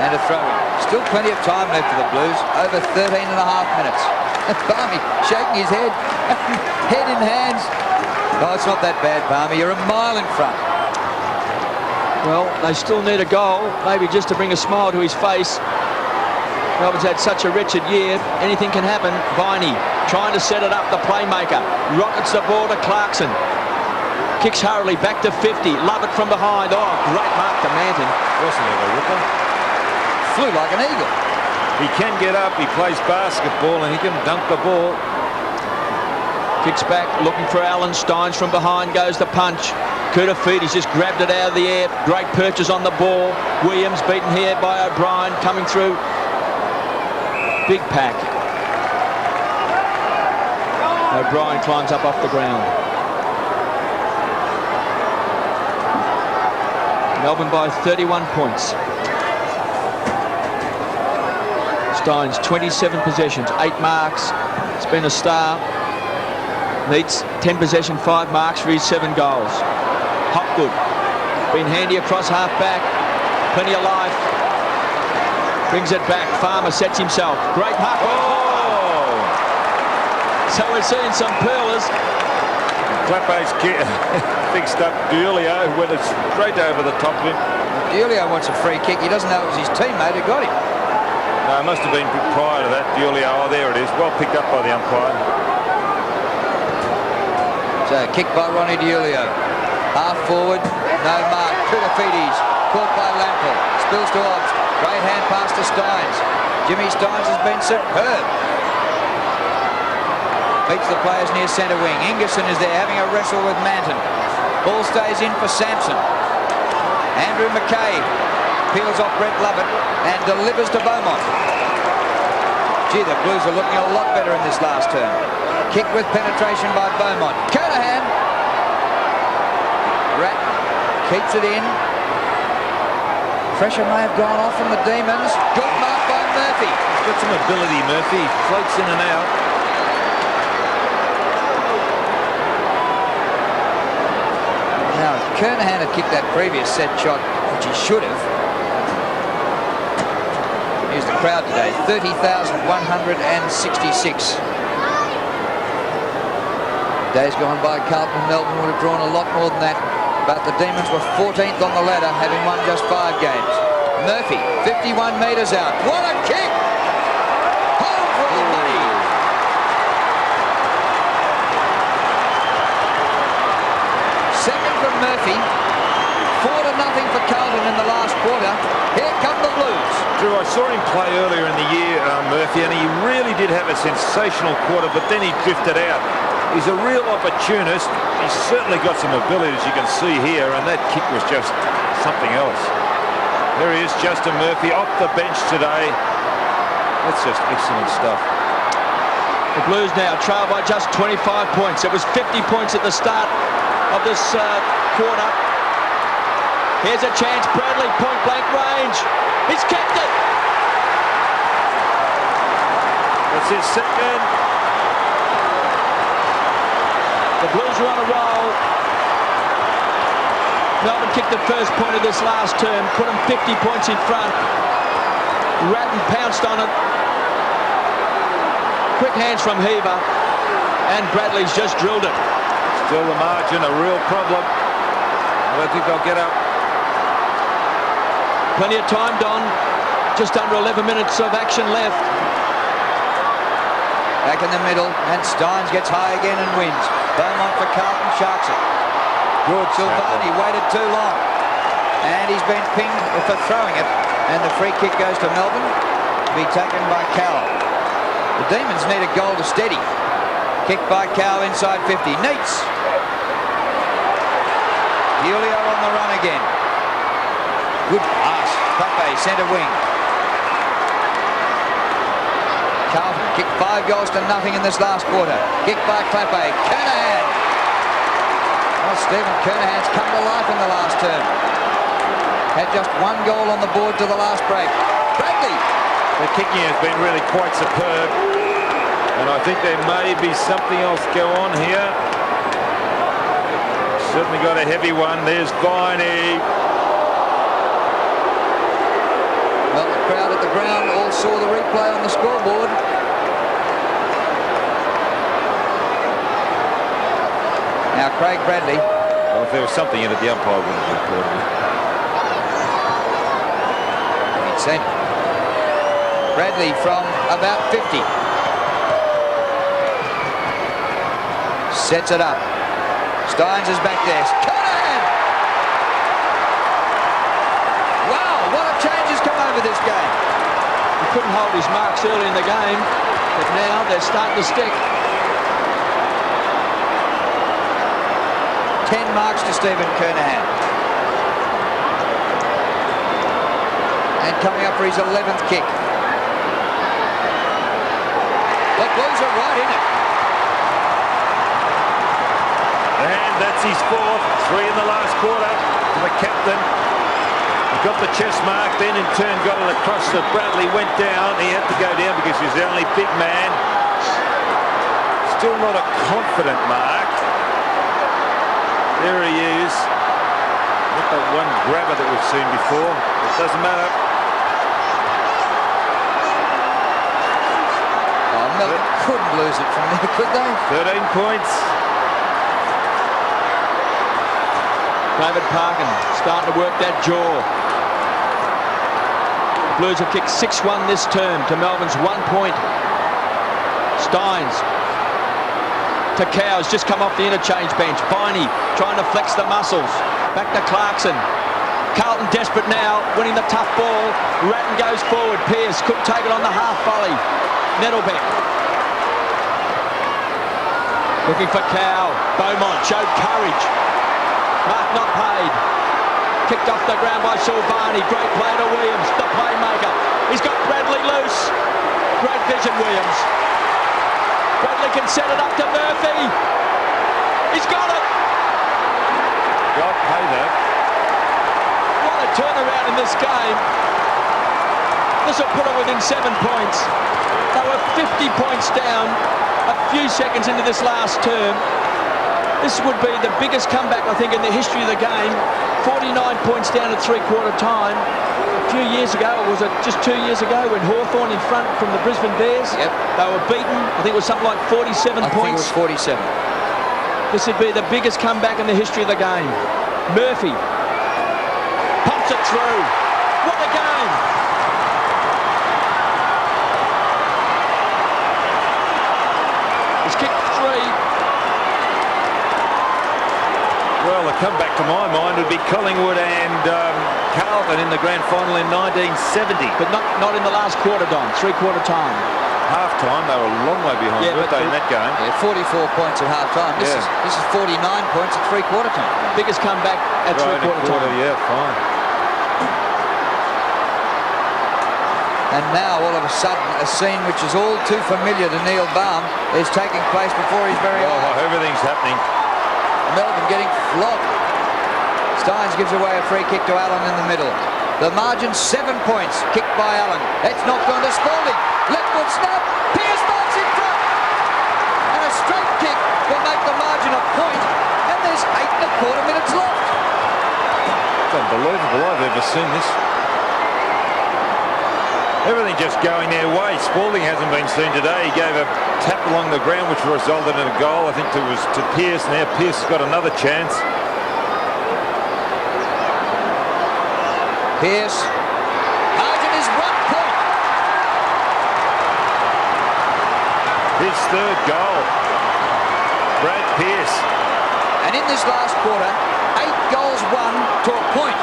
And a throw-in. Still plenty of time left for the Blues. Over 13 and a half minutes. Barmy shaking his head. Head in hands. Oh, it's not that bad, Barmy. You're a mile in front. Well, they still need a goal, maybe just to bring a smile to his face. Melbourne's had such a wretched year. Anything can happen. Viney trying to set it up, the playmaker. Rockets the ball to Clarkson. Kicks hurriedly back to 50. Lovett from behind. Oh, great mark to Manton. Wasn't it a ripper? Flew like an eagle. He can get up, he plays basketball, and he can dunk the ball. Kicks back, looking for Allen. Steins from behind, goes the punch. He's just grabbed it out of the air. Great purchase on the ball. Williams beaten here by O'Brien, coming through. Big pack. O'Brien climbs up off the ground. Melbourne by 31 points. Steins, 27 possessions, 8 marks. It's been a star. Neitz, 10 possession, 5 marks for his 7 goals. Hopgood, been handy across half back. Plenty of life. Brings it back. Farmer sets himself. Great mark. Oh! So we're seeing some pearlers. Clapper's fixed up Giulio, went it straight over the top of him. Giulio wants a free kick. He doesn't know it was his teammate who got him. No, it must have been prior to that. Giulio, oh, there it is. Well picked up by the umpire. So, kick by Ronnie Giulio. Half forward, no mark. Tridafides, caught by Lamprell. Spills to Hobbs. Great hand pass to Steins. Jimmy Steins has been superb. Beats the players near centre wing. Ingerson is there having a wrestle with Manton. Ball stays in for Sampson. Andrew McKay peels off Brett Lovett and delivers to Beaumont. Gee, the Blues are looking a lot better in this last term. Kick with penetration by Beaumont. Kernahan. Rat keeps it in. Pressure may have gone off from the Demons. Good mark by Murphy. He's got some ability, Murphy. He floats in and out. Now, if Kernahan had kicked that previous set shot, which he should have, here's the crowd today, 30,166. Days gone by, Carlton and Melbourne would have drawn a lot more than that, but the Demons were 14th on the ladder, having won just 5 games. Murphy, 51 metres out. What a kick! Home for the money! Second from Murphy. 4-0 for Carlton in the last quarter. Here come the Blues. Drew, I saw him play earlier in the year, Murphy, and he really did have a sensational quarter, but then he drifted out. He's a real opportunist. He's certainly got some ability, as you can see here, and that kick was just something else. There he is, Justin Murphy, off the bench today. That's just excellent stuff. The Blues now trail by just 25 points. It was 50 points at the start of this quarter. Here's a chance, Bradley, point-blank range. He's kept it. That's his second. The Blues are on a roll. Melbourne kicked the first point of this last term, put them 50 points in front. Ratton pounced on it. Quick hands from Heaver, and Bradley's just drilled it. Still the margin, a real problem. I don't think they'll get up. Plenty of time, Don. Just under 11 minutes of action left. Back in the middle, and Steins gets high again and wins. Beaumont for Carlton, sharks it. Good. Silvani waited too long. And he's been pinged for throwing it. And the free kick goes to Melbourne to be taken by Cowell. The Demons need a goal to steady. Kick by Cowell inside 50. Neitz Julio on the run again. Good pass. Febey, centre wing. Carlton kicked 5 goals to nothing in this last quarter. Kicked by Febey. Kernahan. Well, Stephen Kernahan's come to life in the last term. Had just 1 goal on the board to the last break. Bradley. The kicking has been really quite superb. And I think there may be something else go on here. Certainly got a heavy one. There's Viney. Well, the crowd at the ground all saw the replay on the scoreboard. Now Craig Bradley. Well, if there was something in it, the umpire would have reported it. Centre. Bradley from about 50. Sets it up. Steins is back there. Kernahan! Wow, what a change has come over this game. He couldn't hold his marks early in the game, but now they're starting to stick. 10 marks to Stephen Kernahan. And coming up for his 11th kick. The Blues are right in it. And that's his 4th. 3 in the last quarter for the captain. He got the chest mark, then in turn got it across so Bradley went down. He had to go down because he's the only big man. Still not a confident mark. There he is. Not that one grabber that we've seen before. It doesn't matter. Oh, Melbourne couldn't lose it from there, could they? 13 points. David Parkin starting to work that jaw. Blues have kicked 6-1 this term to Melbourne's 1 point. Steins to Cow's just come off the interchange bench. Viney trying to flex the muscles. Back to Clarkson. Carlton desperate now, winning the tough ball. Ratton goes forward. Pearce could take it on the half volley. Nettlebeck looking for Cow. Beaumont showed courage. Mark not paid. Kicked off the ground by Silvani. Great play to Williams, the playmaker. He's got Bradley loose. Great vision, Williams. Bradley can set it up to Murphy. He's got it. God pay that. What a turnaround in this game. This will put it within 7 points. They were 50 points down a few seconds into this last term. This would be the biggest comeback, I think, in the history of the game. 49 points down at 3/4 time. A few years ago, or was it just 2 years ago, when Hawthorn in front from the Brisbane Bears? Yep. They were beaten. I think it was something like 47 I think it points. was 47. This would be the biggest comeback in the history of the game. Murphy pumps it through. What a game! He's kicked 3. Well, the comeback to my mind would be Collingwood and Carlton in the grand final in 1970. But not in the last quarter, Don. 3/4 time. Half-time, they were a long way behind, weren't they, in that game? Yeah, 44 points at half-time. This is 49 points at 3/4 time. Biggest comeback at Right, 3/4 time. Yeah, fine. And now, all of a sudden, a scene which is all too familiar to Neil Baum is taking place before his very eyes. Oh, everything's happening. Melbourne getting flogged. Steins gives away a free kick to Allen in the middle. The margin 7 points. Kicked by Allen. It's knocked on to Spalding. Left foot snap. Pearce marks in front. And a straight kick will make the margin a point. And there's 8 1/4 minutes left. It's unbelievable. I've never seen this. Everything just going their way. Spalding hasn't been seen today. He gave a tap along the ground which resulted in a goal. I think it was to Pearce. Now Pearce has got another chance. Pearce. Margin is 1 point. His 3rd goal. Brad Pearce. And in this last quarter, 8 goals won to a point.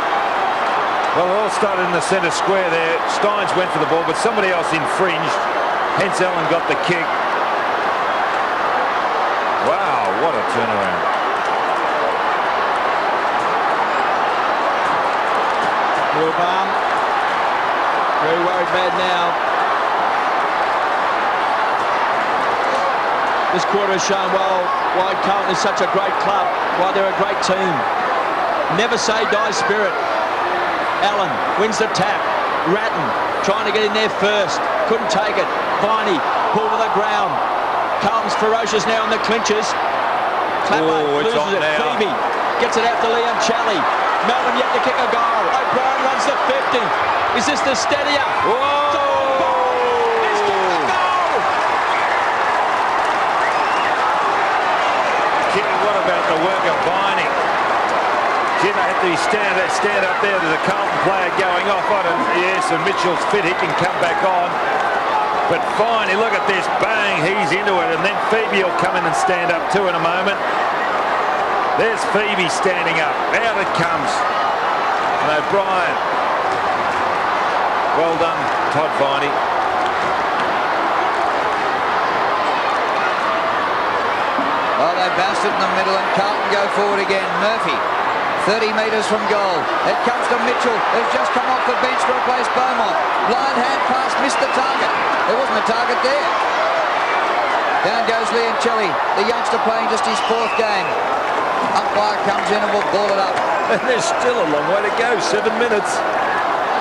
Well, it all started in the centre square there. Steins went for the ball, but somebody else infringed. Hence Allen got the kick. Wow, what a turnaround. Wilbarn. Very worried bad now. This quarter has shown well why Carlton is such a great club, why they're a great team. Never say die spirit. Allen wins the tap. Ratton trying to get in there first. Couldn't take it. Viney pulled to the ground. Carlton's ferocious now in the clinches. Clapper loses it. Febey gets it out to Leoncelli. Melbourne yet to kick a goal. O'Brien runs the 50. Is this the steadier? Whoa! What about the work of Viney? Jim, they have to stand up there. There's a Carlton player going off on it. Yes, and Mitchell's fit. He can come back on. But Viney, look at this. Bang, he's into it. And then Febey will come in and stand up too in a moment. There's Febey standing up. Out it comes. And O'Brien. Well done, Todd Viney. Well, they bounced it in the middle and Carlton go forward again. Murphy, 30 metres from goal. It comes to Mitchell, who's just come off the bench to replace Beaumont. Blind hand pass, missed the target. There wasn't a target there. Down goes Leoncelli, the youngster playing just his 4th game. Umpire comes in and will ball it up. And there's still a long way to go, 7 minutes.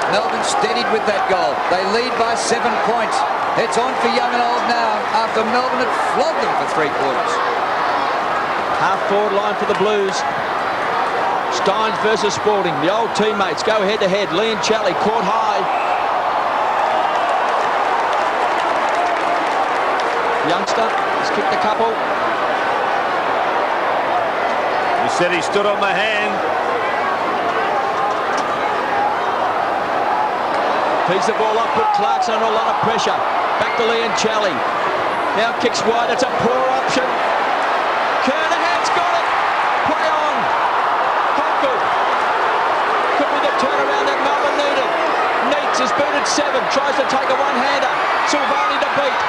Melbourne steadied with that goal. They lead by 7 points. It's on for young and old now after Melbourne had flogged them for 3 quarters. Half-forward line for the Blues. Steins versus Spalding. The old teammates go head-to-head. Leoncelli caught high. Youngster has kicked a couple. He said he stood on the hand. Feeds the ball up, put Clarkson under a lot of pressure. Back to Leoncelli. Now kicks wide. It's a poor option. Kernahan's got it. Play on. Hopgood. Could be the turnaround that Melbourne needed. Neitz has booted 7. Tries to take a one-hander. Silvani to beat.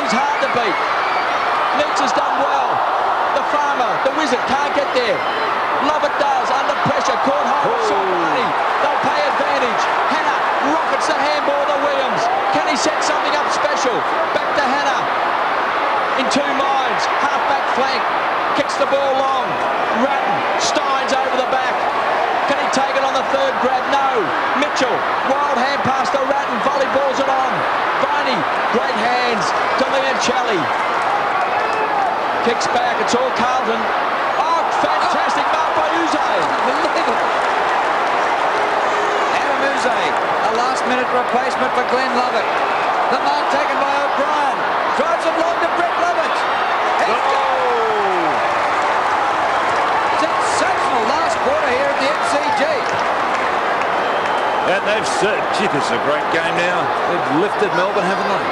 He's hard to beat. Neitz has done well. The farmer, the wizard, can't get there. Lovett does, under pressure. Caught hold of Silvani. They'll pay advantage. Hannah rockets the handball to Williams. Can he set something up special? Back to Hannah. In 2 minds. Half-back flank. Kicks the ball long. Ratton. Steins over the back. Can he take it on the 3rd grab? No. Mitchell. Wild hand pass to Ratton. Volleyballs it on. Viney. Great hands to Leoncelli. Kicks back. It's all Carlton. Oh, fantastic mark by Uze. Unbelievable. Adam Uze, a last-minute replacement for Glenn Lovett. The mark taken by O'Brien. Drives it long to Brett Lovett. Sensational last quarter here at the MCG. And they've said, gee, this is a great game now. They've lifted Melbourne, haven't they?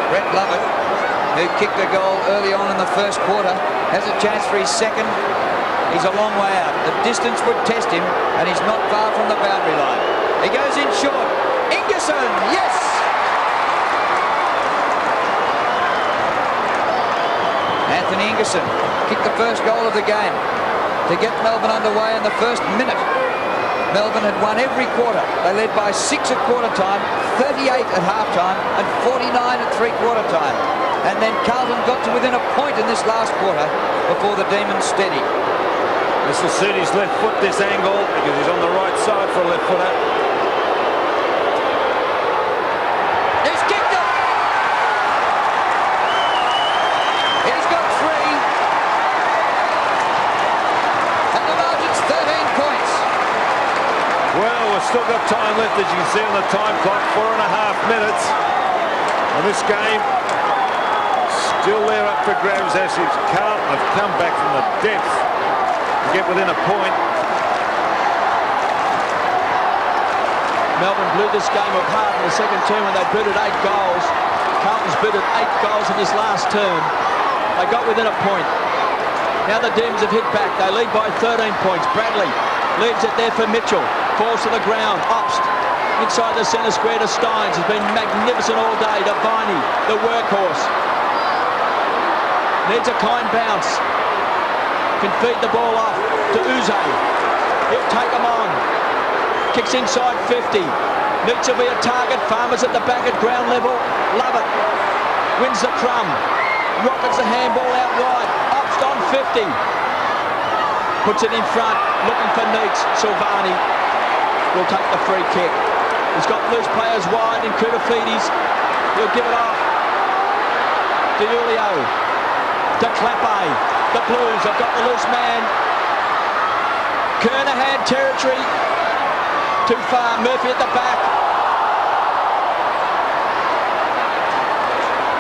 Brett Lovett, who kicked a goal early on in the 1st quarter, has a chance for his 2nd. He's a long way out. The distance would test him, and he's not far from the boundary line. He goes in short. Ingerson, yes! Anthony Ingerson kicked the 1st goal of the game to get Melbourne underway in the 1st minute. Melbourne had won every quarter. They led by 6 at quarter time, 38 at half time, and 49 at 3/4 time. And then Carlton got to within a point in this last quarter before the Demons steadied. This will suit his left foot, this angle, because he's on the right side for a left footer. He's kicked it! He's got 3. And the margin's 13 points. Well, we've still got time left, as you can see on the time clock, 4.5 minutes. And this game, still there up for grabs as Carlton have come back from the depths to get within a point. Melbourne blew this game apart in the 2nd term when they booted 8 goals. Carlton's booted 8 goals in this last term. They got within a point. Now the Demons have hit back. They lead by 13 points. Bradley leaves it there for Mitchell. Falls to the ground. Obst inside the centre square to Steins. Has been magnificent all day. To Viney, the workhorse. Needs a kind bounce. Can feed the ball off to Uze. He'll take him on. Kicks inside 50. Neitz will be a target. Farmer's at the back at ground level. Lovett wins the crumb. Rockets the handball out wide. Opst on 50. Puts it in front. Looking for Neitz. Silvani will take the free kick. He's got loose players wide in Koutoufidis. He'll give it off. De Julio. To Clappe. The Blues have got the loose man. Kernahan territory. Too far. Murphy at the back.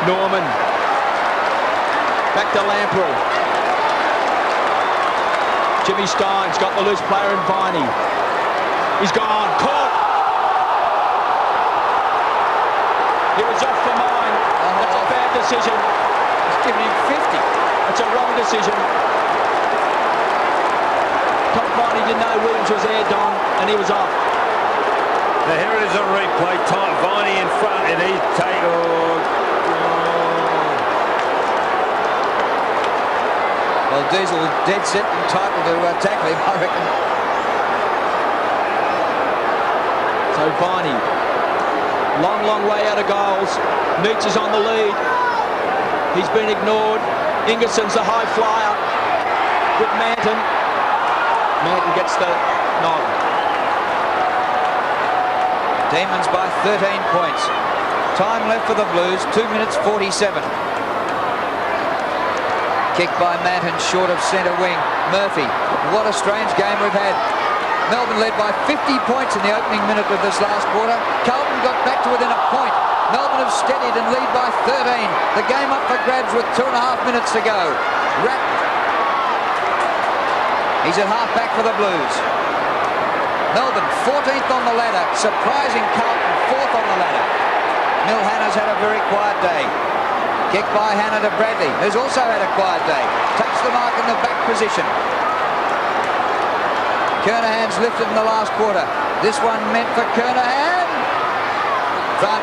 Norman. Back to Lamprell. Jimmy Stein's got the loose player in Viney. He's gone. Caught. He was off for mine. That's a bad decision. He's giving him 50. That's a wrong decision. Top Viney didn't know Williams was there, Don, and he was off. Now here it is on replay. Time Viney in front, and he's Well, Diesel was dead set and entitled to tackle him, I reckon. So Viney, long way out of goals. Neitz is on the lead. He's been ignored. Ingerson's the high flyer with Manton. Manton gets the nod. Demons by 13 points. Time left for the Blues, 2 minutes 47. Kick by Manton, short of centre wing. Murphy, what a strange game we've had. Melbourne led by 50 points in the opening minute of this last quarter. Carlton got back to within a point. Melbourne have steadied and lead by 13. The game up for grabs with 2.5 minutes to go. He's at half back for the Blues. Melbourne 14th on the ladder, surprising Carlton 4th on the ladder. Mill Hannah's had a very quiet day. Kick by Hannah to Bradley, who's also had a quiet day. Takes the mark in the back position. Kernahan's lifted in the last quarter. This one meant for Kernahan. Front.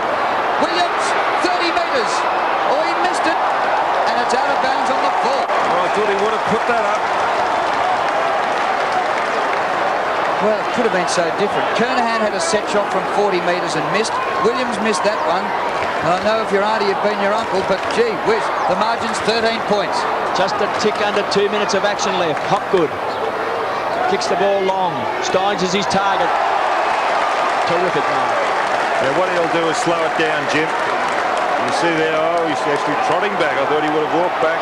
Williams, 30 metres. Oh, he missed it. And it's out of bounds on the floor. Well, I thought he would have put that up. Well, it could have been so different. Kernahan had a set shot from 40 metres and missed. Williams missed that one. And I know if your auntie had been your uncle, but gee whiz, the margin's 13 points. Just a tick under 2 minutes of action left. Hopgood kicks the ball long. Steins is his target. Terrific man. Now what he'll do is slow it down, Jim. You see there, oh, he's actually trotting back. I thought he would have walked back.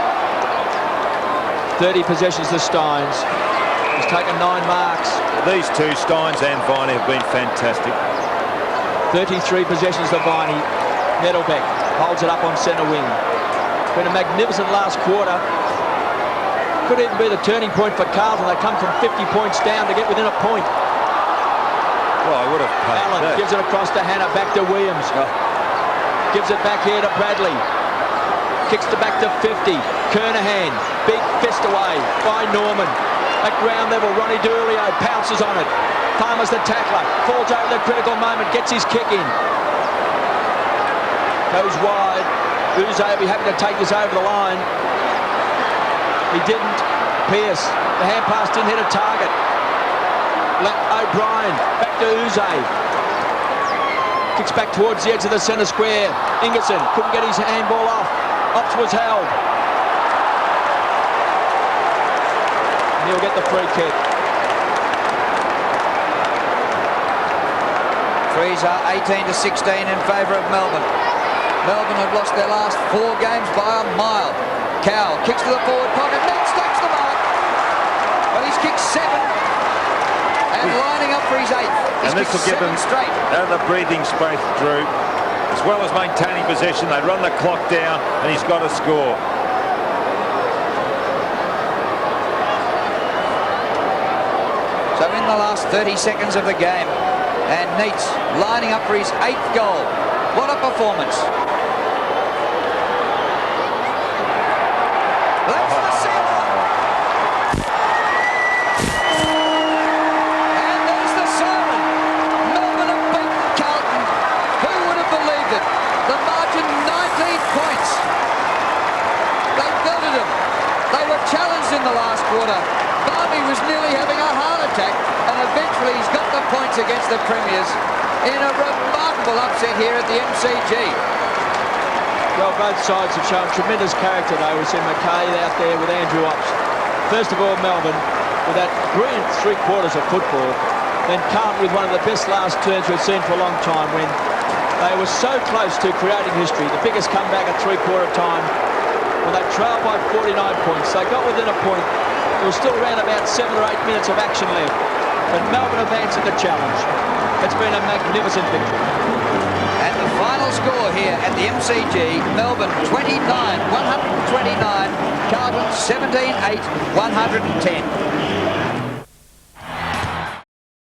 30 possessions to Steins. He's taken 9 marks. These two, Steins and Viney, have been fantastic. 33 possessions to Viney. Nettlebeck holds it up on centre wing. Been a magnificent last quarter. Could even be the turning point for Carlton. They come from 50 points down to get within a point. Well, I would have paid Allen that. gives it across to Hannah, back to Williams. Gives it back here to Bradley. Kicks it back to 50. Kernahan, big fist away by Norman. At ground level, Ronnie D'Ulio pounces on it. Farmer's the tackler. Falls over the critical moment, gets his kick in. Goes wide. Uzo will be happy to take this over the line. He didn't. Pearce. The hand pass didn't hit a target. O'Brien. Back to Uzo. Kicks back towards the edge of the centre square. Ingerson couldn't get his handball off. Ops was held. He'll get the free kick. Threes are 18 to 16 in favour of Melbourne. Melbourne have lost their last 4 games by a mile. Cowell kicks to the forward pocket. Neitz takes the mark. But he's kicked 7. And lining up for his 8th. He's And this will give them straight. out of the breathing space, Drew. As well as maintaining possession, they run the clock down, and he's got to score. So in the last 30 seconds of the game, and Neitz lining up for his 8th goal. What a performance. That's the sealer. And there's the siren. Melbourne have beaten Carlton. Who would have believed it? The margin 19 points. They belted them. They were challenged in the last quarter. Barney was nearly having a heart attack, and eventually he's got the points against the the Premiers in a remarkable upset here at the MCG. Well, both sides have shown tremendous character, though. We see McKay out there with Andrew Ops. First of all, Melbourne with that brilliant 3/4 of football. Then Carlton with one of the best last turns we've seen for a long time, when they were so close to creating history. The biggest comeback at 3/4 time, when they trailed by 49 points. They got within a point. There was still around about 7 or 8 minutes of action left. But Melbourne have answered the challenge. It's been a magnificent victory. And the final score here at the MCG, Melbourne 29, 129, Carlton 17-8, 110.